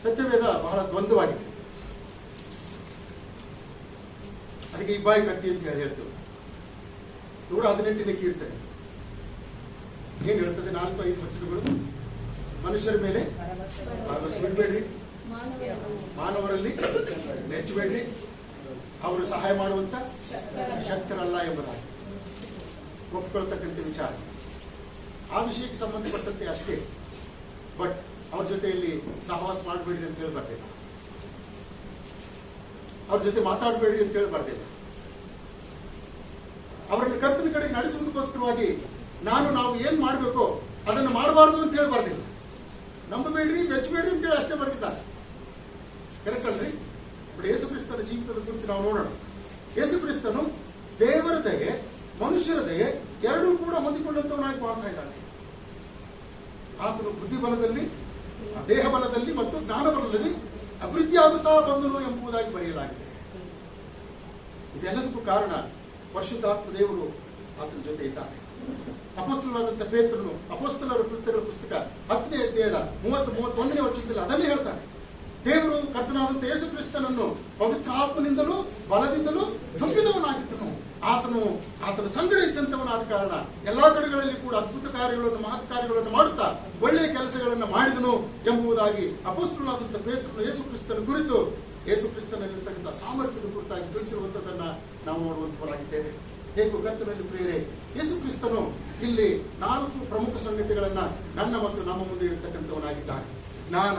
ಸತ್ಯವೇದ ಬಹಳ ದ್ವಂದ್ವವಾಗಿದೆ. ಅದಕ್ಕೆ ಇಬ್ಬಾಯಿ ಕತ್ತಿ ಅಂತ ಹೇಳ್ತೇವೆ. 118ನೇ ಕೀರ್ತನೆ ಏನ್ ಹೇಳ್ತದೆ? 4-5 ವಚನಗಳು. ಮನುಷ್ಯರ ಮೇಲೆ ಬಿಡ್ಬೇಡ್ರಿ, ಮಾನವರಲ್ಲಿ ನೆಚ್ಚಬೇಡ್ರಿ, ಅವರು ಸಹಾಯ ಮಾಡುವಂತ ಶಕ್ತರಲ್ಲ ಎಂಬುದಾಗಿ ಒಪ್ಕೊಳ್ತಕ್ಕಂಥ ವಿಚಾರ. ಆ ವಿಷಯಕ್ಕೆ ಸಂಬಂಧಪಟ್ಟಂತೆ ಅಷ್ಟೇ. ಬಟ್ ಅವ್ರ ಜೊತೆಯಲ್ಲಿ ಸಹವಾಸ ಮಾಡಬೇಡ್ರಿ ಅಂತ ಹೇಳಿ ಬರ್ತಿಲ್ಲ, ಅವ್ರ ಜೊತೆ ಮಾತಾಡಬೇಡ್ರಿ ಅಂತ ಹೇಳಿ ಬರ್ತಿಲ್ಲ, ಅವರನ್ನು ಕರ್ತನ ಕಡೆ ನಡೆಸುವುದಕ್ಕೋಸ್ಕರವಾಗಿ ನಾವು ಏನ್ ಮಾಡಬೇಕೋ ಅದನ್ನು ಮಾಡಬಾರ್ದು ಅಂತ ಹೇಳಿ ಬರ್ದಿಲ್ಲ. ನಂಬಬೇಡ್ರಿ, ಮೆಚ್ಚಬೇಡ್ರಿ ಅಂತ ಹೇಳಿ ಅಷ್ಟೇ ಬರ್ತಿದ್ದಾರೆ. ಕರೆಕ್ಟ್ ಅಲ್ರಿ? ಬಟ್ ಯೇಸು ಕ್ರಿಸ್ತನ ಜೀವಿತದ ಕುರಿತು ನಾವು ನೋಡೋಣ. ಯೇಸು ಕ್ರಿಸ್ತನು ದೇವರ ದಯೆ, ಮನುಷ್ಯರ ದಯೆ ಎರಡೂ ಕೂಡ ಹೊಂದಿಕೊಂಡಂತವನಾಗಿ ಮಾಡ್ತಾ ಇದ್ದಾನೆ. ಆತನು ಬುದ್ಧಿ ಬಲದಲ್ಲಿ, ದೇಹ ಬಲದಲ್ಲಿ ಮತ್ತು ಜ್ಞಾನ ಬಲದಲ್ಲಿ ಅಭಿವೃದ್ಧಿ ಆಗುತ್ತಾ ಬಂದನು ಎಂಬುದಾಗಿ ಬರೆಯಲಾಗಿದೆ. ಇದೆಲ್ಲದಕ್ಕೂ ಕಾರಣ ಪರಿಶುದ್ಧಾತ್ಮ ದೇವರು ಆತನ ಜೊತೆ ಇದ್ದಾನೆ. ಅಪೊಸ್ತಲರಾದಂಥ ಪೇತ್ರನು ಅಪೊಸ್ತಲರ ಕೃತ್ಯಗಳ ಪುಸ್ತಕ 10ನೇ ಅಧ್ಯಾಯದ 30-31ನೇ ವಚನದಲ್ಲಿ ಅದನ್ನೇ ಹೇಳ್ತಾನೆ. ದೇವರು ಕರ್ತನಾದಂಥ ಯೇಸು ಕ್ರಿಸ್ತನನ್ನು ಪವಿತ್ರಾತ್ಮನಿಂದಲೂ ಬಲದಿಂದಲೂ ತುಂಬಿದವನಾಗಿದ್ದನು. ಆತನ ಸಂಗಡ ಇದ್ದಂಥವನಾದ ಕಾರಣ ಎಲ್ಲಾ ಕಡೆಗಳಲ್ಲಿ ಕೂಡ ಅದ್ಭುತ ಕಾರ್ಯಗಳನ್ನು, ಮಹತ್ ಕಾರ್ಯಗಳನ್ನು ಮಾಡುತ್ತಾ ಒಳ್ಳೆಯ ಕೆಲಸಗಳನ್ನು ಮಾಡಿದನು ಎಂಬುದಾಗಿ ಅಪೊಸ್ತಲನಾದಂಥ ಪೇತ್ರನು ಯೇಸು ಕ್ರಿಸ್ತನ ಕುರಿತು, ಯೇಸು ಕ್ರಿಸ್ತನಲ್ಲಿರ್ತಕ್ಕಂಥ ಸಾಮರ್ಥ್ಯದ ಕುರಿತಾಗಿ ತಿಳಿಸಿರುವಂತದನ್ನ ನಾವು ನೋಡುವಂತವರಾಗಿದ್ದೇವೆ. ಹೇಗೂ ಕರ್ತನಲ್ಲಿ ಪ್ರಿಯರೇ, ಯೇಸು ಕ್ರಿಸ್ತನು ಇಲ್ಲಿ 4 ಪ್ರಮುಖ ಸಂಗತಿಗಳನ್ನ ನನ್ನ ಮತ್ತು ನಮ್ಮ ಮುಂದೆ ಇರ್ತಕ್ಕಂಥವನಾಗಿದ್ದಾನೆ. ಜ್ಞಾನ.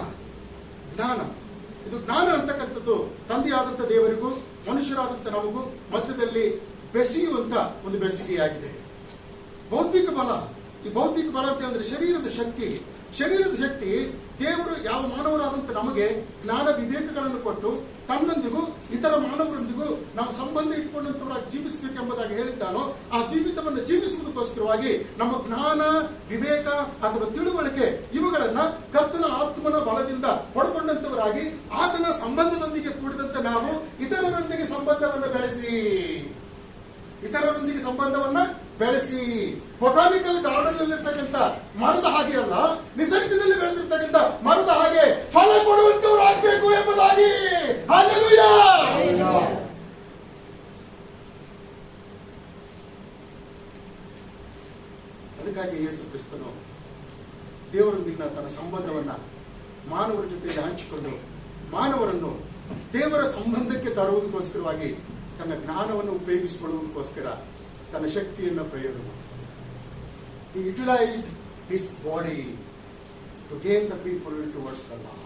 ಇದು ಜ್ಞಾನ ಅಂತಕ್ಕಂಥದ್ದು ತಂದೆಯಾದಂಥ ದೇವರಿಗೂ ಮನುಷ್ಯರಾದಂಥ ನಮಗೂ ಮಧ್ಯದಲ್ಲಿ ಬೆಸೆಯುವಂತ ಒಂದು ಬೆಸುಗೆಯಾಗಿದೆ. ಬೌದ್ಧಿಕ ಬಲ. ಈ ಬೌದ್ಧಿಕ ಬಲ ಅಂತ ಹೇಳಿದ್ರೆ ಶರೀರದ ಶಕ್ತಿ ದೇವರು ಯಾವ ಮಾನವರಾದಂಥ ನಮಗೆ ಜ್ಞಾನ ವಿವೇಕಗಳನ್ನು ಕೊಟ್ಟು ತನ್ನೊಂದಿಗೂ ಇತರ ಮಾನವರೊಂದಿಗೂ ನಾವು ಸಂಬಂಧ ಇಟ್ಕೊಂಡಂತವರಾಗಿ ಜೀವಿಸಬೇಕೆಂಬುದಾಗಿ ಹೇಳಿದ್ದಾನೋ ಆ ಜೀವಿತವನ್ನು ಜೀವಿಸುವುದಕ್ಕೋಸ್ಕರವಾಗಿ ನಮ್ಮ ಜ್ಞಾನ, ವಿವೇಕ ಅಥವಾ ತಿಳುವಳಿಕೆ ಇವುಗಳನ್ನ ಕರ್ತನ ಆತ್ಮನ ಬಲದಿಂದ ಪಡ್ಕೊಂಡಂತವರಾಗಿ ಆತನ ಸಂಬಂಧದೊಂದಿಗೆ ಕೂಡಿದಂತೆ ನಾವು ಇತರರೊಂದಿಗೆ ಸಂಬಂಧವನ್ನು ಬೆಳೆಸಿ ಬೊಟಾನಿಕಲ್ ಗಾರ್ಡನ್ ನಲ್ಲಿರ್ತಕ್ಕಂಥ ಮರದ ಹಾಗೆ ಅಲ್ಲ, ನಿಸರ್ಗದಲ್ಲಿ ಬೆಳೆದಿರ್ತಕ್ಕಂಥ ಮರದ ಹಾಗೆ ಫಲ ಕೊಡುವಂತವರಾಗಬೇಕು ಎಂಬುದಾಗಿ. ಹಲ್ಲೆಲೂಯಾ. ಅದಕ್ಕಾಗಿ ಯೇಸು ಕ್ರಿಸ್ತನು ದೇವರೊಂದಿಗಿನ ತನ್ನ ಸಂಬಂಧವನ್ನ ಮಾನವರ ಜೊತೆಗೆ ಹಂಚಿಕೊಂಡು ಮಾನವರನ್ನು ದೇವರ ಸಂಬಂಧಕ್ಕೆ ತರುವುದಕ್ಕೋಸ್ಕರವಾಗಿ ತನ್ನ ಜ್ಞಾನವನ್ನು ಉಪಯೋಗಿಸಿಕೊಳ್ಳುವುದಕ್ಕೋಸ್ಕರ ತನ್ನ ಶಕ್ತಿಯನ್ನು ಪ್ರಯೋಗ ಮಾಡಿ He utilized his body to gain the people towards the Lord.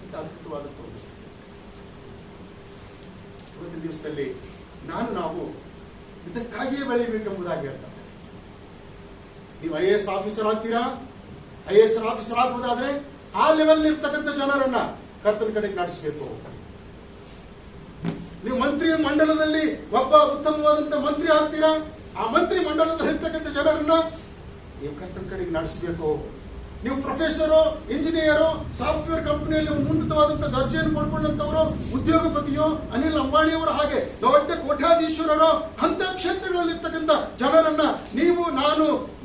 ಇದು ಅದ್ಭುತವಾದ ತೋರಿಸ. ಇವತ್ತಿನ ದಿವಸದಲ್ಲಿ ನಾವು ಇದಕ್ಕಾಗಿಯೇ ಬೆಳೆಯಬೇಕೆಂಬುದಾಗಿ ಹೇಳ್ತಾರೆ. ನೀವು IAS ಆಫೀಸರ್ ಆಗ್ತೀರಾ, IAS ಆಫೀಸರ್ ಆಗ್ಬೋದಾದ್ರೆ ಆ ಲೆವೆಲ್ ಇರ್ತಕ್ಕಂಥ ಜನರನ್ನ ಕರ್ತನ ಕಡೆಗೆ ನಡೆಸಬೇಕು. ನೀವು ಮಂತ್ರಿ ಮಂಡಲದಲ್ಲಿ ಒಬ್ಬ ಉತ್ತಮವಾದಂತ ಮಂತ್ರಿ ಆಗ್ತೀರಾ, ಆ ಮಂತ್ರಿ ಮಂಡಲದಲ್ಲಿ ಇರ್ತಕ್ಕಂಥ ಜನರನ್ನ ನೀವು ಕರ್ತನ ಕಡೆಗೆ ನಡೆಸಬೇಕು. ನೀವು ಪ್ರೊಫೆಸರು, ಇಂಜಿನಿಯರು, ಸಾಫ್ಟ್ವೇರ್ ಕಂಪನಿಯಲ್ಲಿ ಉನ್ನತವಾದಂತಹ ದರ್ಜೆಯನ್ನು ಪಡ್ಕೊಂಡಂತವರು, ಉದ್ಯೋಗಪತಿಯೋ, ಅನಿಲ್ ಅಂಬಾಣಿಯವರು, ಹಾಗೆ ದೊಡ್ಡ ಕೋಟ್ಯಾಧೀಶ್ವರರು, ಅಂತ ಕ್ಷೇತ್ರಗಳಲ್ಲಿ ಇರ್ತಕ್ಕಂಥ ಜನರನ್ನ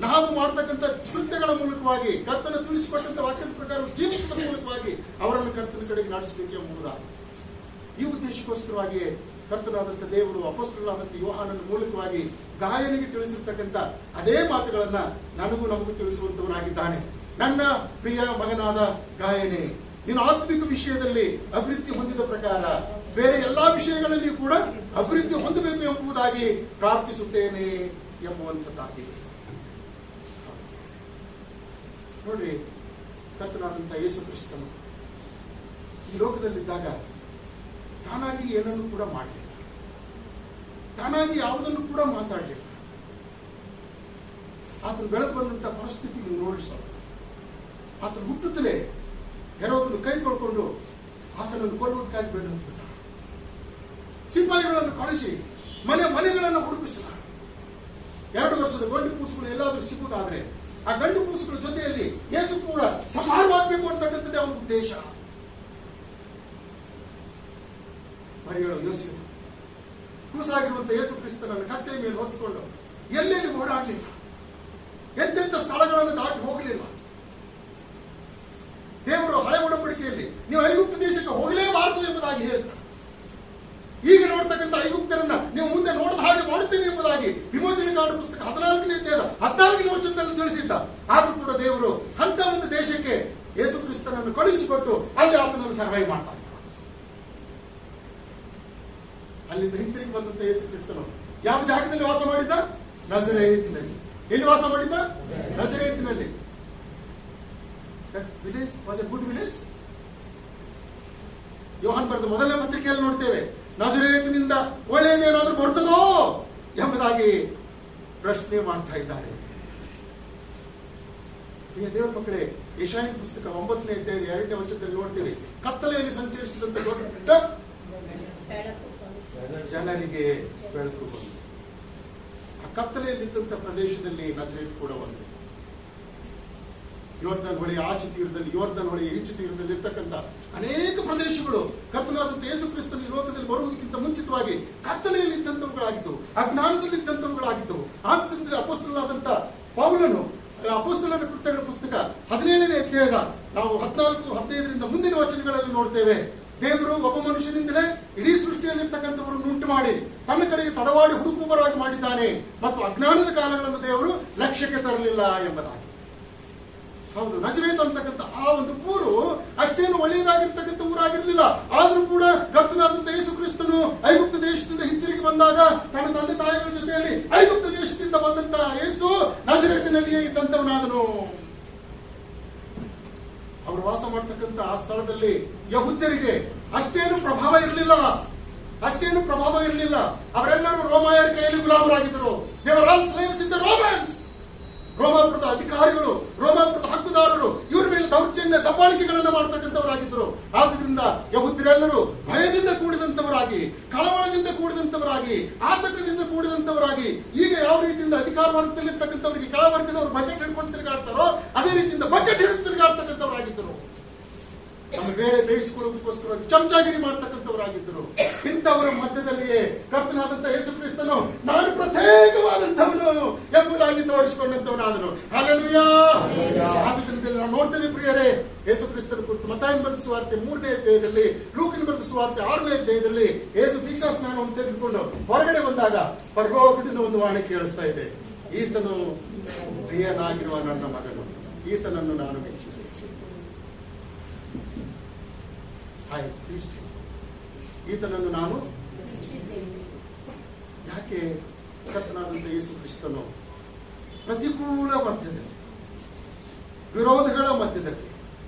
ನಾವು ಮಾಡ್ತಕ್ಕಂಥ ಕೃತ್ಯಗಳ ಮೂಲಕವಾಗಿ, ಕರ್ತನ ತಿಳಿಸಿಕೊಟ್ಟಂತ ವಾಕ್ಯದ ಪ್ರಕಾರ ಜೀವಿಸುವ ಮೂಲಕವಾಗಿ ಅವರನ್ನು ಕರ್ತನ ಕಡೆಗೆ ನಡೆಸಬೇಕು ಎಂಬುದಾಗಿ, ಈ ಉದ್ದೇಶಕ್ಕೋಸ್ಕರವಾಗಿ ಕರ್ತನಾದಂಥ ದೇವರು ಅಪೊಸ್ತಲನಾದಂಥ ಯೋಹಾನನ ಮೂಲಕವಾಗಿ ಗಾಯನಿಗೆ ತಿಳಿಸಿರ್ತಕ್ಕಂಥ ಅದೇ ಮಾತುಗಳನ್ನ ನಮಗೂ ತಿಳಿಸುವಂತವನಾಗಿದ್ದಾನೆ. ನನ್ನ ಪ್ರಿಯ ಮಗನಾದ ಗಾಯನೇ, ನೀನು ಆತ್ಮಿಕ ವಿಷಯದಲ್ಲಿ ಅಭಿವೃದ್ಧಿ ಹೊಂದಿದ ಪ್ರಕಾರ ಬೇರೆ ಎಲ್ಲಾ ವಿಷಯಗಳಲ್ಲಿ ಕೂಡ ಅಭಿವೃದ್ಧಿ ಹೊಂದಬೇಕು ಎಂಬುದಾಗಿ ಪ್ರಾರ್ಥಿಸುತ್ತೇನೆ ಎಂಬುವಂಥದ್ದಾಗಿ. ನೋಡ್ರಿ, ಕರ್ತನಾದಂಥ ಯೇಸು ಕ್ರಿಸ್ತನು ಈ ಲೋಕದಲ್ಲಿದ್ದಾಗ ತಾನಾಗಿ ಏನನ್ನು ಕೂಡ ಮಾಡಲಿಲ್ಲ, ತಾನಾಗಿ ಯಾವುದನ್ನು ಕೂಡ ಮಾತಾಡಲಿಲ್ಲ. ಆತನು ಬೆಳೆದು ಬಂದಂತ ಪರಿಸ್ಥಿತಿ ನೀವು ನೋಡಿ ಸ್ವಲ್ಪ. ಆತನು ಹುಟ್ಟುತ್ತಲೇ ಹೆರೋದನ್ನು ಕೈ ತೊಳ್ಕೊಂಡು ಆತನನ್ನು ಕೊಲ್ಲುವುದಕ್ಕಾಗಿ ಬೆಳೆದು ಹೋಗ್ಬಿಟ್ಟ. ಸಿಪಾಯಿಗಳನ್ನು ಕಳಿಸಿ ಮನೆಗಳನ್ನು ಹುಡುಕಿಸಿದ. 2 ವರ್ಷದ ಗಂಡು ಕೂಸುಗಳು ಎಲ್ಲಾದ್ರೂ ಸಿಗುವುದಾದ್ರೆ ಆ ಗಂಡು ಕೂಸುಗಳ ಜೊತೆಯಲ್ಲಿ ಯೇಸು ಕೂಡ ಸಂಹಾರವಾಗಬೇಕು ಅಂತಕ್ಕಂಥದ್ದೇ ಅವನ ಉದ್ದೇಶ. ಮರಿಯಳು ಯೋಸೇಫ ಕೂಸಾಗಿರುವಂತ ಯೇಸು ಕ್ರಿಸ್ತನನ್ನು ಕತ್ತೆಯ ಮೇಲೆ ಹೊತ್ತುಕೊಂಡು ಎಲ್ಲೆಲ್ಲಿ ಓಡಾಡಲಿಲ್ಲ, ಎಂತೆಂಥ ಸ್ಥಳಗಳನ್ನು ದಾಟಿ ಹೋಗಲಿಲ್ಲ. ದೇವರು ಹಳೆ ಒಡಂಬಡಿಕೆಯಲ್ಲಿ ನೀವು ಐಗುಪ್ತ ದೇಶಕ್ಕೆ ಹೋಗಲೇಬಾರದು ಎಂಬುದಾಗಿ ಹೇಳ್ತಾರೆ. ಈಗ ನೋಡ್ತಕ್ಕಂಥ ಐಗುಪ್ತರನ್ನ ನೀವು ಮುಂದೆ ನೋಡದ ಹಾಗೆ ಮಾಡುತ್ತೇನೆ ಎಂಬುದಾಗಿ ವಿಮೋಚನೆ ಕಾಂಡ ಪುಸ್ತಕ 14ನೇ ಅಧ್ಯಾಯದ 14ನೇ ವಚನದಲ್ಲಿ ತಿಳಿಸಿದ್ದ. ಆದ್ರೂ ಕೂಡ ದೇವರು ಅಂತ ಒಂದು ದೇಶಕ್ಕೆ ಯೇಸು ಕ್ರಿಸ್ತನನ್ನು ಕಳುಹಿಸಿಕೊಟ್ಟು ಅಲ್ಲಿ ಆತನನ್ನು ಸರ್ವೈವ್ ಮಾಡ್ತಾರೆ. ಅಲ್ಲಿಂದ ಹಿಂತಿರುಗಿ ಬಂದಂತ ಯೇಸು ಕ್ರಿಸ್ತನು ಯಾವ ಜಾಗದಲ್ಲಿ ವಾಸ ಮಾಡಿದ್ದ? ನಜರೇತಿನಲ್ಲಿ. ಎಲ್ಲಿ ವಾಸ ಮಾಡಿದ್ದ? ನಜರೇತಿನಲ್ಲಿ. Village was a good village. ಯೋಹಾನ್ ಬರೆದ ಮೊದಲನೇ ಪತ್ರಿಕೆಯಲ್ಲಿ ನೋಡ್ತೇವೆ, ನಜರೇತಿನಿಂದ ಒಳ್ಳೆಯದೇನಾದ್ರೂ ಬರ್ತದೋ ಎಂಬುದಾಗಿ ಪ್ರಶ್ನೆ ಮಾಡ್ತಾ ಇದ್ದಾರೆ. ದೇವರ ಮಕ್ಕಳೇ, ಯೆಶಾಯನ ಪುಸ್ತಕ 9ನೇ ಅಧ್ಯಾಯದ 2ನೇ ವಚನದಲ್ಲಿ ನೋಡ್ತೇವೆ, ಕತ್ತಲೆಯಲ್ಲಿ ಸಂಚರಿಸಿದಂತ ದೊಡ್ಡ ಜನರಿಗೆ ಬೆಳಕು ಬಂತು. ಆ ಕತ್ತಲೆಯಲ್ಲಿದ್ದಂಥ ಪ್ರದೇಶದಲ್ಲಿ ನಜರೇತ್ ಕೂಡ ಒಂದು. ಯೋರ್ದನ್ ಹೊಳೆಯ ಆಚೆ ತೀರದಲ್ಲಿ, ಯೋರ್ದನ್ ಹೊಳೆಯ ಈಚೆ ತೀರದಲ್ಲಿ ಇರ್ತಕ್ಕಂಥ ಅನೇಕ ಪ್ರದೇಶಗಳು ಕರ್ತನಾದಂಥ ಯೇಸು ಕ್ರಿಸ್ತನ ಈ ಲೋಕದಲ್ಲಿ ಬರುವುದಕ್ಕಿಂತ ಮುಂಚಿತವಾಗಿ ಕತ್ತಲೆಯಲ್ಲಿದ್ದಂಥವುಗಳಾಗಿದ್ದವು, ಅಜ್ಞಾನದಲ್ಲಿದ್ದಂಥವುಗಳಾಗಿದ್ದವು. ಆದ್ದರಿಂದ ಅಪೊಸ್ತಲನಾದಂಥ ಪೌಲನು ಅಪೊಸ್ತಲನ ಕೃತ್ಯಗಳ ಪುಸ್ತಕ 17ನೇ ಅಧ್ಯಾಯದ ನಾವು 14-15ರಿಂದ ಮುಂದಿನ ವಚನಗಳಲ್ಲಿ ನೋಡ್ತೇವೆ. ದೇವರು ಒಬ್ಬ ಮನುಷ್ಯನಿಂದಲೇ ಇಡೀ ಸೃಷ್ಟಿಯಲ್ಲಿರ್ತಕ್ಕಂಥವರನ್ನು ಉಂಟು ಮಾಡಿ ತನ್ನ ಕಡೆಗೆ ತಡವಾಡಿ ಹುಡುಕುವರಾಗಿ ಮಾಡಿದ್ದಾನೆ ಮತ್ತು ಅಜ್ಞಾನದ ಕಾಲಗಳನ್ನು ದೇವರು ಲಕ್ಷ್ಯಕ್ಕೆ ತರಲಿಲ್ಲ ಎಂಬುದಾಗಿ. ಹೌದು, ನಜರೇತ್ ಅಂತಕ್ಕಂಥ ಆ ಒಂದು ಊರು ಅಷ್ಟೇನು ಒಳ್ಳೆಯದಾಗಿರ್ತಕ್ಕಂಥ ಊರಾಗಿರ್ಲಿಲ್ಲ. ಆದ್ರೂ ಕೂಡ ಕರ್ತನಾದಂಥ ಯೇಸು ಕ್ರಿಸ್ತನು ಐಗುಪ್ತ ದೇಶದಿಂದ ಹಿಂತಿರುಗಿ ಬಂದಾಗ ತನ್ನ ತಂದೆ ತಾಯಿಗಳ ಜೊತೆಯಲ್ಲಿ ಐಗುಪ್ತ ದೇಶದಿಂದ ಬಂದಂತ ಯೇಸು ನಜರೇತಿನಲ್ಲಿಯೇ ಇದ್ದಂಥವನಾದನು. ಅವರು ವಾಸ ಮಾಡ್ತಕ್ಕಂಥ ಆ ಸ್ಥಳದಲ್ಲಿ ಯಹೂದ್ಯರಿಗೆ ಅಷ್ಟೇನು ಪ್ರಭಾವ ಇರಲಿಲ್ಲ. ಅವರೆಲ್ಲರೂ ರೋಮಾಯರ ಕೈಯಲ್ಲಿ ಗುಲಾಮರಾಗಿದ್ದರು. They were all slaves in the Romans. ರೋಮಾಪುರದ ಅಧಿಕಾರಿಗಳು, ರೋಮಾಪುರದ ಹಕ್ಕುದಾರರು ಇವರ ಮೇಲೆ ದೌರ್ಜನ್ಯ ದಬ್ಬಾಳಿಕೆಗಳನ್ನು ಮಾಡತಕ್ಕಂಥವರಾಗಿದ್ದರು. ಆದ್ದರಿಂದ ಯಹೂದ್ಯರೆಲ್ಲರೂ ಭಯದಿಂದ ಕೂಡಿದಂತವರಾಗಿ, ಕಳವಳದಿಂದ ಕೂಡಿದಂತವರಾಗಿ, ಆತಂಕದಿಂದ ಕೂಡಿದಂತವರಾಗಿ, ಈಗ ಯಾವ ರೀತಿಯಿಂದ ಅಧಿಕಾರ ವರ್ಗದಲ್ಲಿರ್ತಕ್ಕಂಥವರಿಗೆ ಕೆಳವರ್ಗದವರು ಬಕೆಟ್ ಹಿಡ್ಕೊಂಡು ತಿರುಗಾಡ್ತಾರೋ ಅದೇ ರೀತಿಯಿಂದ ಬಕೆಟ್ ಹಿಡಿದು ತಿರುಗಾಡ್ತಕ್ಕಂಥವರಾಗಿದ್ದರು. ನಮ್ಮ ಬೇಳೆ ಬೇಯಿಸಿಕೊಳ್ಳುವುದಕ್ಕೋಸ್ಕರ ಚಮಚಾಗಿರಿ ಮಾಡ್ತಕ್ಕಂಥವರಾಗಿದ್ದರು. ಇಂಥವರ ಮಧ್ಯದಲ್ಲಿಯೇ ಕರ್ತನಾದಂಥ ಯೇಸು ಕ್ರಿಸ್ತನು ನಾನು ಪ್ರತ್ಯೇಕವಾದಂಥವನು ಎಂಬುದಾಗಿ ತೋರಿಸಿಕೊಂಡಂತವನಾದನು. ಹಲ್ಲೆಲೂಯಾ. ಆದ್ದರಿಂದ ನಾವು ನೋಡ್ತೇವೆ ಪ್ರಿಯರೇ, ಯೇಸು ಕ್ರಿಸ್ತನ ಕುರಿತು ಮತ್ತಾಯನ ಬರೆದ ಸುವಾರ್ತೆ 3ನೇ ಅಧ್ಯಾಯದಲ್ಲಿ, ಲೂಕನ ಬರೆದ ಸುವಾರ್ತೆ 6ನೇ ಅಧ್ಯಾಯದಲ್ಲಿ ಯೇಸು ದೀಕ್ಷಾ ಸ್ನಾನವನ್ನು ತೆಗೆದುಕೊಂಡು ಹೊರಗಡೆ ಬಂದಾಗ ಪರಲೋಕದಿಂದ ಒಂದು ವಾಣಿ ಕೇಳಿಸ್ತಾ ಇದೆ, ಈತನು ಪ್ರಿಯನಾಗಿರುವ ನನ್ನ ಮಗನು, ಈತನನ್ನು ನಾನು ಮೆಚ್ಚಿದೆ. ಈತನನ್ನು ನಾನು ಯಾಕೆ? ಕರ್ತನಾದಂಥ ಯೇಸು ಕ್ರಿಸ್ತನು ಪ್ರತಿಕೂಲ ಮಧ್ಯದಲ್ಲಿ, ವಿರೋಧಗಳ ಮಧ್ಯದಲ್ಲಿ,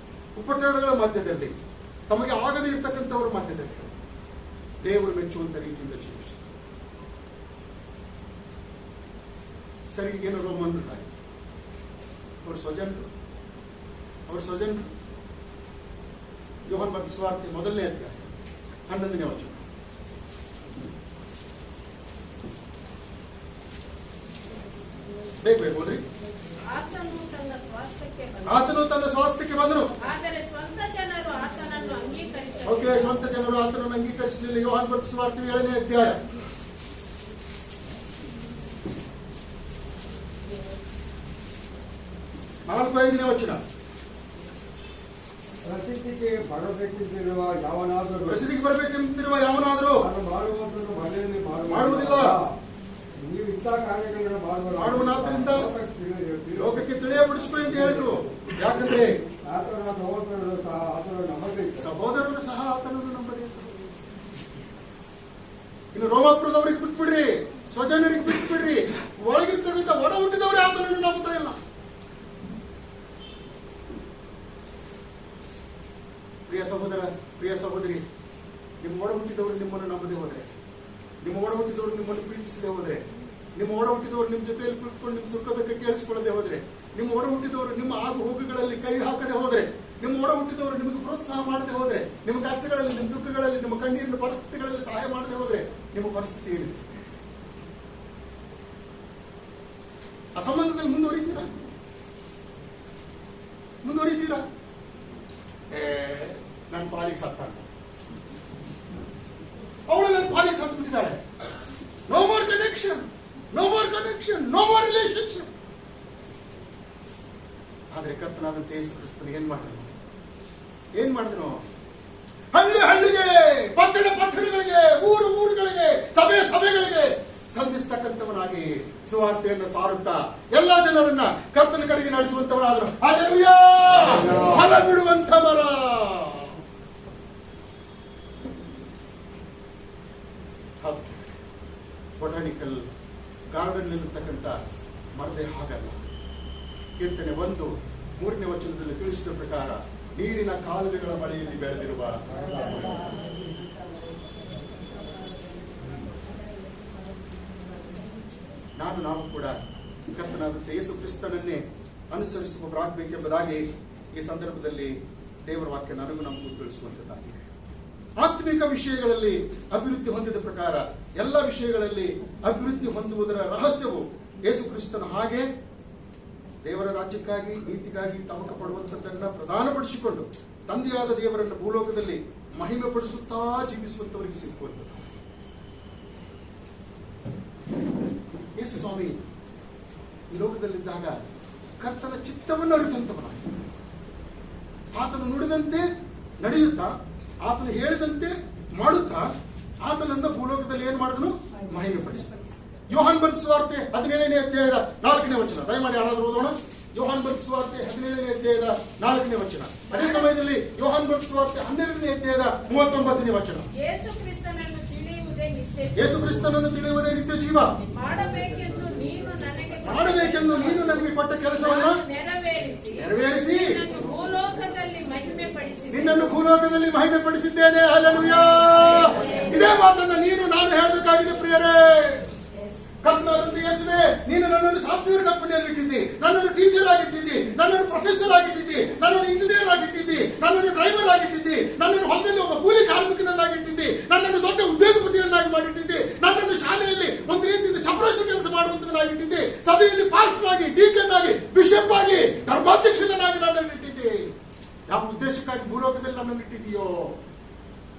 ಉಪಟಳಗಳ ಮಧ್ಯದಲ್ಲಿ, ತಮಗೆ ಆಗದೇ ಇರತಕ್ಕಂಥವರ ಮಧ್ಯದಲ್ಲಿ ದೇವರು ಮೆಚ್ಚುವಂತ ರೀತಿಯಿಂದ ಜೀವಿಸಿದರು. ಸರಿಗೇನೋ ರೋಮನ್ರಾಗಿ ಅವರು ಸ್ವಜನರು. ಯೋಹಾನ್ ಬರೆದ ಸುವಾರ್ತೆ 1ನೇ ಅಧ್ಯಾಯ 11ನೇ ವಚನ. ಬೇಗ ಓದ್ರಿ. ಆತನು ತನ್ನ ಸ್ವಾಸ್ಥ್ಯಕ್ಕೆ ಬಂದನು. ಆದರೆ ಸ್ವಂತ ಜನರು ಆತನನ್ನು ಓಕೆ, ಸ್ವಂತ ಜನರು ಆತನನ್ನು ಅಂಗೀಕರಿಸಲಿಲ್ಲ. ಯೋಹಾನ ಬರೆದ ಸುವಾರ್ತೆ 7ನೇ ಅಧ್ಯಾಯ 4-5ನೇ ವಚನ. ಪ್ರಸಿದ್ಧಿಗೆ ಬರಬೇಕೆಂದಿರುವ ಯಾವನಾದರೂ ನಾನು ಮಾಡುವುದನ್ನು ಮನೆಯಲ್ಲಿ ಮಾಡುವುದಿಲ್ಲ. ನೀವು ಇಂಥ ಕಾರ್ಯಗಳನ್ನು ಮಾಡುವನಾದ್ರಿಂದ ಲೋಕಕ್ಕೆ ತಿಳಿಯಪಡಿಸಿಕೊಳ್ಳಿ ಅಂತ ಹೇಳಿದ್ರು. ಯಾಕಂದ್ರೆ ಆತನ ಸಹೋದರರು ಸಹ ಆತನನ್ನು ನಂಬಬೇಕು. ಇನ್ನು ರೋಮಾಪುರದವರಿಗೆ ಬಿಟ್ಬಿಡ್ರಿ, ಸ್ವಜನರಿಗೆ ಬಿಟ್ಬಿಡ್ರಿ, ಒಳಗಿರ್ತಕ್ಕಂಥ ಒಡ ಹುಟ್ಟಿದವರೇ ಆತನನ್ನು ನಂಬುತ್ತಾ ಇಲ್ಲ. ಪ್ರಿಯ ಸಹೋದರ, ಪ್ರಿಯ ಸಹೋದರಿ, ನಿಮ್ಮ ಒಡ ಹುಟ್ಟಿದವರು ನಿಮ್ಮನ್ನು ನಂಬದೆ ಹೋದ್ರೆ, ನಿಮ್ಮ ಒಡ ಹುಟ್ಟಿದವರು ನಿಮ್ಮನ್ನು ಪ್ರೀತಿಸದೆ ಹೋದ್ರೆ, ನಿಮ್ಮ ಒಡ ಹುಟ್ಟಿದವರು ನಿಮ್ಮ ಜೊತೆಯಲ್ಲಿ ಕುಳಿತುಕೊಂಡು ನಿಮ್ಮ ಸುಖದಕ್ಕೆ ಕೇಳಿಸಿಕೊಳ್ಳದೆ ಹೋದ್ರೆ, ನಿಮ್ಮ ಒಡ ಹುಟ್ಟಿದವರು ನಿಮ್ಮ ಆಗು ಹೋಗುಗಳಲ್ಲಿ ಕೈ ಹಾಕದೆ ಹೋದ್ರೆ, ನಿಮ್ಮ ಒಡ ಹುಟ್ಟಿದವರು ನಿಮಗೆ ಪ್ರೋತ್ಸಾಹ ಮಾಡದೆ ಹೋದ್ರೆ, ನಿಮ್ಮ ಕಷ್ಟಗಳಲ್ಲಿ, ನಿಮ್ಮ ದುಃಖಗಳಲ್ಲಿ, ನಿಮ್ಮ ಕಣ್ಣೀರಿನ ಪರಿಸ್ಥಿತಿಗಳಲ್ಲಿ ಸಹಾಯ ಮಾಡದೆ ಹೋದ್ರೆ ನಿಮ್ಮ ಪರಿಸ್ಥಿತಿ ಏನಿದೆ? ಆ ಸಂಬಂಧದಲ್ಲಿ ಮುಂದುವರಿತೀರಾ? ನನ್ನ ಪಾಲಿಗೆ ಸತ್ತಾಗ ಅವಳು ನನ್ನ ಪಾಲಿಗೆ ಸತ್ಬಿಟ್ಟಿದ್ದಾಳೆ. No more connection, no more relationship. ಆದ್ರೆ ಕರ್ತನಾದಂತ ಯೇಸು ಕ್ರಿಸ್ತನು ಏನ್ ಮಾಡಿದನು? ಹಳ್ಳಿಗೆ, ಪಟ್ಟಣಗಳಿಗೆ, ಊರುಗಳಿಗೆ, ಸಭೆಗಳಿಗೆ ಸಂಧಿಸ್ತಕ್ಕಂಥವನಾಗಿ ಸುವಾರ್ತೆಯನ್ನು ಸಾರುತ್ತಾ ಎಲ್ಲ ಜನರನ್ನ ಕರ್ತನ ಕಡೆಗೆ ನಡೆಸುವಂತವನಾದನು. ಹಲ್ಲೆಲೂಯಾ! ಫಲ ಬಿಡುವಂತ ಮರ. ಬೊಟಾನಿಕಲ್ ಗಾರ್ಡನ್ ಇರತಕ್ಕಂಥ ಮರದೇ ಹಾಗಲ್ಲ. ಕೀರ್ತನೆ 1:3ನೇ ವಚನದಲ್ಲಿ ತಿಳಿಸಿದ ಪ್ರಕಾರ ನೀರಿನ ಕಾಲುವೆಗಳ ಬಳಿಯಲ್ಲಿ ಬೆಳೆದಿರುವ ನಾವು ಕೂಡ ಕರ್ತನಾದಂತ ಯೇಸು ಕ್ರಿಸ್ತನನ್ನೇ ಅನುಸರಿಸುವವರಾಗಬೇಕೆಂಬುದಾಗಿ ಈ ಸಂದರ್ಭದಲ್ಲಿ ದೇವರ ವಾಕ್ಯ ನಮಗೂ ತಿಳಿಸುವಂತದ್ದಾಗಿದೆ. ಆತ್ಮಿಕ ವಿಷಯಗಳಲ್ಲಿ ಅಭಿವೃದ್ಧಿ ಹೊಂದಿದ ಪ್ರಕಾರ ಎಲ್ಲ ವಿಷಯಗಳಲ್ಲಿ ಅಭಿವೃದ್ಧಿ ಹೊಂದುವುದರ ರಹಸ್ಯವು ಯೇಸು ಕ್ರಿಸ್ತನ ಹಾಗೆ ದೇವರ ರಾಜ್ಯಕ್ಕಾಗಿ, ನೀತಿಗಾಗಿ ತವಕ ಪಡುವಂತದ್ದನ್ನ ಪ್ರದಾನಪಡಿಸಿಕೊಂಡು ತಂದೆಯಾದ ದೇವರನ್ನು ಭೂಲೋಕದಲ್ಲಿ ಮಹಿಮೆ ಪಡಿಸುತ್ತಾ ಜೀವಿಸುವಂತವರಿಗೆ ಸಿಕ್ಕುವಂಥದ್ದು. ಯೇಸು ಸ್ವಾಮಿ ಈ ಲೋಕದಲ್ಲಿದ್ದಾಗ ಕರ್ತನ ಚಿತ್ತವನ್ನು ಅರಿತಂತವನಾಗಿ ಆತನು ನುಡಿದಂತೆ ನಡೆಯುತ್ತಾ, ಆತನು ಹೇಳಿದಂತೆ ಮಾಡುತ್ತಾ ಆತನನ್ನ ಭೂಲೋಕದಲ್ಲಿ ಏನ್ ಮಾಡಿದನು? ಮಹಿಮೆ ಪಡಿಸಿದ. ಯೋಹಾನ ಬರೆದ ಸುವಾರ್ತೆ 17ನೇ ಅಧ್ಯಾಯದ 4ನೇ ವಚನ. ದಯಮಾಡಿ ಯಾರಾದರೂ ಓದೋಣ. ಯೋಹಾನ ಬರೆದ ಸುವಾರ್ತೆ 17ನೇ ಅಧ್ಯಾಯದ 4ನೇ ವಚನ. ಅದೇ ಸಮಯದಲ್ಲಿ ಯೋಹಾನ ಬರೆದ ಸುವಾರ್ತೆ 12ನೇ ಅಧ್ಯಾಯದ 39ನೇ ವಚನ. ಯೇಸು ಕ್ರಿಸ್ತನನ್ನು ತಿಳಿಯುವುದೇ ನಿತ್ಯ ಜೀವ. ಮಾಡಬೇಕೆಂದು ನೀನು ನನಗೆ ಕೊಟ್ಟ ಕೆಲಸವನ್ನು ನೆರವೇರಿಸಿ ನಿನ್ನನ್ನು ಭೂಲೋಕದಲ್ಲಿ ಮಹಿಮೆ ಪಡಿಸಿದ್ದೇನೆ. ಹಲ್ಲೆಲೂಯಾ! ಇದೇ ಮಾತನ್ನ ನಾನು ಹೇಳಬೇಕಾಗಿದೆ ಪ್ರಿಯರೇ. ಕರ್ತನಾದಂತ ಯೇಸುವೇ, ನೀನು ನನ್ನನ್ನು ಸಾಫ್ಟ್ವೇರ್ ಕಂಪನಿಯಲ್ಲಿ ಇಟ್ಟಿದ್ದಿ, ನನ್ನನ್ನು ಟೀಚರ್ ಆಗಿಟ್ಟಿದ್ದಿ, ನನ್ನನ್ನು ಪ್ರೊಫೆಸರ್ ಆಗಿಟ್ಟಿದ್ದಿ, ನನ್ನನ್ನು ಇಂಜಿನಿಯರ್ ಆಗಿಟ್ಟಿದ್ದಿ, ನನ್ನನ್ನು ಡ್ರೈವರ್ ಆಗಿಟ್ಟಿದ್ದಿ, ನನ್ನನ್ನು ಹೊಲದಲ್ಲಿ ಒಬ್ಬ ಕೂಲಿ ಕಾರ್ಮಿಕನನ್ನಾಗಿಟ್ಟಿದ್ದಿ, ನನ್ನನ್ನು ದೊಡ್ಡ ಉದ್ಯೋಗಪತಿಯನ್ನಾಗಿ ಮಾಡಿಟ್ಟಿದ್ದಿ, ನನ್ನನ್ನು ಶಾಲೆಯಲ್ಲಿ ಒಂದು ರೀತಿಯಿಂದ ಚಪರಾಸಿ ಕೆಲಸ ಮಾಡುವಂತವನಾಗಿಟ್ಟಿದ್ದಿ, ಸಭೆಯಲ್ಲಿ ಪಾಸ್ಟರ್ ಆಗಿ, ಡೀಕನ್ ಆಗಿ, ಬಿಷಪ್ ಆಗಿ, ಧರ್ಮಾಧ್ಯಕ್ಷನಾಗಿ ನನ್ನನ್ನು ಇಟ್ಟಿದ್ದಿ. ಯಾವ ಉದ್ದೇಶಕ್ಕಾಗಿ ಭೂಲೋಕದಲ್ಲಿ ನನ್ನನ್ನು ಇಟ್ಟಿದೆಯೋ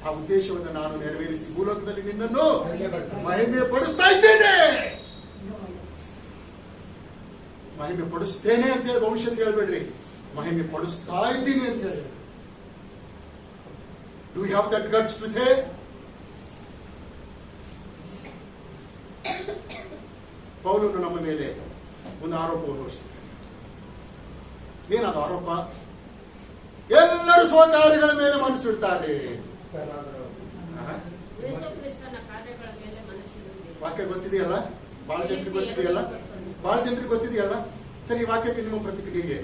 ಆ ಉದ್ದೇಶವನ್ನು ನಾನು ನೆರವೇರಿಸಿ ಭೂಲೋಕದಲ್ಲಿ ನಿನ್ನನ್ನು ಮಹಿಮೆ ಪಡಿಸ್ತಾ ಇದ್ದೇನೆ. ಮಹಿಮೆ ಪಡಿಸ್ತೇನೆ ಅಂತ ಹೇಳಿ ಭವಿಷ್ಯತ್ ಹೇಳ್ಬೇಡ್ರಿ, ಮಹಿಮೆ ಪಡಿಸ್ತಾ ಇದ್ದೀನಿ ಅಂತ ಹೇಳಿ. Do you have that guts to say? ಪೌಲನು ನಮ್ಮ ಮೇಲೆ ಒಂದು ಆರೋಪವನ್ನು ಹೊರಿಸಿದ್ದಾನೆ. ಏನದು ಆರೋಪ? ಎಲ್ಲರೂ ಸ್ವಕಾರ್ಯಗಳ ಮೇಲೆ ಮನಸ್ಸಿಡ್ತಾರೆ. ವಾಕ್ಯ ಗೊತ್ತಿದೆಯಲ್ಲ, ಬಹಳ ಜನರಿಗೆ ಗೊತ್ತಿದೆಯಲ್ಲ. ಸರಿ, ವಾಕ್ಯಕ್ಕೆ ನಿಮ್ಮ ಪ್ರತಿಕ್ರಿಯೆ.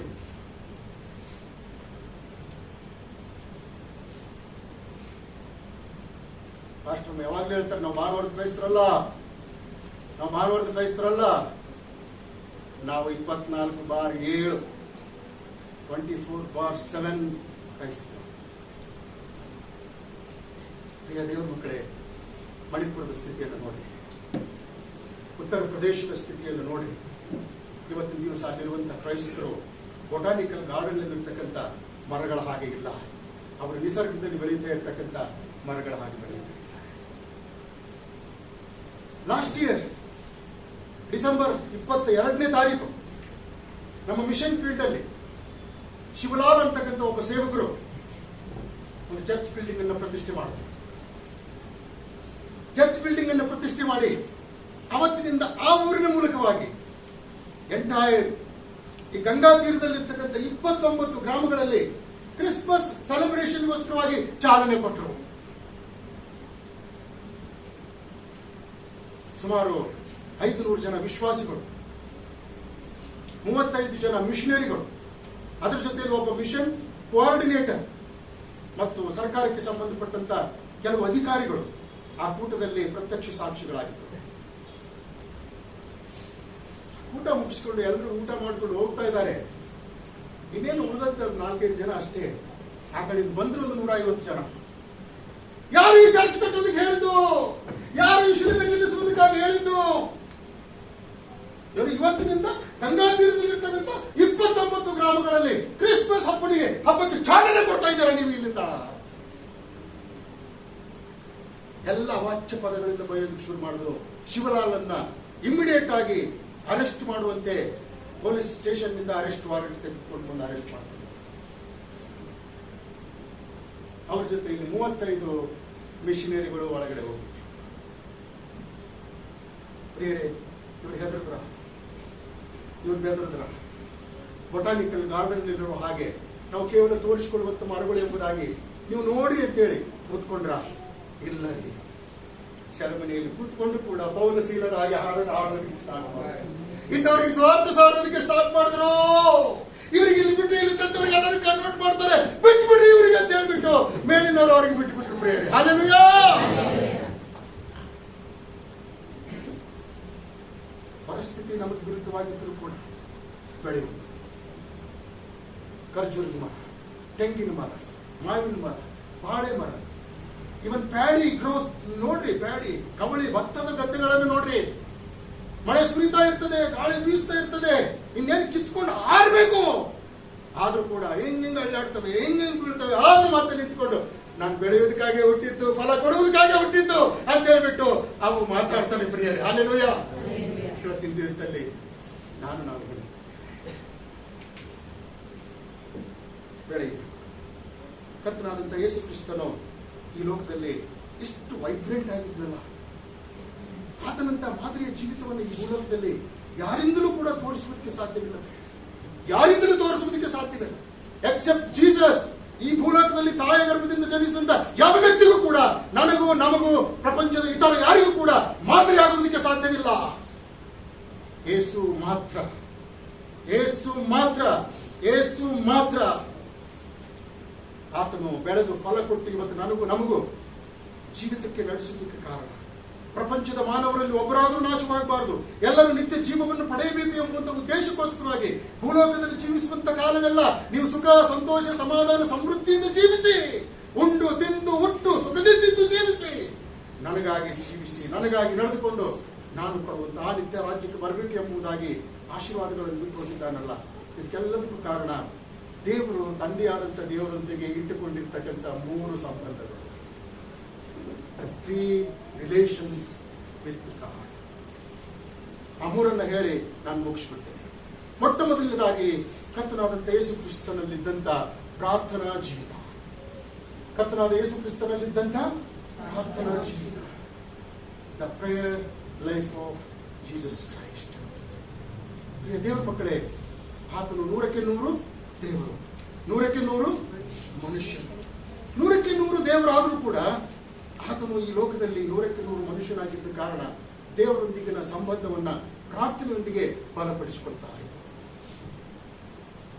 ಪಾಸ್ಟರ್ ಯಾವಾಗ್ಲೂ ಹೇಳ್ತಾರೆ, ನಾವು ಭಾನುವಾರದ ಕ್ರೈಸ್ತರಲ್ಲ, ನಾವು 24/7 24/7 ಕ್ರೈಸ್ತರು. ಪ್ರಿಯ ದೇವರ ಮಕ್ಕಳೇ, ಮಣಿಪುರದ ಸ್ಥಿತಿಯನ್ನು ನೋಡಿ, ಉತ್ತರ ಪ್ರದೇಶದ ಸ್ಥಿತಿಯನ್ನು ನೋಡಿ, ಇವತ್ತಿನ ದಿವಸ ಅಲ್ಲಿರುವಂತಹ ಕ್ರೈಸ್ತರು ಬೊಟಾನಿಕಲ್ ಗಾರ್ಡನ್ ಇರ್ತಕ್ಕಂಥ ಮರಗಳ ಹಾಗೆ ಇಲ್ಲ, ಅವರು ನಿಸರ್ಗದಲ್ಲಿ ಬೆಳೀತಾ ಇರ್ತಕ್ಕಂಥ ಮರಗಳ ಹಾಗೆ ಬೆಳೆಯುತ್ತಾರೆ. ಲಾಸ್ಟ್ ಇಯರ್ ಡಿಸೆಂಬರ್ 22ನೇ ತಾರೀಕು ನಮ್ಮ ಮಿಷನ್ ಫೀಲ್ಡ್ ಅಲ್ಲಿ ಶಿವಲಾಲ್ ಅಂತಕ್ಕಂಥ ಒಬ್ಬ ಸೇವಕರು ಒಂದು ಚರ್ಚ್ ಬಿಲ್ಡಿಂಗ್ ಅನ್ನು ಪ್ರತಿಷ್ಠೆ ಮಾಡಿದ್ರು. ಚರ್ಚ್ ಬಿಲ್ಡಿಂಗ್ ಅನ್ನು ಪ್ರತಿಷ್ಠೆ ಮಾಡಿ ಅವತ್ತಿನಿಂದ ಆ ಊರಿನ ಮೂಲಕವಾಗಿ ಎಂಟೈರ್ ಈ ಗಂಗಾ ತೀರದಲ್ಲಿರ್ತಕ್ಕಂಥ 29 ಗ್ರಾಮಗಳಲ್ಲಿ ಕ್ರಿಸ್ಮಸ್ ಸೆಲೆಬ್ರೇಷನ್ಗೋಸ್ಕರವಾಗಿ ಚಾಲನೆ ಕೊಟ್ಟರು. ಸುಮಾರು 500 ಜನ ವಿಶ್ವಾಸಿಗಳು, 35 ಜನ ಮಿಷನರಿಗಳು, ಅದರ ಜೊತೆಯಲ್ಲಿ ಒಬ್ಬ ಮಿಷನ್ ಕೋಆರ್ಡಿನೇಟರ್ ಮತ್ತು ಸರ್ಕಾರಕ್ಕೆ ಸಂಬಂಧಪಟ್ಟಂತ ಕೆಲವು ಅಧಿಕಾರಿಗಳು ಆ ಕೂಟದಲ್ಲಿ ಪ್ರತ್ಯಕ್ಷ ಸಾಕ್ಷಿಗಳಾಗಿದ್ದಾರೆ. ಊಟ ಮುಗಿಸ್ಕೊಂಡು ಎಲ್ಲರೂ ಊಟ ಮಾಡ್ಕೊಂಡು ಹೋಗ್ತಾ ಇದ್ದಾರೆ. ಇನ್ನೇನು ಉಳಿದಂತ 4-5 ಜನ ಅಷ್ಟೇ. ಆ ಕಡೆಯಿಂದ ಬಂದ್ರು ಒಂದು 150 ಜನ. ಯಾರು ಈ ಚರ್ಚ್ ಕಟ್ಟೋದಕ್ಕೆ ಹೇಳಿದ್ದು? ಯಾರು ಈ ಶಿಲುಬೆ ನಿಲ್ಲಿಸುವುದಕ್ಕಾಗಿ ಹೇಳಿದ್ದು? ಇವರು ಇವತ್ತಿನಿಂದ ಗಂಗಾ ತೀರದಲ್ಲಿರ್ತಕ್ಕಂಥ 29 ಗ್ರಾಮಗಳಲ್ಲಿ ಕ್ರಿಸ್ಮಸ್ ಹಬ್ಬಕ್ಕೆ ಚಾಲನೆ ಕೊಡ್ತಾ ಇದ್ದಾರೆ. ನೀವು ಇಲ್ಲಿಂದ ಎಲ್ಲ ವಾಚ್ಯ ಪದಗಳಿಂದ ಬರೆಯೋದಕ್ಕೆ ಶುರು ಮಾಡಿದ್ರು. ಶಿವಲಾಲ್ ಅನ್ನ ಇಮಿಡಿಯೇಟ್ ಆಗಿ ಅರೆಸ್ಟ್ ಮಾಡುವಂತೆ ಪೊಲೀಸ್ ಸ್ಟೇಷನ್ ನಿಂದ ಅರೆಸ್ಟ್ ವಾರೆಂಟ್ ತೆಗೆದುಕೊಂಡು ಬಂದು ಅರೆಸ್ಟ್ ಮಾಡಿದ್ರು. ಅವ್ರ ಜೊತೆ ಇಲ್ಲಿ 35 ಮಿಷನರಿಗಳು ಒಳಗಡೆ ಹೋಗಿ ಪ್ರಿಯರೇ, ಇವ್ರು ಹೆದರಿದ್ರ, ಇವ್ರು ಬೆದರಿದ್ರ. ಬೊಟಾನಿಕಲ್ ಗಾರ್ಡನ್ ಇರೋ ಹಾಗೆ ನಾವು ಕೇವಲ ತೋರಿಸಿಕೊಳ್ಳುವಂತ ಮರಗಳು ಎಂಬುದಾಗಿ ನೀವು ನೋಡಿ ಅಂತೇಳಿ ಕೂತ್ಕೊಂಡ್ರ? ಇಲ್ಲ, ರೀ. ಸೆರೆಮನಿಯಲ್ಲಿ ಕೂತ್ಕೊಂಡು ಕೂಡ ಪೌಲಶೀಲರಾಗಿ ಹಾಡೋದಕ್ಕೆ ಸ್ಟಾರ್ಟ್ ಮಾಡಿದ್ರು. ಇಂಥವ್ರಿಗೆ ಸ್ವಾರ್ಥ ಸಾರೋದಕ್ಕೆ ಸ್ಟಾರ್ಟ್ ಮಾಡಿದ್ರು. ಇವರಿಗೆ ಇಲ್ಲಿ ಬಿಟ್ಟು ಇಲ್ಲಿದ್ದಂಥವ್ರಿಗೆ ಎಲ್ಲರೂ ಕನ್ವರ್ಟ್ ಮಾಡ್ತಾರೆ, ಬಿಟ್ಬಿಡ್ರಿ ಇವರಿಗೆ ಅಂತ ಹೇಳ್ಬಿಟ್ಟು ಮೇಲಿನವರು ಅವ್ರಿಗೆ ಬಿಟ್ಬಿಟ್ರು. ಪ್ರೇರಿ, ಹಲ್ಲೆಲೂಯಾ. ಪರಿಸ್ಥಿತಿ ನಮಗೆ ವಿರುದ್ಧವಾಗಿದ್ದರೂ ಕೂಡ ಬೆಳೆಯುವುದು. ಖರ್ಜೂರದ ಮರ, ತೆಂಗಿನ ಮರ, ಮಾವಿನ ಮರ, ಬಾಳೆ ಮರ, ಇವನ್ ಪ್ಯಾಡಿ ಗ್ರೋಸ್ ನೋಡ್ರಿ, ಪ್ಯಾಡಿ, ಕವಳಿ, ಭತ್ತದ ಗದ್ದೆಗಳನ್ನು ನೋಡ್ರಿ. ಮಳೆ ಸುರಿತಾ ಇರ್ತದೆ, ಗಾಳಿ ಬೀಸ್ತಾ ಇರ್ತದೆ, ಇನ್ನೇನು ಕಿತ್ಕೊಂಡು ಆರ್ಬೇಕು. ಆದ್ರೂ ಕೂಡ ಹೆಂಗ್ ಅಳ್ಳಾಡ್ತವೆ, ಹೆಂಗ್ ಬೀಳ್ತವೆ. ಆದ್ರೂ ಮತ್ತೆ ನಿಂತ್ಕೊಂಡು ನಾನು ಬೆಳೆಯೋದಕ್ಕಾಗಿ ಹುಟ್ಟಿದ್ದು, ಫಲ ಕೊಡುವುದಕ್ಕಾಗಿ ಹುಟ್ಟಿದ್ದು ಅಂತ ಹೇಳ್ಬಿಟ್ಟು ಅವು ಮಾತಾಡ್ತವೆ. ಪ್ರಿಯರೇ, ಹಲ್ಲೆಲೂಯಾ. ಇವತ್ತಿನ ದಿವಸದಲ್ಲಿ ನಾವು ಬೆಳೆಯ ಕರ್ತನಾದಂಥ ಯೇಸು ಕ್ರಿಸ್ತನು ಈ ಲೋಕದಲ್ಲಿ ಎಷ್ಟು ವೈಬ್ರೆಂಟ್ ಆಗಿದ್ನಲ್ಲ, ಆತನಂತ ಮಾದರಿಯ ಜೀವಿತವನ್ನು ಈ ಭೂಲೋಕದಲ್ಲಿ ಯಾರಿಂದಲೂ ಕೂಡ ತೋರಿಸುವುದಕ್ಕೆ ಸಾಧ್ಯವಿಲ್ಲ. ಯಾರಿಂದಲೂ ತೋರಿಸುವುದಕ್ಕೆ ಸಾಧ್ಯವಿಲ್ಲ ಎಕ್ಸೆಪ್ಟ್ ಜೀಸಸ್. ಈ ಭೂಲೋಕದಲ್ಲಿ ತಾಯ ಗರ್ಭದಿಂದ ಜನಿಸಿದಂತ ಯಾವ ವ್ಯಕ್ತಿಗೂ ಕೂಡ, ನನಗೂ ನಮಗೂ ಪ್ರಪಂಚದ ಇತರ ಯಾರಿಗೂ ಕೂಡ ಮಾದರಿ ಆಗುವುದಕ್ಕೆ ಸಾಧ್ಯವಿಲ್ಲ. ಯೇಸು ಮಾತ್ರ, ಯೇಸು ಮಾತ್ರ, ಯೇಸು ಮಾತ್ರ. ಆತನು ಬೆಳೆದು ಫಲ ಕೊಟ್ಟು ಇವತ್ತು ನನಗೂ ನಮಗೂ ಜೀವಿತಕ್ಕೆ ನಡೆಸುವುದಕ್ಕೆ ಕಾರಣ. ಪ್ರಪಂಚದ ಮಾನವರಲ್ಲಿ ಒಬ್ಬರಾದರೂ ನಾಶವಾಗಬಾರದು, ಎಲ್ಲರೂ ನಿತ್ಯ ಜೀವವನ್ನು ಪಡೆಯಬೇಕು ಎಂಬುವಂತ ಉದ್ದೇಶಕ್ಕೋಸ್ಕರವಾಗಿ ಭೂಲೋಕದಲ್ಲಿ ಜೀವಿಸುವಂತ ಕಾಲವೆಲ್ಲ ನೀವು ಸುಖ, ಸಂತೋಷ, ಸಮಾಧಾನ, ಸಮೃದ್ಧಿಯಿಂದ ಜೀವಿಸಿ, ಉಂಡು ತಿಂದು ಹುಟ್ಟು ಸುಖದಿಂದಿದ್ದು ಜೀವಿಸಿ, ನನಗಾಗಿ ಜೀವಿಸಿ, ನನಗಾಗಿ ನಡೆದುಕೊಂಡು ನಾನು ಕೊಡುವಂತ ಆ ನಿತ್ಯ ರಾಜ್ಯಕ್ಕೆ ಬರಬೇಕು ಎಂಬುದಾಗಿ ಆಶೀರ್ವಾದಗಳನ್ನು ಬಿಟ್ಟು ಹೋಗಿದ್ದಾನಲ್ಲ. ಇದಕ್ಕೆಲ್ಲದಕ್ಕೂ ಕಾರಣ ದೇವರು, ತಂದೆಯಾದಂಥ ದೇವರೊಂದಿಗೆ ಇಟ್ಟುಕೊಂಡಿರ್ತಕ್ಕಂಥ 3 ಸಂಬಂಧಗಳು, 3 ರಿಲೇಷನ್ಸ್ ವಿತ್ ಗಾಡ್. ಆ 3 ಹೇಳಿ ನಾನು ಮುಗಿಸ್ಬಿಡ್ತೇನೆ. ಮೊಟ್ಟ ಮೊದಲನೇದಾಗಿ ಕರ್ತನಾದಂಥ ಯೇಸು ಕ್ರಿಸ್ತನಲ್ಲಿದ್ದಂಥ ಪ್ರಾರ್ಥನಾ ಜೀವಿತ. ಕರ್ತನಾದ ಯೇಸು ಕ್ರಿಸ್ತನಲ್ಲಿದ್ದಂಥ ಪ್ರಾರ್ಥನಾ ಜೀವಿತ, the prayer life of Jesus Christ. ಪ್ರಿಯ ದೇವರ ಮಕ್ಕಳೇ, ಆತನು 100ಕ್ಕೆ 100 ದೇವರು, 100ಕ್ಕೆ 100 ಮನುಷ್ಯ. 100ಕ್ಕೆ 100 ದೇವರಾದರೂ ಕೂಡ ಆತನು ಈ ಲೋಕದಲ್ಲಿ 100ಕ್ಕೆ 100 ಮನುಷ್ಯನಾಗಿದ್ದ ಕಾರಣ ದೇವರೊಂದಿಗಿನ ಸಂಬಂಧವನ್ನ ಪ್ರಾರ್ಥನೆಯೊಂದಿಗೆ ಬಲಪಡಿಸಿಕೊಳ್ತಾ ಇದ್ದ.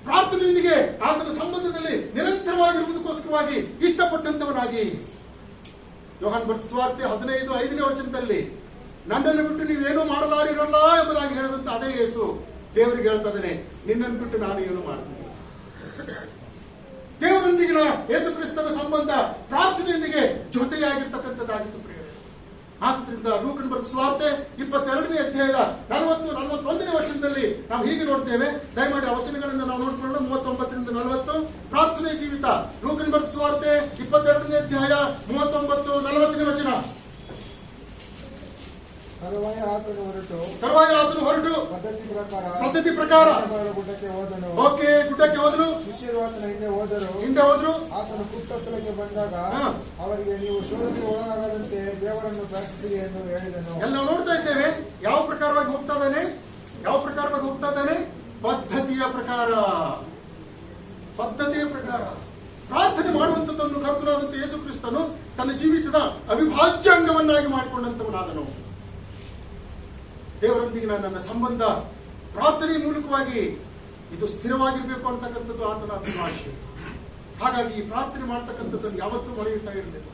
ಪ್ರಾರ್ಥನೆಯೊಂದಿಗೆ ಆತನ ಸಂಬಂಧದಲ್ಲಿ ನಿರಂತರವಾಗಿರುವುದಕ್ಕೋಸ್ಕರವಾಗಿ ಇಷ್ಟಪಟ್ಟಂತವನಾಗಿ ಯೋಹಾನ್ ಬರೆದ ಸುವಾರ್ತೆ 15:5ನೇ ವಚನದಲ್ಲಿ ನನ್ನನ್ನು ಬಿಟ್ಟು ನೀವೇನೋ ಮಾಡಲಾರಿರಲ್ಲ ಎಂಬುದಾಗಿ ಹೇಳಿದಂತ ಅದೇ ಯೇಸು ದೇವರಿಗೆ ಹೇಳ್ತಾ ಇದ್ದಾನೆ, ನಿನ್ನನ್ನು ಬಿಟ್ಟು ನಾನು ಏನು ಮಾಡ್ತೀನಿ. ದೇವರೊಂದಿಗಿನ ಯೇಸು ಕ್ರಿಸ್ತನ ಸಂಬಂಧ ಪ್ರಾರ್ಥನೆಯೊಂದಿಗೆ ಜೊತೆಯಾಗಿರ್ತಕ್ಕಂಥದ್ದಾಗಿತ್ತು. ಪ್ರಿಯರೇ, ಆದ್ದರಿಂದ ಲೂಕನ್ ಬರೆದ ಸುವಾರ್ತೆ 22ನೇ ಅಧ್ಯಾಯದ 40-41ನೇ ವಚನದಲ್ಲಿ ನಾವು ಹೀಗೆ ನೋಡ್ತೇವೆ. ದಯಮಾಡಿ ಆ ವಚನಗಳನ್ನು ನಾವು ನೋಡಿಕೊಳ್ಳೋಣ. 39-40 ಪ್ರಾರ್ಥನೆ ಜೀವಿತ. ಲೂಕನ್ ಬರೆದ ಸುವಾರ್ತೆ 22ನೇ ಅಧ್ಯಾಯ 39-40ನೇ ವಚನ. ತರುವಾಯ ಆತನು ಹೊರಟು ಪದ್ಧತಿ ಪ್ರಕಾರ ಗುಡ್ಡಕ್ಕೆ ಹೋದನು. ಓಕೆ, ಗುಡ್ಡಕ್ಕೆ ಹೋದನು. ಶಿಷ್ಯರು ಆತನ ಹಿಂದೆ ಹೋದ್ರು. ಆತನು ಕುತ್ತತ್ತಲಕ್ಕೆ ಬಂದಾಗ ಅವರಿಗೆ, ನೀವು ಶೋಧನೆಗೆ ಒಳಗಾಗದಂತೆ ದೇವರನ್ನು ಪ್ರಾರ್ಥಿಸಿರಿ ಎಂದು ಹೇಳಿದನು. ಎಲ್ಲ ನೋಡ್ತಾ ಇದ್ದೇವೆ. ಯಾವ ಪ್ರಕಾರವಾಗಿ ಹೋಗ್ತಾ ಇದ್ದಾನೆ? ಪದ್ಧತಿಯ ಪ್ರಕಾರ ಪ್ರಾರ್ಥನೆ ಮಾಡುವಂತದ್ದನ್ನು ಕರ್ತನಾದಂತ ಯೇಸು ಕ್ರಿಸ್ತನು ತನ್ನ ಜೀವಿತದ ಅವಿಭಾಜ್ಯ ಅಂಗವನ್ನಾಗಿ ಮಾಡಿಕೊಂಡಂತವನಾದನು. ದೇವರೊಂದಿಗಿನ ನನ್ನ ಸಂಬಂಧ ಪ್ರಾರ್ಥನೆ ಮೂಲಕವಾಗಿ ಇದು ಸ್ಥಿರವಾಗಿರ್ಬೇಕು ಅಂತಕ್ಕಂಥದ್ದು ಆತನ ಅಭಿಲಾಷೆ. ಹಾಗಾಗಿ ಈ ಪ್ರಾರ್ಥನೆ ಮಾಡ್ತಕ್ಕಂಥದ್ದನ್ನು ಯಾವತ್ತೂ ಮರೆಯುತ್ತಾ ಇರಲಿಲ್ಲ.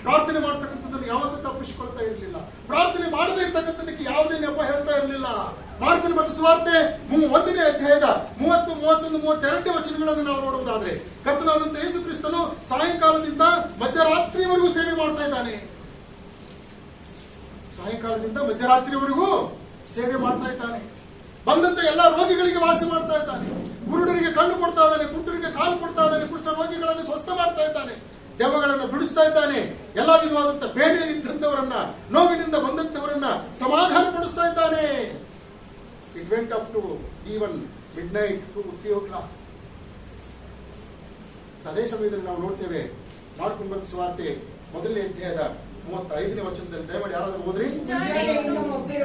ಪ್ರಾರ್ಥನೆ ಮಾಡ್ತಕ್ಕಂಥದ್ದನ್ನು ಯಾವತ್ತೂ ತಪ್ಪಿಸಿಕೊಳ್ತಾ ಇರಲಿಲ್ಲ. ಪ್ರಾರ್ಥನೆ ಮಾಡದೇ ಇರ್ತಕ್ಕಂಥದಕ್ಕೆ ಯಾವುದೇ ನೆಪ ಹೇಳ್ತಾ ಇರಲಿಲ್ಲ. ಮಾರ್ಕನ ಬರೆದ ಸುವಾರ್ತೆ 1ನೇ ಅಧ್ಯಾಯದ 30, 31, 32 ವಚನಗಳನ್ನು ನಾವು ನೋಡುವುದಾದ್ರೆ, ಕರ್ತನಾದಂತ ಯೇಸು ಕ್ರಿಸ್ತನು ಸಾಯಂಕಾಲದಿಂದ ಮಧ್ಯರಾತ್ರಿವರೆಗೂ ಸೇವೆ ಮಾಡ್ತಾ ಇದ್ದಾನೆ. ಬಂದಂತ ಎಲ್ಲಾ ರೋಗಿಗಳಿಗೆ ವಾಸಿ ಮಾಡ್ತಾ ಇದ್ದಾನೆ. ಕುರುಡರಿಗೆ ಕಣ್ಣು ಕೊಡ್ತಾ ಇದ್ದಾನೆ, ಕುಂಟರಿಗೆ ಕಾಲು ಕೊಡ್ತಾ ಇದ್ದಾನೆ, ಕುಷ್ಠ ರೋಗಿಗಳನ್ನು ಸ್ವಸ್ಥ ಮಾಡ್ತಾ ಇದ್ದಾನೆ, ದೆವ್ವಗಳನ್ನು ಬಿಡಿಸ್ತಾ ಇದ್ದಾನೆ. ಎಲ್ಲಾ ವಿಧವಾದಂತ ಬೇನೆ ನಿಂತವರನ್ನ, ನೋವಿನಿಂದ ಬಂದಂತವರನ್ನ ಸಮಾಧಾನ ಪಡಿಸ್ತಾ ಇದ್ದಾನೆ. It went up to even midnight to 3 o'clock. ಅದೇ ಸಮಯದಲ್ಲಿ ನಾವು ನೋಡ್ತೇವೆ ಮಾರ್ಕನ ಬರೆದ ಸುವಾರ್ತೆ 1ನೇ ಅಧ್ಯಾಯದ 35ನೇ ವಚನದಲ್ಲಿ. ದಯಮಾಡಿ ಯಾರಾದ್ರೂ ಓದ್ರಿ.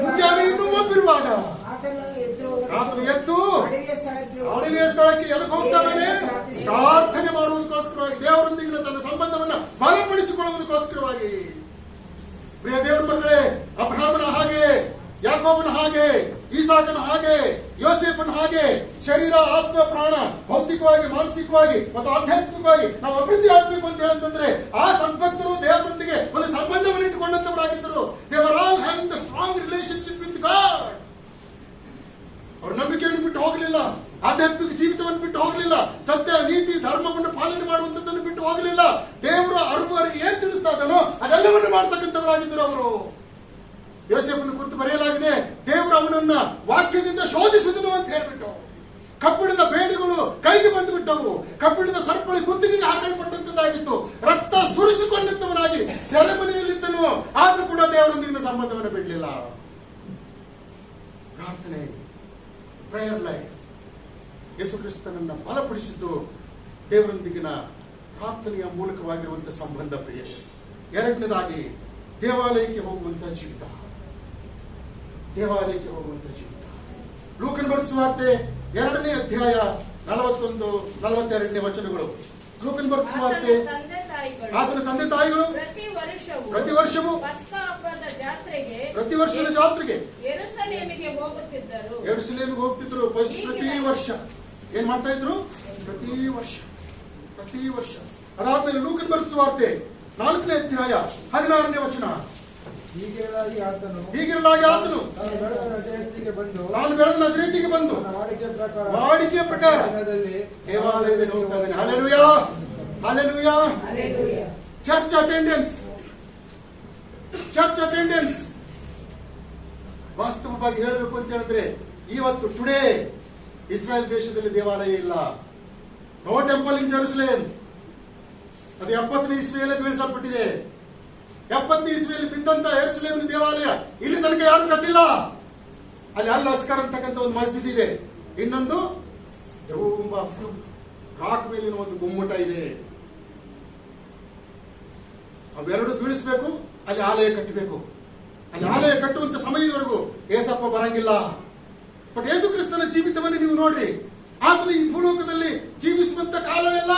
ಮುಂಜಾನೆ ಇನ್ನೂ ಒಬ್ಬಿರುವಾಗ ಆತನು ಎದ್ದು ಅಡುಗೆ ಸ್ಥಳಕ್ಕೆ ಎದಕ್ಕೆ ಹೋಗ್ತಾ ಇದ್ದಾನೆ? ಪ್ರಾರ್ಥನೆ ಮಾಡುವುದಕ್ಕೋಸ್ಕರವಾಗಿ, ದೇವರೊಂದಿಗಿನ ತನ್ನ ಸಂಬಂಧವನ್ನ ಬಲಪಡಿಸಿಕೊಳ್ಳುವುದಕ್ಕೋಸ್ಕರವಾಗಿ. ಪ್ರಿಯ ದೇವರ ಮಕ್ಕಳೇ, ಅಬ್ರಹಾಮನ ಹಾಗೆ, ಯಾಕೋಬನ ಹಾಗೆ, ಈಸಾಕನ ಹಾಗೆ, ಯೋಸೇಫನ ಹಾಗೆ ಶರೀರ, ಆತ್ಮ, ಪ್ರಾಣ ಭೌತಿಕವಾಗಿ, ಮಾನಸಿಕವಾಗಿ ಮತ್ತು ಆಧ್ಯಾತ್ಮಿಕವಾಗಿ ನಾವು ಅಭಿವೃದ್ಧಿ ಆಗ್ಬೇಕು ಅಂತ ಹೇಳಂತಂದ್ರೆ ಆ ಸದ್ಭಕ್ತರು ದೇವರೊಂದಿಗೆ ಒಂದು ಸಂಬಂಧವನ್ನು ಇಟ್ಟುಕೊಂಡಂತವರಾಗಿದ್ದರು. They were all having the strong relationship with God. ಅವ್ರ ನಂಬಿಕೆಯನ್ನು ಬಿಟ್ಟು ಹೋಗಲಿಲ್ಲ, ಆಧ್ಯಾತ್ಮಿಕ ಜೀವಿತವನ್ನು ಬಿಟ್ಟು ಹೋಗಲಿಲ್ಲ, ಸತ್ಯ, ನೀತಿ, ಧರ್ಮವನ್ನು ಪಾಲನೆ ಮಾಡುವಂತದ್ದನ್ನು ಬಿಟ್ಟು ಹೋಗಲಿಲ್ಲ. ದೇವರು ಅವರಿಗೆ ಏನ್ ತಿಳಿಸ್ತಾ ಇದ್ದಾನೋ ಅದೆಲ್ಲವನ್ನು ಮಾಡ್ತಕ್ಕಂಥವರಾಗಿದ್ದರು ಅವರು. ಯೋಸೇಫನ ಕುರಿತು ಬರೆಯಲಾಗಿದೆ, ದೇವರು ಅವನನ್ನ ವಾಕ್ಯದಿಂದ ಶೋಧಿಸಿದನು ಅಂತ ಹೇಳ್ಬಿಟ್ಟು. ಕಬ್ಬಿಣದ ಬೇಡಿಗಳು ಕೈಗೆ ಬಂದು ಬಿಟ್ಟವು, ಕಬ್ಬಿಣದ ಸರಪಳಿ ಕುತ್ತಿಗೆಗೆ ಹಾಕಲ್ಪಟ್ಟಂತದ್ದಾಗಿತ್ತು, ರಕ್ತ ಸುರಿಸಿಕೊಂಡಂತವನಾಗಿ ಸೆರೆಮನೆಯಲ್ಲಿದ್ದನು. ಆದ್ರೂ ಕೂಡ ದೇವರೊಂದಿಗಿನ ಸಂಬಂಧವನ್ನು ಬಿಡಲಿಲ್ಲ. ಪ್ರಾರ್ಥನೆ, ಪ್ರೇಯರ್ ಲೈಫ್ ಯೇಸು ಕ್ರಿಸ್ತನನ್ನ ಬಲಪಡಿಸಿದ್ದು ದೇವರೊಂದಿಗಿನ ಪ್ರಾರ್ಥನೆಯ ಮೂಲಕವಾಗಿರುವಂತಹ ಸಂಬಂಧ. ಪ್ರಿಯ, ಎರಡನೇದಾಗಿ ದೇವಾಲಯಕ್ಕೆ ಹೋಗುವಂತಹ ಜೀವಿತ. ಲೂಕನ ಬರೆದ ಸುವಾರ್ತೆ 2ನೇ ಅಧ್ಯಾಯ 41-42ನೇ ವಚನಗಳು. ಲೂಕನ ಬರೆದ ಸುವಾರ್ತೆ, ಆತನ ತಂದೆ ತಾಯಿಗಳು ಪ್ರತಿ ವರ್ಷವೂ ಪ್ರತಿ ವರ್ಷದ ಜಾತ್ರೆಗೆ ಯೆರೂಸಲೇಮಿಗೆ ಹೋಗ್ತಿದ್ರು. ಪ್ರತಿ ವರ್ಷ ಏನ್ ಮಾಡ್ತಾ ಇದ್ರು? ಪ್ರತಿ ವರ್ಷ. ಅದಾದ್ಮೇಲೆ ಲೂಕನ ಬರೆದ ಸುವಾರ್ತೆ 4ನೇ ಅಧ್ಯಾಯ 16ನೇ ವಚನ. ಹೀಗಿರಲಾಗಿ ಆತನು ತಾನು ಬೆಳೆದ ನಜರೇತಿಗೆ ಬಂದು ವಾಡಿಕೆಯ ಪ್ರಕಾರ ದೇವಾಲಯದಲ್ಲಿ ಹೋಗ್ತಾ ಇದ್ದಾನೆ. ಹಲ್ಲೆಲೂಯಾ. Church attendance. ವಾಸ್ತವವಾಗಿ ಹೇಳಬೇಕು ಅಂತ ಹೇಳಿದ್ರೆ, ಇವತ್ತು ಟುಡೇ ಇಸ್ರಾಯೇಲ್ ದೇಶದಲ್ಲಿ ದೇವಾಲಯ ಇಲ್ಲ. No temple in Jerusalem. ಅದು 70ನೇ ಇಸ್ವಿಯಲ್ಲಿ ಬೀಳಿಸಲ್ಪಟ್ಟಿದೆ. 70ನೇ ಇಸ್ವಿಯಲ್ಲಿ ಬಿದ್ದಂತ ಯೆರೂಸಲೇಮಿನ ದೇವಾಲಯ ಇಲ್ಲಿ ತನಕ ಯಾರು ಕಟ್ಟಿಲ್ಲ. ಅಲ್ಲಿ ಅಲ್ ಅಸ್ಕರ್ ಅಂತಕ್ಕಂಥ ಒಂದು ಮಸ್ಜಿದ್ ಇದೆ. ಇನ್ನೊಂದು ರಾಕ್ ಮೇಲಿನ ಒಂದು ಗುಮ್ಮಟ ಇದೆ. ಅವೆರಡು ಬೀಳಿಸಬೇಕು, ಅಲ್ಲಿ ಆಲಯ ಕಟ್ಟಬೇಕು. ಅಲ್ಲಿ ಆಲಯ ಕಟ್ಟುವಂತ ಸಮಯದವರೆಗೂ ಏಸಪ್ಪ ಬರಂಗಿಲ್ಲ. ಬಟ್ ಯೇಸು ಕ್ರಿಸ್ತನ ಜೀವಿತವನ್ನು ನೀವು ನೋಡ್ರಿ. ಆತನು ಈ ಭೂಲೋಕದಲ್ಲಿ ಜೀವಿಸುವಂತ ಕಾಲವೆಲ್ಲ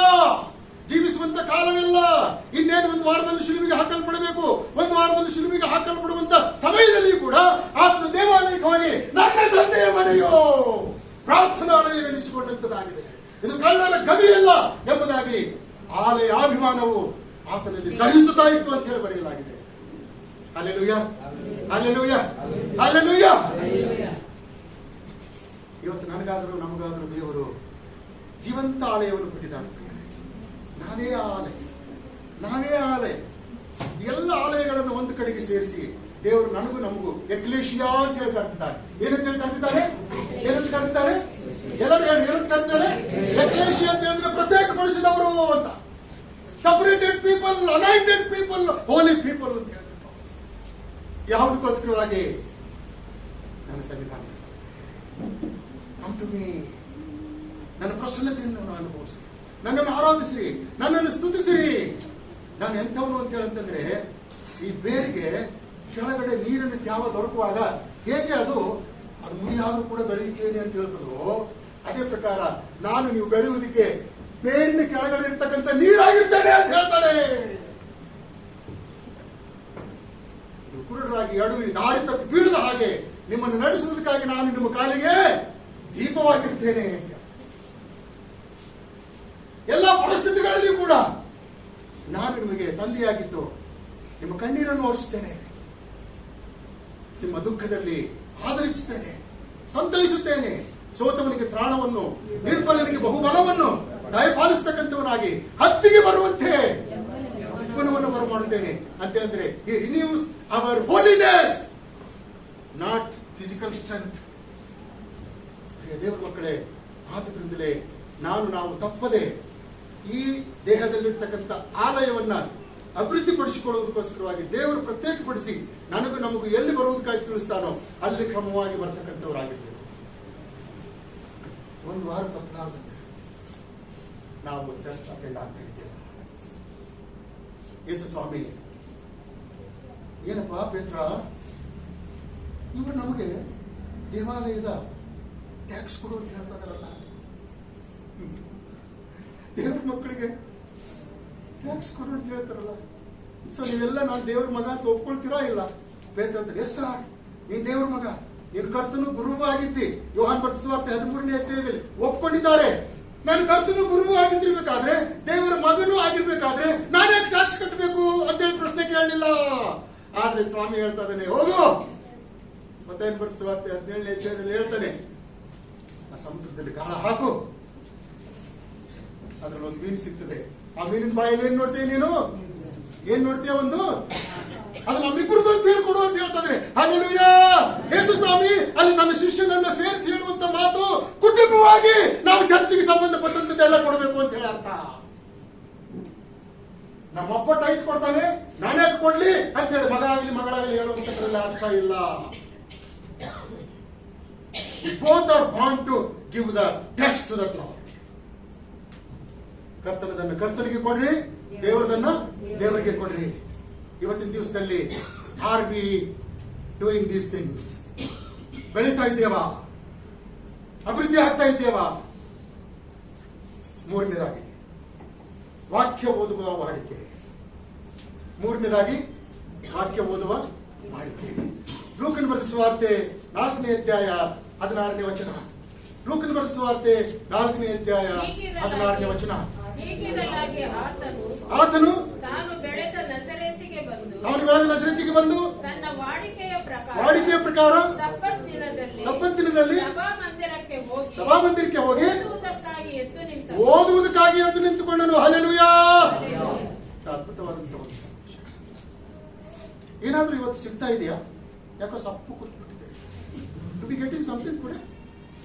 ಇನ್ನೇನು ಒಂದು ವಾರದಲ್ಲಿ ಶಿಲುಬೆಗೆ ಹಾಕಲ್ಪಡಬೇಕು. ಒಂದು ವಾರದಲ್ಲಿ ಶಿಲುಬೆಗೆ ಹಾಕಲ್ಪಡುವಂತ ಸಮಯದಲ್ಲಿ ಕೂಡ ಆತನು ದೇವಾಲಯಕ್ಕೆ ಹೋಗಿ ನನ್ನ ತಂದೆಯ ಮನೆಯೋ ಪ್ರಾರ್ಥನಾಲಯವೆನಿಸಿಕೊಂಡಂತದಾಗಿದೆ. ಇದು ಕಳ್ಳರ ಗವಿಯಲ್ಲ ಎಂಬುದಾಗಿ ಆಲಯಾಭಿಮಾನವು ಆತನಲ್ಲಿ ದಹಿಸುತ್ತಾ ಇತ್ತು ಅಂತ ಹೇಳಿ ಬರೆಯಲಾಗಿದೆ. ಹಲ್ಲೆಲೂಯಾ. ಇವತ್ತು ನನಗಾದರೂ ನಮಗಾದರೂ ದೇವರು ಜೀವಂತ ಆಲಯವನ್ನು ಕೊಟ್ಟಿದ್ದಾನೆ. ನಾವೇ ಆಲಯ. ಎಲ್ಲ ಆಲಯಗಳನ್ನು ಒಂದು ಕಡೆಗೆ ಸೇರಿಸಿ ದೇವರು ನನಗೂ ನಮಗೂ ಎಕ್ಲೇಶಿಯಾ ಅಂತ ಹೇಳಿ ಕರೆದಿದ್ದಾರೆ. ಏನಂತ ಹೇಳಿ ಕರೆದಿದ್ದಾರೆ? ಏನಂತ ಕರೆದಿದ್ದಾರೆ? ಎಲ್ಲರೂ ಹೇಳಿ ಏನಂತ ಕರೆದಿದ್ದಾರೆ? ಎಕ್ಲೇಶಿಯಾ ಅಂತ ಹೇಳಿದ್ರೆ ಪ್ರತ್ಯೇಕಗೊಳಿಸಿದವರು ಅಂತ. ಸಪರೇಟೆಡ್ ಪೀಪಲ್, ಅನಾಯಿಂಟೆಡ್ ಪೀಪಲ್, ಹೋಲಿ ಪೀಪಲ್ ಅಂತ ಹೇಳಿ. ಯಾವುದಕ್ಕೋಸ್ಕರವಾಗಿ? ನನ್ನ ಸನ್ನಿಧಾನ, ಕಮ್ ಟು ಮೀ, ನನ್ನ ಪ್ರಸನ್ನತೆಯನ್ನು ನಾನು ಅನುಭವಿಸಿ, ನನ್ನನ್ನು ಆರಾಧಿಸಿರಿ, ನನ್ನನ್ನು ಸ್ತುತಿಸಿರಿ. ನಾನು ಎಂಥವನು ಅಂತ ಹೇಳಂತಂದ್ರೆ, ಈ ಬೇರಿಗೆ ಕೆಳಗಡೆ ನೀರಿನ ತ್ಯಾವ ದೊರಕುವಾಗ ಹೇಗೆ ಅದು ಮುನಿಯಾದ್ರೂ ಕೂಡ ಬೆಳೆಯುತ್ತೇನೆ ಅಂತ ಹೇಳ್ತದೋ, ಅದೇ ಪ್ರಕಾರ ನಾನು ನೀವು ಬೆಳೆಯುವುದಕ್ಕೆ ಬೇರಿನ ಕೆಳಗಡೆ ಇರ್ತಕ್ಕಂಥ ನೀರಾಗಿರ್ತೇನೆ ಅಂತ ಹೇಳ್ತಾನೆ. ಕುರುಡರಾಗಿ ಅಡುವಿ ದಾರಿ ತಪ್ಪಿ ಬೀಳದ ಹಾಗೆ ನಿಮ್ಮನ್ನು ನಡೆಸುವುದಕ್ಕಾಗಿ ನಾನು ನಿಮ್ಮ ಕಾಲಿಗೆ ದೀಪವಾಗಿರ್ತೇನೆ. ಎಲ್ಲ ಪರಿಸ್ಥಿತಿಗಳಲ್ಲಿ ಕೂಡ ನಾನು ನಿಮಗೆ ತಂದೆಯಾಗಿದ್ದು ನಿಮ್ಮ ಕಣ್ಣೀರನ್ನು ಒರೆಸುತ್ತೇನೆ, ನಿಮ್ಮ ದುಃಖದಲ್ಲಿ ಆದರಿಸುತ್ತೇನೆ, ಸಂತೈಸುತ್ತೇನೆ. ಸೋತವನಿಗೆ ತ್ರಾಣವನ್ನು, ನಿರ್ಬಲನಿಗೆ ಬಹುಬಲವನ್ನು ದಯಪಾಲಿಸತಕ್ಕಂಥವನಾಗಿ ಹತ್ತಿಗೆ ಬರುವಂತೆ ಗುಣವನ್ನು ಬರಮಾಡುತ್ತೇನೆ ಅಂತ ಹೇಳಿದ್ರೆ, he renews our holiness, not physical strength. ದೇವರ ಮಕ್ಕಳೇ, ಆದ್ದರಿಂದಲೇ ನಾವು ತಪ್ಪದೆ ಈ ದೇಹದಲ್ಲಿರ್ತಕ್ಕಂಥ ಆಲಯವನ್ನ ಅಭಿವೃದ್ಧಿಪಡಿಸಿಕೊಳ್ಳುವುದಕ್ಕೋಸ್ಕರವಾಗಿ ದೇವರು ಪ್ರತ್ಯೇಕಪಡಿಸಿ ನನಗೂ ನಮಗೂ ಎಲ್ಲಿ ಬರುವುದಕ್ಕಾಗಿ ತಿಳಿಸ್ತಾನೋ ಅಲ್ಲಿ ಕ್ರಮವಾಗಿ ಬರ್ತಕ್ಕಂಥವರಾಗಿರ್ಬೇಕು. ಒಂದು ವಾರ ತಪ್ಪಲಾರ್ದಂತೆ ನಾವು ಚರ್ಚ್ ಅಟೆಂಡ್ ಆಗ್ತಾ ಇದ್ದೇವೆ. ಯೇಸು ಸ್ವಾಮಿ, ಏನಪ್ಪಾ ಪೇತ್ರ, ಇವರು ನಮಗೆ ದೇವಾಲಯದ ಟ್ಯಾಕ್ಸ್ ಕೊಡು ಅಂತ ಹೇಳ್ತಾ ಇದಾರಲ್ಲ, ದೇವ್ರ ಮಕ್ಕಳಿಗೆ ಟ್ಯಾಕ್ಸ್ ಕೊಡು ಅಂತ ಹೇಳ್ತಾರಲ್ಲ, ಸೊ ನೀವೆಲ್ಲ ನಾನು ದೇವ್ರ ಮಗ ಅಂತ ಒಪ್ಕೊಳ್ತೀರಾ? ಇಲ್ಲ. ಪೇತ್ರ ಅಂತಾರೆ, ಎಸ್ ಸರ್, ನೀನ್ ದೇವ್ರ ಮಗ, ನೀನ್ ಕರ್ತನು ಗುರುವು ಆಗಿದ್ದಿ. ಯೋಹಾನ್ ಬರೆದ ಸುವಾರ್ತೆ 13ನೇ ಅಧ್ಯಾಯದಲ್ಲಿ ಒಪ್ಕೊಂಡಿದ್ದಾರೆ. ನಾನು ಕರ್ತನು ಗುರುವು ಆಗಿದ್ದಿರ್ಬೇಕಾದ್ರೆ, ದೇವರ ಮಗನೂ ಆಗಿರ್ಬೇಕಾದ್ರೆ ನಾನೇ ಟ್ಯಾಕ್ಸ್ ಕಟ್ಟಬೇಕು ಅಂತೇಳಿ ಪ್ರಶ್ನೆ ಕೇಳಲಿಲ್ಲ. ಆದ್ರೆ ಸ್ವಾಮಿ ಹೇಳ್ತಾ ಇದ್ದಾನೆ, ಹೋಗು. ಮತ್ತೇನ್ ಬರೆದ ಸುವಾರ್ತೆ 17ನೇ ಅಧ್ಯಾಯದಲ್ಲಿ ಹೇಳ್ತಾನೆ, ಆ ಸಮುದ್ರದಲ್ಲಿ ಗಾಳ ಹಾಕು, ಅದ್ರಲ್ಲಿ ಒಂದು ಮೀನು ಸಿಗ್ತದೆ. ಆ ಮೀನಿನ ಬಾಯಲ್ಲಿ ಏನ್ ನೋಡ್ತೀಯ ನೀನು? ಏನ್ ನೋಡ್ತೀಯ? ಒಂದು ಅದು ನಮ್ಮಿಬ್ಬರದು ಅಂತ ಹೇಳ್ಕೊಡು ಅಂತ ಹೇಳ್ತಾರೆ. ಹಲ್ಲೆಲೂಯಾ. ಯೇಸು ಸ್ವಾಮಿ ಅಲ್ಲಿ ತನ್ನ ಶಿಷ್ಯನನ್ನ ಸೇರಿಸಿ ಹೇಳುವಂತ ಮಾತು, ಕುಟುಂಬವಾಗಿ ನಾವು ಚರ್ಚಿಗೆ ಸಂಬಂಧಪಟ್ಟಂತದ್ದೆಲ್ಲ ಕೊಡಬೇಕು ಅಂತ ಹೇಳಿ ಅರ್ಥ. ನಮ್ಮಪ್ಪ ಟೈಟ್ ಕೊಡ್ತಾನೆ, ನಾನೇ ಕೊಡ್ಲಿ ಅಂತ ಹೇಳಿ ಮಗ ಆಗ್ಲಿ ಮಗಳಾಗ್ಲಿ ಹೇಳುವಂತದ್ರಲ್ಲಿ ಅರ್ಥ ಇಲ್ಲ. Both are born to give the text to the Lord. ಕರ್ತನದನ್ನ ಕರ್ತನಿಗೆ ಕೊಡ್ರಿ, ದೇವರದನ್ನ ದೇವರಿಗೆ ಕೊಡ್ರಿ. ಇವತ್ತಿನ ದಿವಸದಲ್ಲಿ are we doing these things? ಬೆಳೀತಾ ಇದ್ದೇವಾ? ಅಭಿವೃದ್ಧಿ ಆಗ್ತಾ ಇದ್ದೇವಾ? ಮೂರನೇದಾಗಿ ವಾಕ್ಯ ಓದುವ ವಾಡಿಕೆ. ಮೂರನೇದಾಗಿ ವಾಕ್ಯ ಓದುವ ವಾಡಿಕೆ. ಲೂಕನ ಬರೆದ ಸುವಾರ್ತೆ 4ನೇ ಅಧ್ಯಾಯ 16ನೇ ವಚನ. ಲೂಕನ ಬರೆದ ಸುವಾರ್ತೆ 4ನೇ ಅಧ್ಯಾಯ 16ನೇ ವಚನ. ಹೀಗಿರಲಾಗಿ ಆತನು ತಾನು ಬೆಳೆದ ನಜರೇತಿಗೆ ಬಂದು ತನ್ನ ವಾಡಿಕೆಯ ಪ್ರಕಾರ ಸಬ್ಬತ್ ದಿನದಲ್ಲಿ ಸಭಾಮಂದಿರಕ್ಕೆ ಹೋಗಿ ಓದುವುದಕ್ಕಾಗಿ ಎದ್ದು ನಿಂತುಕೊಂಡನು. ಹಲ್ಲೆಲೂಯಾ. ಅದ್ಭುತವಾದಂತಹ ಒಂದು ಸಂದೇಶ. ಏನಾದ್ರೂ ಇವತ್ತು ಸಿಗ್ತಾ ಇದೆಯಾ? ಯಾಕೋ ಸಪ್ಪು ಕೂತ್ಬಿಟ್ಟಿದೆ. ಟು ಬಿ ಗೆಟಿಂಗ್ ಸಮಥಿಂಗ್ ಕೂಡ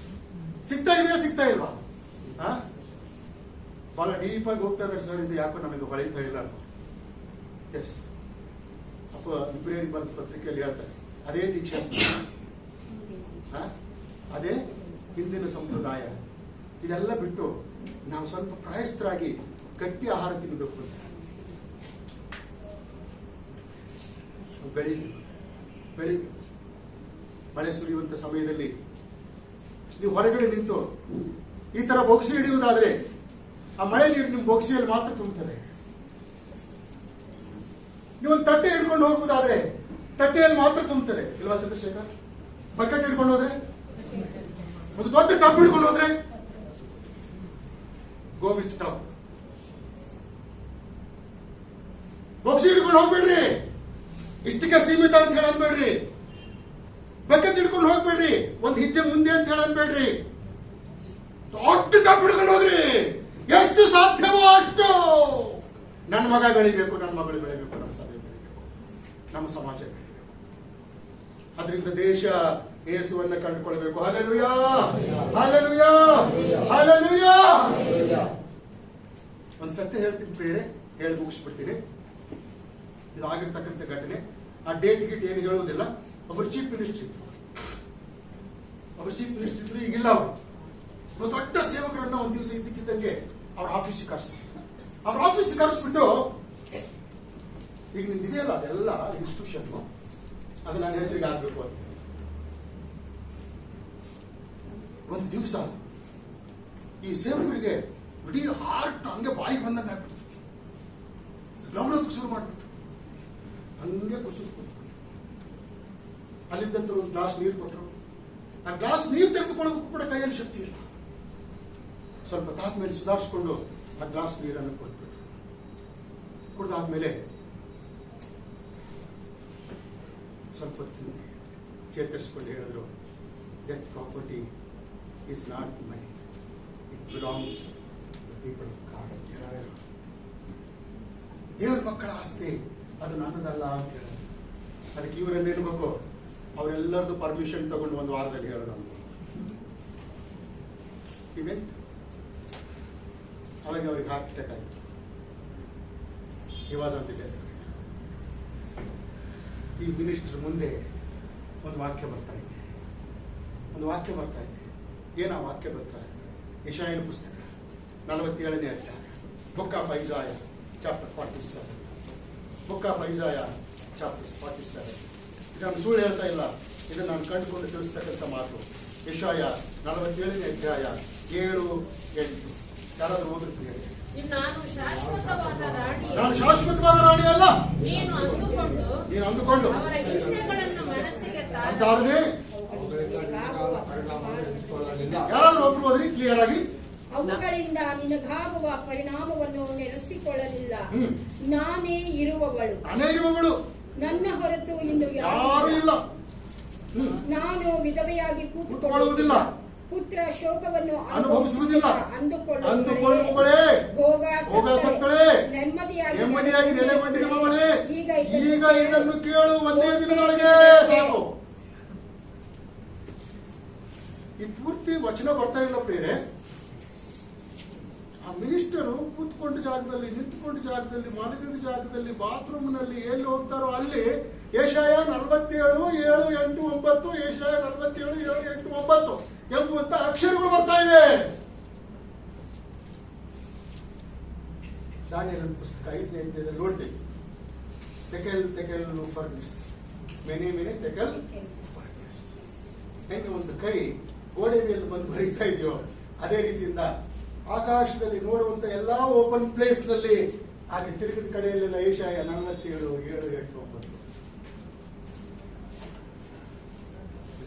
ಸಿಗ್ತಾ ಇದೆಯಾ? ಸಿಗ್ತಾ ಇಲ್ವಾ? ಬಹಳ ಡೀಪ್ ಆಗಿ ಹೋಗ್ತಾ ಇದ್ದಾರೆ ಸರ್, ಇದು ಯಾಕೋ ನಮಗೆ ಹೊಳಿತಾ ಇಲ್ಲ. ಎಸ್, ಅಪ್ಪ ಇಬ್ರಿಯರಿಗೆ ಬಂದ ಪತ್ರಿಕೆಯಲ್ಲಿ ಹೇಳ್ತಾರೆ, ಅದೇ ದೀಕ್ಷಾ, ಅದೇ ಹಿಂದಿನ ಸಂಪ್ರದಾಯ, ಇದೆಲ್ಲ ಬಿಟ್ಟು ನಾವು ಸ್ವಲ್ಪ ಪ್ರಾಯಸ್ಥರಾಗಿ ಗಟ್ಟಿ ಆಹಾರ ತಿನ್ನಬೇಕು. ಬೆಳಿ ಮಳೆ ಸುರಿಯುವಂತ ಸಮಯದಲ್ಲಿ ನೀವು ಹೊರಗಡೆ ನಿಂತು ಈ ತರ ಬೊಗಸೆ ಹಿಡಿಯುವುದಾದ್ರೆ ಆ ಮಳೆ ನೀರು ನಿಮ್ಮ ಬೊಗಸೆಯಲ್ಲಿ ಮಾತ್ರ ತುಂಬುತ್ತದೆ. ನೀವೊಂದು ತಟ್ಟೆ ಹಿಡ್ಕೊಂಡು ಹೋಗುವುದಾದ್ರೆ ತಟ್ಟೆಯಲ್ಲಿ ಮಾತ್ರ ತುಂಬುತ್ತದೆ, ಇಲ್ವಾ ಚಂದ್ರಶೇಖರ್? ಬಕೆಟ್ ಹಿಡ್ಕೊಂಡು ಹೋದ್ರೆ, ಒಂದು ದೊಡ್ಡ ಟಬ್ ಹಿಡ್ಕೊಂಡು ಹೋದ್ರೆ, ಗೋ ವಿತ್ ಟಬ್. ಬೊಗಸೆ ಹಿಡ್ಕೊಂಡು ಹೋಗ್ಬೇಡ್ರಿ, ಇಷ್ಟಕ್ಕೆ ಸೀಮಿತ ಅಂತ ಹೇಳಿ ಅನ್ಬೇಡ್ರಿ. ಬಕೆಟ್ ಹಿಡ್ಕೊಂಡು ಹೋಗ್ಬೇಡ್ರಿ, ಒಂದು ಹೆಜ್ಜೆ ಮುಂದೆ ಅಂತ ಹೇಳಿ ಅನ್ಬೇಡ್ರಿ. ದೊಡ್ಡ ಟಬ್ ಹಿಡ್ಕೊಂಡು ಹೋಗ್ರಿ, ಎಷ್ಟು ಸಾಧ್ಯವೋ ಅಷ್ಟು. ನನ್ನ ಮಗ ಬೆಳಿಬೇಕು, ನನ್ನ ಮಗಳು ಬೆಳಿಬೇಕು, ನಮ್ಮ ಸಭೆ ಬೆಳಿಬೇಕು, ನಮ್ಮ ಸಮಾಜ ಬೆಳಿಬೇಕು. ಅದರಿಂದ ದೇಶ ಯೇಸುವನ್ನ ಕಂಡುಕೊಳ್ಬೇಕು. Hallelujah, hallelujah, hallelujah. ಒಂದು ಸತ್ಯ ಹೇಳ್ತೀನಿ ಪ್ರಿಯರೇ, ಹೇಳಿ ಮುಗಿಸ್ಬಿಡ್ತೀನಿ. ಇದು ಆಗಿರ್ತಕ್ಕಂಥ ಘಟನೆ. ಆ ಡೇಟ್ ಗಿಟ್ ಏನು ಹೇಳುವುದಿಲ್ಲ. ಒಬ್ಬರು ಚೀಫ್ ಮಿನಿಸ್ಟರ್ ಇದ್ರು, ಈಗಿಲ್ಲ ಅವರು. ದೊಡ್ಡ ಸೇವಕರನ್ನ ಒಂದ್ ದಿವಸ ಇದ್ದಕ್ಕಿದ್ದಂಗೆ ಅವ್ರ ಆಫೀಸಿಗೆ ಕರೆಸ್ಬಿಟ್ಟು, ಈಗ ನಿಮ್ದು ಇದೆಯಲ್ಲ ಅದೆಲ್ಲ ಇನ್ಸ್ಟಿಟ್ಯೂಷನ್, ಅದು ನನ್ನ ಹೆಸರಿಗೆ ಆಗ್ಬೇಕು ಅಂತ. ಒಂದು ದಿವಸ ಈ ಸೇವಕರಿಗೆ ಇಡೀ ಹಾರ್ಟ್ ಹಂಗೆ ಬಾಯಿಗೆ ಬಂದಂಗೆ ಆಗ್ಬಿಟ್ಟು ಗಮನದಕ್ಕೆ ಶುರು ಮಾಡ್ಬಿಟ್ಟು ಹಂಗೆ ಕುಸಿದು ಅಲ್ಲಿದ್ದಂತ ಒಂದು ಗ್ಲಾಸ್ ನೀರು ಕೊಟ್ಟರು. ಆ ಗ್ಲಾಸ್ ನೀರು ತೆಗೆದುಕೊಳ್ಳೋದಕ್ಕೂ ಕೂಡ ಕೈಯಲ್ಲಿ ಶಕ್ತಿ ಇಲ್ಲ. ಸ್ವಲ್ಪ ತಾದ್ಮೇಲೆ ಸುಧಾರಿಸಿಕೊಂಡು ಆ ಗ್ಲಾಸ್ ನೀರನ್ನು ಕೊಟ್ಬಿಟ್ಟು ಕುಡ್ದಾದ್ಮೇಲೆ ಸ್ವಲ್ಪ ಹೊತ್ತು ಚೇತರಿಸಿಕೊಂಡು ಹೇಳಿದ್ರು, that property is not my, it belongs the people of god. ದೇವರ ಮಕ್ಕಳ ಆಸ್ತಿ, ಅದು ನನ್ನದಲ್ಲ ಅಂತ ಹೇಳಿ. ಅದಕ್ಕೆ ಇವರಲ್ಲಿ ಏನ್ಬೇಕು, ಅವರೆಲ್ಲರದು ಪರ್ಮಿಷನ್ ತಗೊಂಡು ಒಂದು ವಾರದಲ್ಲಿ ಹೇಳೋದು ಅಂತ. ಅವಾಗ ಅವ್ರಿಗೆ ಹಾರ್ಟ್ ಅಟ್ಯಾಕ್ ಆಗಿತ್ತು. ಇವಾಜ್ ಅಂತ ಈ ಮಿನಿಸ್ಟರ್ ಮುಂದೆ ಒಂದು ವಾಕ್ಯ ಬರ್ತಾ ಇದೆ. ಏನ ವಾಕ್ಯ ಬರ್ತಾ ಇದೆ? ಯೆಶಾಯನ ಪುಸ್ತಕ 47ನೇ ಅಧ್ಯಾಯ, book of Isaiah chapter 47. Book of Isaiah chapter 47. ಇದನ್ನು ಸುಳ್ಳು ಹೇಳ್ತಾ ಇಲ್ಲ, ಇದನ್ನು ನಾನು ಕಂಡುಕೊಂಡು ತಿಳಿಸ್ತಕ್ಕಂಥ ಮಾತು. ಯೆಶಾಯ 47ನೇ ಅಧ್ಯಾಯ 7-8. ಯಾರಾದ್ರೂ ಓದುತ್ತೀರಿ? ನಾನು ಶಾಶ್ವತವಾದ ರಾಣಿ ಅಲ್ಲ, ನೀನು ಅಂದುಕೊಂಡು ಅವರ ಹಿಂಸೆಗಳನ್ನು ಮನಸ್ಸಿಗೆ ಅಂತಾರದೆ. ಯಾರಾದ್ರೂ ಒಬ್ರು ಹೋದ್ರಿ ಕ್ಲಿಯರ್ ಆಗಿ? ಅವುಗಳಿಂದ ನಿನಗಾಗುವ ಪರಿಣಾಮವನ್ನು ನೆಲೆಸಿಕೊಳ್ಳಲಿಲ್ಲ. ನಾನೇ ಇರುವವಳು, ನನ್ನ ಹೊರತು ಇನ್ನು ಯಾರೂ ಇಲ್ಲ. ನಾನು ವಿಧವೆಯಾಗಿ ಕೂತುಕೊಳ್ಳುವುದಿಲ್ಲ, ಪುತ್ರ ಶೋಕವನ್ನು ಅನುಭವಿಸುವುದಿಲ್ಲ, ಅಂದುಕೊಳ್ಳುವವಳೇ, ಭೋಗಾಸಕ್ತಳೇ, ನೆಮ್ಮದಿಯಾಗಿ ನೆಲೆಗೊಂಡಿರುವವಳೇ, ಈಗ ಇದನ್ನು ಕೇಳು, ಒಂದೇ ದಿನದೊಳಗೆ ಸಾಕು. ಈ ಪೂರ್ತಿ ವಚನ ಬರ್ತಾ ಇಲ್ಲ ಪ್ರಿಯರೇ. ಆ ಮಿನಿಸ್ಟರು ಕೂತ್ಕೊಂಡ ಜಾಗದಲ್ಲಿ, ನಿಂತ್ಕೊಂಡ ಜಾಗದಲ್ಲಿ, ಮಲಗಿದ ಜಾಗದಲ್ಲಿ, ಬಾತ್ರೂಮ್ನಲ್ಲಿ ಎಲ್ಲಿ ಹೋಗ್ತಾರೋ ಅಲ್ಲಿ ಯೆಶಾಯ 47, 7, 8, 9, ಯೆಶಾಯ 47, 7, 8, 9 ಎಂಬುವಂತ ಅಕ್ಷರಗಳು ಬರ್ತಾ ಇವೆ. ದಾನಿಯೇಲನ ಪುಸ್ತಕ 5ನೇ ಅಧ್ಯಾಯದಲ್ಲಿ ನೋಡ್ತೀವಿ. ತೆಕೆಲ್ ಫರ್ನಿಸ್, ಮೆನೆ ತೆಕೆಲ್ ಫರ್ನಿಸ್. ಹೆಂಗೆ ಒಂದು ಕೈ ಗೋಡೆ ಮೇಲೆ ಬಂದು ಬರೀತಾ ಇದೆಯೋ ಅದೇ ರೀತಿಯಿಂದ ಆಕಾಶದಲ್ಲಿ ನೋಡುವಂತ ಎಲ್ಲಾ ಓಪನ್ ಪ್ಲೇಸ್ ನಲ್ಲಿ ಹಾಗೆ ತಿರುಗಿದ ಕಡೆಯಲ್ಲೆಲ್ಲ ಯೆಶಾಯ 47, 7, 8, 9.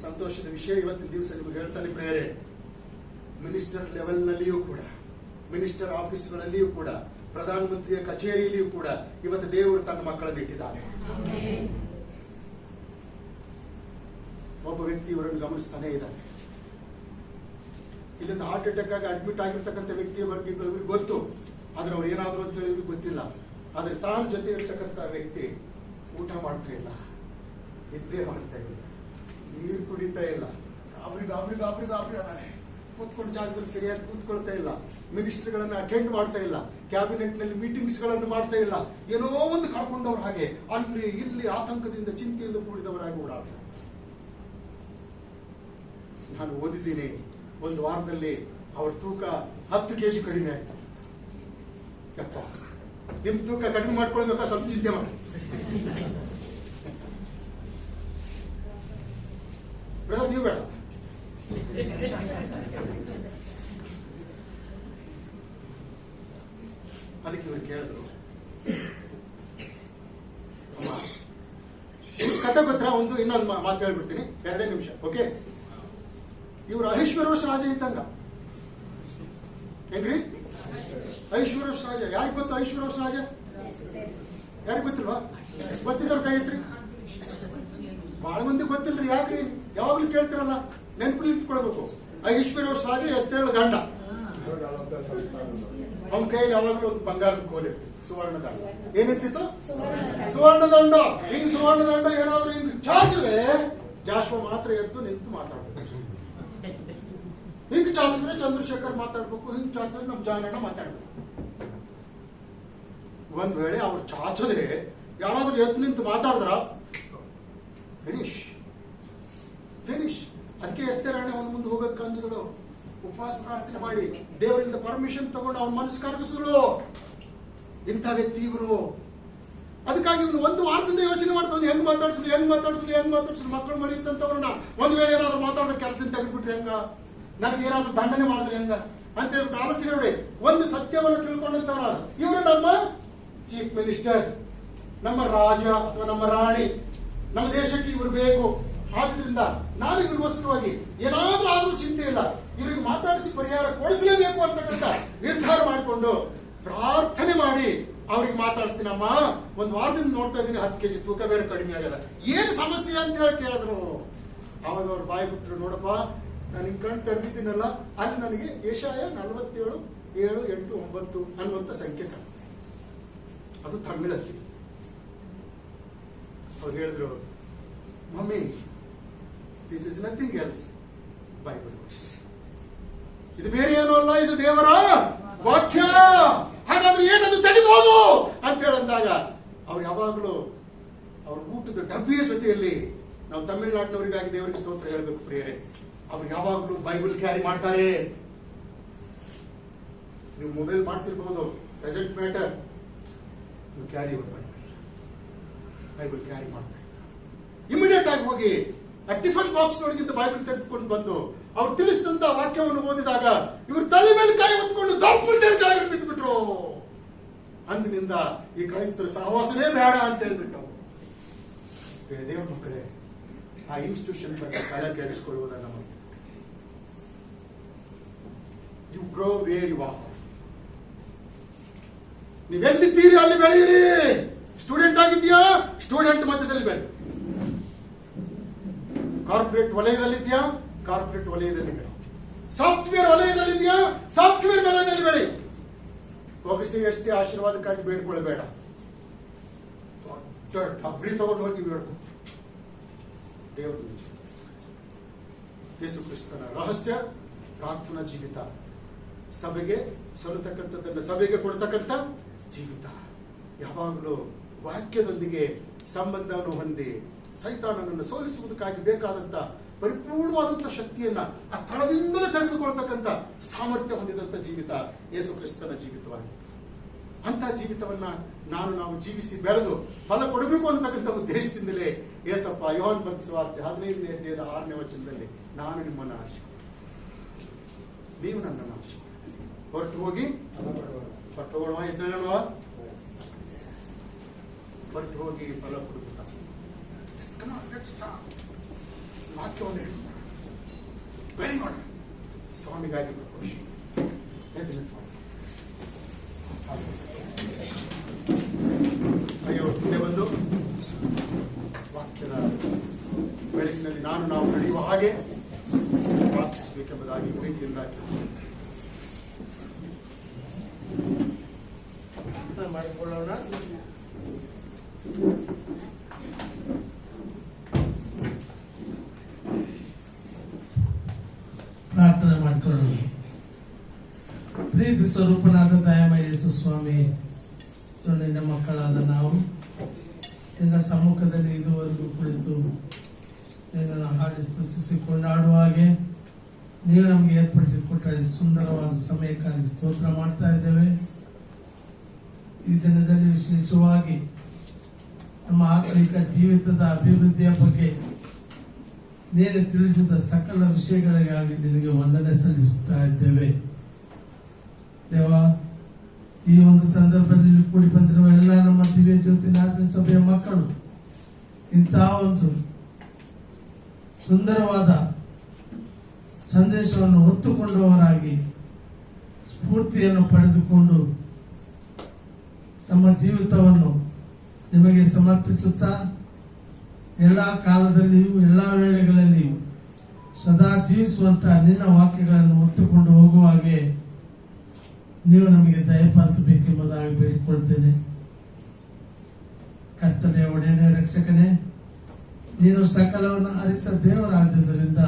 ಸಂತೋಷದ ವಿಷಯ ಇವತ್ತಿನ ದಿವಸ ನಿಮಗೆ ಹೇಳ್ತಾನೆ ಪ್ರಿಯರೇ. ಮಿನಿಸ್ಟರ್ ಲೆವೆಲ್ ನಲ್ಲಿಯೂ ಕೂಡ, ಮಿನಿಸ್ಟರ್ ಆಫೀಸ್ಗಳಲ್ಲಿಯೂ ಕೂಡ, ಪ್ರಧಾನಮಂತ್ರಿಯ ಕಚೇರಿಯಲ್ಲಿಯೂ ಕೂಡ ಇವತ್ತು ದೇವರು ತನ್ನ ಮಕ್ಕಳನ್ನು ಇಟ್ಟಿದ್ದಾನೆ. ಒಬ್ಬ ವ್ಯಕ್ತಿ ಇವರನ್ನು ಗಮನಿಸ್ತಾನೆ ಇದ್ದಾನೆ. ಇಲ್ಲಿಂದ ಹಾರ್ಟ್ ಅಟ್ಯಾಕ್ ಆಗಿ ಅಡ್ಮಿಟ್ ಆಗಿರ್ತಕ್ಕಂಥ ವ್ಯಕ್ತಿಯ ಬಗ್ಗೆ ಇವ್ರಿಗೆ ಗೊತ್ತು, ಆದ್ರೆ ಅವ್ರು ಏನಾದ್ರು ಅಂತ ಹೇಳಿ ಇವ್ರಿಗೆ ಗೊತ್ತಿಲ್ಲ. ಆದ್ರೆ ತಾನು ಜೊತೆ ಇರ್ತಕ್ಕಂಥ ವ್ಯಕ್ತಿ ಊಟ ಮಾಡ್ತಾ ಇಲ್ಲ, ನಿದ್ರೆ ಮಾಡ್ತಾ ಇಲ್ಲ, ನೀರು ಕುಡಿತಾ ಇಲ್ಲ, ಗಾಬರಿ ಅದಾನೆ. ಕೂತ್ಕೊಂಡ ಜಾಗದಲ್ಲಿ ಸರಿಯಾಗಿ ಕೂತ್ಕೊಳ್ತಾ ಇಲ್ಲ, ಮಿನಿಸ್ಟರ್ಗಳನ್ನ ಅಟೆಂಡ್ ಮಾಡ್ತಾ ಇಲ್ಲ, ಕ್ಯಾಬಿನೆಟ್ ನಲ್ಲಿ ಮೀಟಿಂಗ್ಸ್ ಗಳನ್ನು ಮಾಡ್ತಾ ಇಲ್ಲ. ಏನೋ ಒಂದು ಕಳ್ಕೊಂಡವ್ರು ಹಾಗೆ ಅಲ್ಲಿ ಇಲ್ಲಿ ಆತಂಕದಿಂದ ಚಿಂತೆಯಿಂದ ಕೂಡಿದವರಾಗಿ ಓಡಾಡ್ತಾರೆ. ನಾನು ಓದಿದ್ದೀನಿ, ಒಂದು ವಾರದಲ್ಲಿ ಅವ್ರ ತೂಕ 10 kg ಕಡಿಮೆ ಆಯ್ತು. ಯಪ್ಪ, ನಿಮ್ ತೂಕ ಕಡಿಮೆ ಮಾಡ್ಕೊಳ್ಬೇಕಾ? ಸ್ವಲ್ಪ ಚಿಂತೆ ಮಾಡಿ. ನೀವು ಬೇಡ. ಅದಕ್ಕೆ ಇವ್ರು ಕೇಳಿದ್ರು, ಕಥೆ ಗೊತ್ತರ? ಇನ್ನೊಂದು ಮಾತು ಹೇಳ್ಬಿಡ್ತೀನಿ, 2 ನಿಮಿಷ, ಓಕೆ? ಇವರು ಐಶ್ವರ್ಯವಂಶ ರಾಜ ಇದ್ದಂಗ. ಹೆಂಗ್ರಿ? ಐಶ್ವರ್ಯವಂಶ ರಾಜ. ಯಾರಿಗೆ ಗೊತ್ತು ಐಶ್ವರ್ಯವಂಶ ರಾಜ? ಯಾರಿಗೆ ಗೊತ್ತಿಲ್ವಾ? ಗೊತ್ತಿದ್ದವ್ರು ಕೈ ಐತ್ರಿ. ಬಹಳ ಮಂದಿ ಗೊತ್ತಿಲ್ರಿ. ಯಾಕ್ರಿ? ಯಾವಾಗ್ಲೂ ಕೇಳ್ತಿರಲ್ಲ, ನೆನಪಲ್ಲಿ ಇಟ್ಕೊಳ್ಬೇಕು. ಐಶ್ವರ್ಯವಂಶ ರಾಜ ಎಸ್ತೇಳ ಗಂಡ. ಅವನ ಕೈಯಲ್ಲಿ ಯಾವಾಗಲೂ ಒಂದು ಬಂಗಾರದ ಕೋಲಿರ್ತಿತ್ತು, ಸುವರ್ಣದಂಡ. ಏನಿರ್ತಿತ್ತು? ಸುವರ್ಣದಂಡ. ಹಿಂಗ್ ಸುವರ್ಣದಂಡ ಏನಾದ್ರು ಹಿಂಗ್ ಚಾಚಿದ್ರೆ ಜಾಶ್ವ ಮಾತ್ರ ಎದ್ದು ನಿಂತು ಮಾತಾಡ್ಬೇಕು. ಹಿಂಗ್ ಚಾಚಿದ್ರೆ ಚಂದ್ರಶೇಖರ್ ಮಾತಾಡ್ಬೇಕು, ಹಿಂಗ್ ಚಾಚಿದ್ರೆ ನಮ್ ಜಾನಣ್ಣ ಮಾತಾಡ್ಬೇಕು. ಒಂದ್ ವೇಳೆ ಅವ್ರು ಚಾಚದೆ ಯಾರಾದ್ರೂ ಎದ್ದು ನಿಂತು ಮಾತಾಡಿದ್ರ ಫಿನಿಶ್. ಅದಕ್ಕೆ ಎಸ್ತೇರಾಣೆ ಅವನ ಮುಂದೆ ಹೋಗೋದ್ ಕಂಜಗಳು, ಉಪವಾಸ ಪ್ರಾರ್ಥನೆ ಮಾಡಿ ದೇವರಿಂದ ಪರ್ಮಿಷನ್ ತಗೊಂಡು ಅವನ ಮನಸ್ಸು ಕರಗಿಸಿದ್ರು. ಇಂಥ ವ್ಯಕ್ತಿ ಇವರು. ಅದಕ್ಕಾಗಿ ಇವನು ಒಂದು ವಾರದಿಂದ ಯೋಚನೆ ಮಾಡ್ತಾನೆ, ಹೆಂಗ್ ಮಾತಾಡ್ಸಲಿ ಮಕ್ಕಳು ಮರಿಯುತ್ತಂತವ್ರನ್ನ ಒಂದ್ ವೇಳೆ ಏನಾದ್ರು ಮಾತಾಡೋ ಕೆಲಸದಿಂದ ತೆಗೆದ್ಬಿಟ್ರೆ ಹೆಂಗ, ನನಗೆ ಏನಾದ್ರು ದಂಡನೆ ಮಾಡಿದ್ರೆ ಹೆಂಗ ಅಂತ ಹೇಳ್ಬಿಟ್ಟು ಆಲೋಚನೆ ಮಾಡಿ ಒಂದು ಸತ್ಯವನ್ನು ತಿಳ್ಕೊಂಡಂತವ್ರ ಇವರು ನಮ್ಮ ಚೀಫ್ ಮಿನಿಸ್ಟರ್, ನಮ್ಮ ರಾಜ ಅಥವಾ ನಮ್ಮ ರಾಣಿ, ನಮ್ಮ ದೇಶಕ್ಕೆ ಇವರು ಬೇಕು. ಆದ್ರಿಂದ ನಾವು ಇವ್ರಿಗೋಸ್ಕರವಾಗಿ ಏನಾದ್ರೂ ಆದ್ರೂ ಚಿಂತೆ ಇಲ್ಲ, ಇವರಿಗೆ ಮಾತಾಡಿಸಿ ಪರಿಹಾರ ಕೊಡಿಸಲೇಬೇಕು ಅಂತಕ್ಕಂಥ ನಿರ್ಧಾರ ಮಾಡಿಕೊಂಡು ಪ್ರಾರ್ಥನೆ ಮಾಡಿ ಅವ್ರಿಗೆ ಮಾತಾಡ್ತೀನಮ್ಮ, ಒಂದ್ ವಾರದಿಂದ ನೋಡ್ತಾ ಇದ್ದೀನಿ 10 kg ತೂಕ ಬೇರೆ ಕಡಿಮೆ ಆಗಲ್ಲ, ಏನ್ ಸಮಸ್ಯೆ ಅಂತ ಹೇಳಿ ಕೇಳಿದ್ರು. ಅವಾಗ ಅವ್ರು ಬಾಯಿ ಬಿಟ್ರು, ನೋಡಪ್ಪ ನಾನು ಕಣ್ ತೆರೆದಿದ್ದೀನಲ್ಲ, ಅಲ್ಲಿ ನನಗೆ ಯೆಶಾಯ 47, 7, 8, 9 ಅನ್ನುವಂಥ ಸಂಖ್ಯೆ ಕಾಣ, ಅದು ತಮಿಳಲ್ಲಿ. ಅವ್ರು ಹೇಳಿದ್ರು, mummy this is nothing else Bible verse, ಇದು ಬೇರೆ ಏನೂ ಅಲ್ಲ, ಇದು ದೇವರ ವಾಕ್ಯ, ಹಾಗಾದ್ರೆ ಏನದು ತೆಗೆದು ಹೋಗು ಅಂತ ಹೇಳಂದಾಗ ಅವ್ರು ಯಾವಾಗಲೂ ಅವ್ರ ಊಟದ ಡಬ್ಬಿಯ ಜೊತೆಯಲ್ಲಿ, ನಾವು ತಮಿಳುನಾಡಿನವರಿಗಾಗಿ ದೇವರಿಗೆ ಸ್ತೋತ್ರ ಹೇಳಬೇಕು ಪ್ರಿಯರೇ, ಅವ್ರು ಯಾವಾಗಲೂ ಬೈಬಲ್ ಕ್ಯಾರಿ ಮಾಡ್ತಾರೆ. ನೀವು ಮೊಬೈಲ್ ಮಾಡ್ತಿರ್ಬಹುದು, ಡಸಂಟ್ ಮ್ಯಾಟರ್, ನೀವು ಕ್ಯಾರಿ ಬೈಬಲ್ ಕ್ಯಾರಿ ಮಾಡ್ತಾ ಇಮಿಡಿಯೇಟ್ ಆಗಿ ಹೋಗಿ ಆ ಟಿಫನ್ ಬಾಕ್ಸ್ ಒಳಗಿಂದ ಬೈಬಲ್ ತೆಗೆದುಕೊಂಡು ಬಂದು ಅವ್ರು ತಿಳಿಸಿದಂತ ವಾಕ್ಯವನ್ನು ಓದಿದಾಗ ಇವರು ತಲೆ ಮೇಲೆ ಕೈ ಹೊತ್ಕೊಂಡು ದಪ್ಪುಂತೇಳಿ ಕೆಳಗಡೆ ಬಿದ್ದುಬಿಟ್ರು. ಅಂದಿನಿಂದ ಈ ಕ್ರೈಸ್ತರ ಸಹವಾಸನೇ ಬೇಡ ಅಂತ ಹೇಳ್ಬಿಟ್ಟು. ದೇವ್ರ ಮಕ್ಕಳೇ, ಆ ಇನ್ಸ್ಟಿಟ್ಯೂಷನ್ ಬಗ್ಗೆ ತಲೆ ಕೆಡಿಸಿಕೊಳ್ಳುವುದನ್ನ ನಮ್ಮ you grow where you are. ನೀವೆಲ್ಲಿದ್ದೀರಿ ಅಲ್ಲಿ ಬೆಳೆಯಿರಿ. ಸ್ಟೂಡೆಂಟ್ ಆಗಿದ್ಯಾ, ಸ್ಟೂಡೆಂಟ್ ಮಧ್ಯದಲ್ಲಿ ಬೆಳೆ. ಕಾರ್ಪೊರೇಟ್ ವಲಯದಲ್ಲಿದ್ಯಾ, ಕಾರ್ಪೊರೇಟ್ ವಲಯದಲ್ಲಿ ಬೆಳೆ. ಸಾಫ್ಟ್ವೇರ್ ವಲಯದಲ್ಲಿದ್ಯಾ, ಸಾಫ್ಟ್ವೇರ್ ವಲಯದಲ್ಲಿ ಬೆಳೆ. ಹೋಗಿಸಿ ಎಷ್ಟೇ ಆಶೀರ್ವಾದಕ್ಕಾಗಿ ಬೇಡ್ಕೊಳ್ಳಬೇಡ, ದೊಡ್ಡ ಡಬ್ರಿ ತಗೊಂಡು ಹೋಗಿ ಬೇಡ್ಕೊ. ದೇವರು ಯೇಸು ಕ್ರಿಸ್ತನ ರಹಸ್ಯ ಪ್ರಾರ್ಥನಾ ಜೀವಿತ, ಸಭೆಗೆ ಸಲ್ಲತಕ್ಕಂಥದ್ದನ್ನು ಸಭೆಗೆ ಕೊಡ್ತಕ್ಕಂಥ ಜೀವಿತ, ಯಾವಾಗಲೂ ವಾಕ್ಯದೊಂದಿಗೆ ಸಂಬಂಧವನ್ನು ಹೊಂದಿ ಸೈತಾನನನ್ನು ಸೋಲಿಸುವುದಕ್ಕಾಗಿ ಬೇಕಾದಂತ ಪರಿಪೂರ್ಣವಾದಂತ ಶಕ್ತಿಯನ್ನ ಆ ತಳದಿಂದಲೇ ತೆಗೆದುಕೊಳ್ತಕ್ಕಂಥ ಸಾಮರ್ಥ್ಯ ಹೊಂದಿದಂತ ಜೀವಿತ ಯೇಸು ಕ್ರಿಸ್ತನ ಜೀವಿತವಾಗಿದೆ. ಅಂತ ಜೀವಿತವನ್ನ ನಾವು ಜೀವಿಸಿ ಬೆಳೆದು ಫಲ ಕೊಡಬೇಕು ಅನ್ನತಕ್ಕಂಥ ಉದ್ದೇಶದಿಂದಲೇ ಏಸಪ್ಪ ಯೋಹಾನ ಬರೆದ ಸುವಾರ್ತೆ 15ನೇ ಅಧ್ಯಾಯದ 6ನೇ ವಚನದಲ್ಲಿ, ನಾನು ನಿಮ್ಮನ್ನು ಆಶೆ, ನೀವು ನನ್ನನ್ನು ಆಶೆ, ಹೊರಟು ಹೋಗಿ ಹೊರಟುಕೊಳ್ಳುವ ಇದ್ದವ ಹೊರಟು ಹೋಗಿ ಫಲ ಕೊಡಬೇಕು. ವಾಕ್ಯವನ್ನು ಬೆಳೆಯೋಣ, ಸ್ವಾಮಿಗಾಗಿ ಖುಷಿ. ಅಯ್ಯೋ, ಮುಂದೆ ಬಂದು ವಾಕ್ಯದ ಬೆಳಕಿನಲ್ಲಿ ನಾವು ನಡೆಯುವ ಹಾಗೆ ಪ್ರಾರ್ಥಿಸಬೇಕೆಂಬುದಾಗಿ ಪ್ರೀತಿಯಿಂದ ಮಾಡಿಕೊಳ್ಳೋಣ. ಪ್ರಾರ್ಥನೆ ಮಾಡಿಕೊಳ್ಳೋಣ. ಪ್ರೀತಿ ಸ್ವರೂಪನಾದ ದಯಾಮಯ ಯೇಸು ಸ್ವಾಮಿ, ನಿನ್ನ ಮಕ್ಕಳಾದ ನಾವು ನಿನ್ನ ಸಮ್ಮುಖದಲ್ಲಿ ಇದುವರೆಗೂ ಕುಳಿತು ನಿನ್ನನ್ನು ಹಾಡಿ ಸ್ತುತಿಸಿ ಕೊಂಡಾಡುವ ಹಾಗೆ ನೀವು ನಮಗೆ ಏರ್ಪಡಿಸಿಕೊಟ್ಟ ಸುಂದರವಾದ ಸಮಯಕ್ಕಾಗಿ ಸ್ತೋತ್ರ ಮಾಡ್ತಾ ಇದ್ದೇವೆ. ಈ ದಿನದಲ್ಲಿ ವಿಶೇಷವಾಗಿ ನಮ್ಮ ಆತ್ಮಿಕ ಜೀವಿತದ ಅಭಿವೃದ್ಧಿಯ ಬಗ್ಗೆ ನೀನು ತಿಳಿಸಿದ ಸಕಲ ವಿಷಯಗಳಿಗಾಗಿ ನಿನಗೆ ವಂದನೆ ಸಲ್ಲಿಸುತ್ತಾ ಇದ್ದೇವೆ. ದೇವ, ಈ ಒಂದು ಸಂದರ್ಭದಲ್ಲಿ ಕೂಡಿ ಬಂದಿರುವ ಎಲ್ಲ ನಮ್ಮ ದಿವ್ಯ ಜ್ಯೋತಿ ನಾಥನ ಸಭೆಯ ಮಕ್ಕಳು ಇಂತಹ ಒಂದು ಸುಂದರವಾದ ಸಂದೇಶವನ್ನು ಹೊತ್ತುಕೊಂಡವರಾಗಿ ಸ್ಫೂರ್ತಿಯನ್ನು ಪಡೆದುಕೊಂಡು ತಮ್ಮ ಜೀವಿತವನ್ನು ನಿಮಗೆ ಸಮರ್ಪಿಸುತ್ತಾ ಎಲ್ಲ ಕಾಲದಲ್ಲಿಯೂ ಎಲ್ಲ ವೇಳೆಗಳಲ್ಲಿಯೂ ಸದಾ ಜೀವಿಸುವಂತಹ ನಿನ್ನ ವಾಕ್ಯಗಳನ್ನು ಹೊತ್ತುಕೊಂಡು ಹೋಗುವ ಹಾಗೆ ನೀವು ನಮಗೆ ದಯಪಾಲಿಸಬೇಕೆಂಬುದಾಗಿ ಬೇಡಿಕೊಳ್ತೇನೆ. ಕರ್ತನೆ, ಒಡೆಯನೇ, ರಕ್ಷಕನೇ, ನೀನು ಸಕಲವನ್ನು ಅರಿತ ದೇವರಾದ್ದರಿಂದ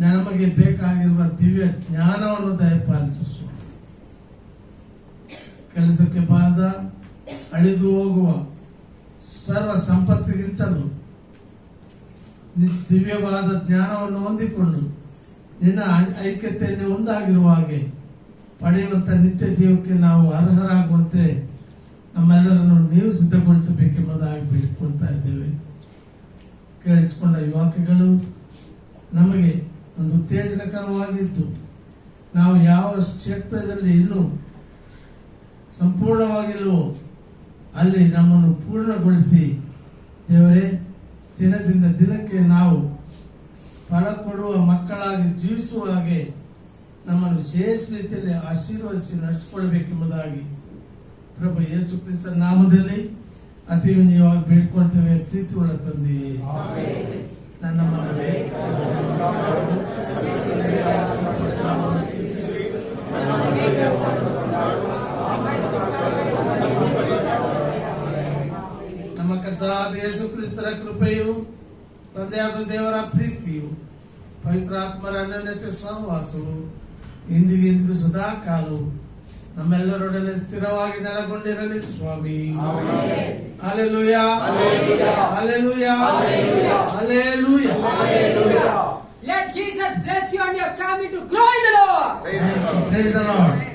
ನಮಗೆ ಬೇಕಾಗಿರುವ ದಿವ್ಯ ಜ್ಞಾನವನ್ನು ದಯಪಾಲಿಸು ಸ್ವಾಮಿ. ಕೆಲಸಕ್ಕೆ ಬಾರದ ಅಳಿದು ಹೋಗುವ ಸರ್ವ ಸಂಪತ್ತಿಗಿಂತಲೂ ದಿವ್ಯವಾದ ಜ್ಞಾನವನ್ನು ಹೊಂದಿಕೊಂಡು ನಿನ್ನ ಐಕ್ಯತೆಯಲ್ಲಿ ಒಂದಾಗಿರುವ ಹಾಗೆ ಪಡೆಯುವಂತ ನಿತ್ಯ ಜೀವಕ್ಕೆ ನಾವು ಅರ್ಹರಾಗುವಂತೆ ನಮ್ಮೆಲ್ಲರನ್ನು ನೀವು ಸಿದ್ಧಗೊಳಿಸಬೇಕೆಂಬುದಾಗಿ ಬೇಡಿಕೊಳ್ತಾ ಇದ್ದೇವೆ. ಕೇಳಿಸಿಕೊಂಡ ಈ ವಾಕ್ಯಗಳು ನಮಗೆ ಒಂದು ಉತ್ತೇಜನಕರವಾಗಿತ್ತು. ನಾವು ಯಾವ ಕ್ಷೇತ್ರದಲ್ಲಿ ಇನ್ನೂ ಸಂಪೂರ್ಣವಾಗಿಲ್ಲವೋ ಅಲ್ಲಿ ನಮ್ಮನ್ನು ಪೂರ್ಣಗೊಳಿಸಿ ದೇವರೇ, ದಿನದಿಂದ ದಿನಕ್ಕೆ ನಾವು ಫಲ ಕೊಡುವ ಮಕ್ಕಳಾಗಿ ಜೀವಿಸುವ ಹಾಗೆ ನಮ್ಮನ್ನು ವಿಶೇಷ ರೀತಿಯಲ್ಲಿ ಆಶೀರ್ವದಿಸಿ ನಡೆಸಿಕೊಳ್ಳಬೇಕೆಂಬುದಾಗಿ ಪ್ರಭು ಯೇಸು ಕ್ರಿಸ್ತ ನಾಮದಲ್ಲಿ ಅತಿ ವಿನಯವಾಗಿ ಬೇಡ್ಕೊಳ್ತೇವೆ. ಪ್ರೀತಿಯುಳ್ಳ ತಂದೆಯೇ, ನನ್ನ ಮನವೇ ನಮ್ಮ ಕರ್ತನಾದ ಯೇಸು ಕ್ರಿಸ್ತರ ಕೃಪೆಯು, ತಂದೆಯಾದ ದೇವರ ಪ್ರೀತಿಯು, ಪವಿತ್ರಾತ್ಮರ ಅನ್ಯೋನ್ಯತೆ ಸಹವಾಸವು ಇಂದಿಗೂ ಸದಾ ಕಾಲವು ನಮ್ಮೆಲ್ಲರೊಡನೆ ಸ್ಥಿರವಾಗಿ ನೆಲೆಗೊಂಡಿರಲಿ ಸ್ವಾಮಿ. Hallelujah, hallelujah, hallelujah. Let Jesus bless you and your family to grow in the Lord. Praise the Lord.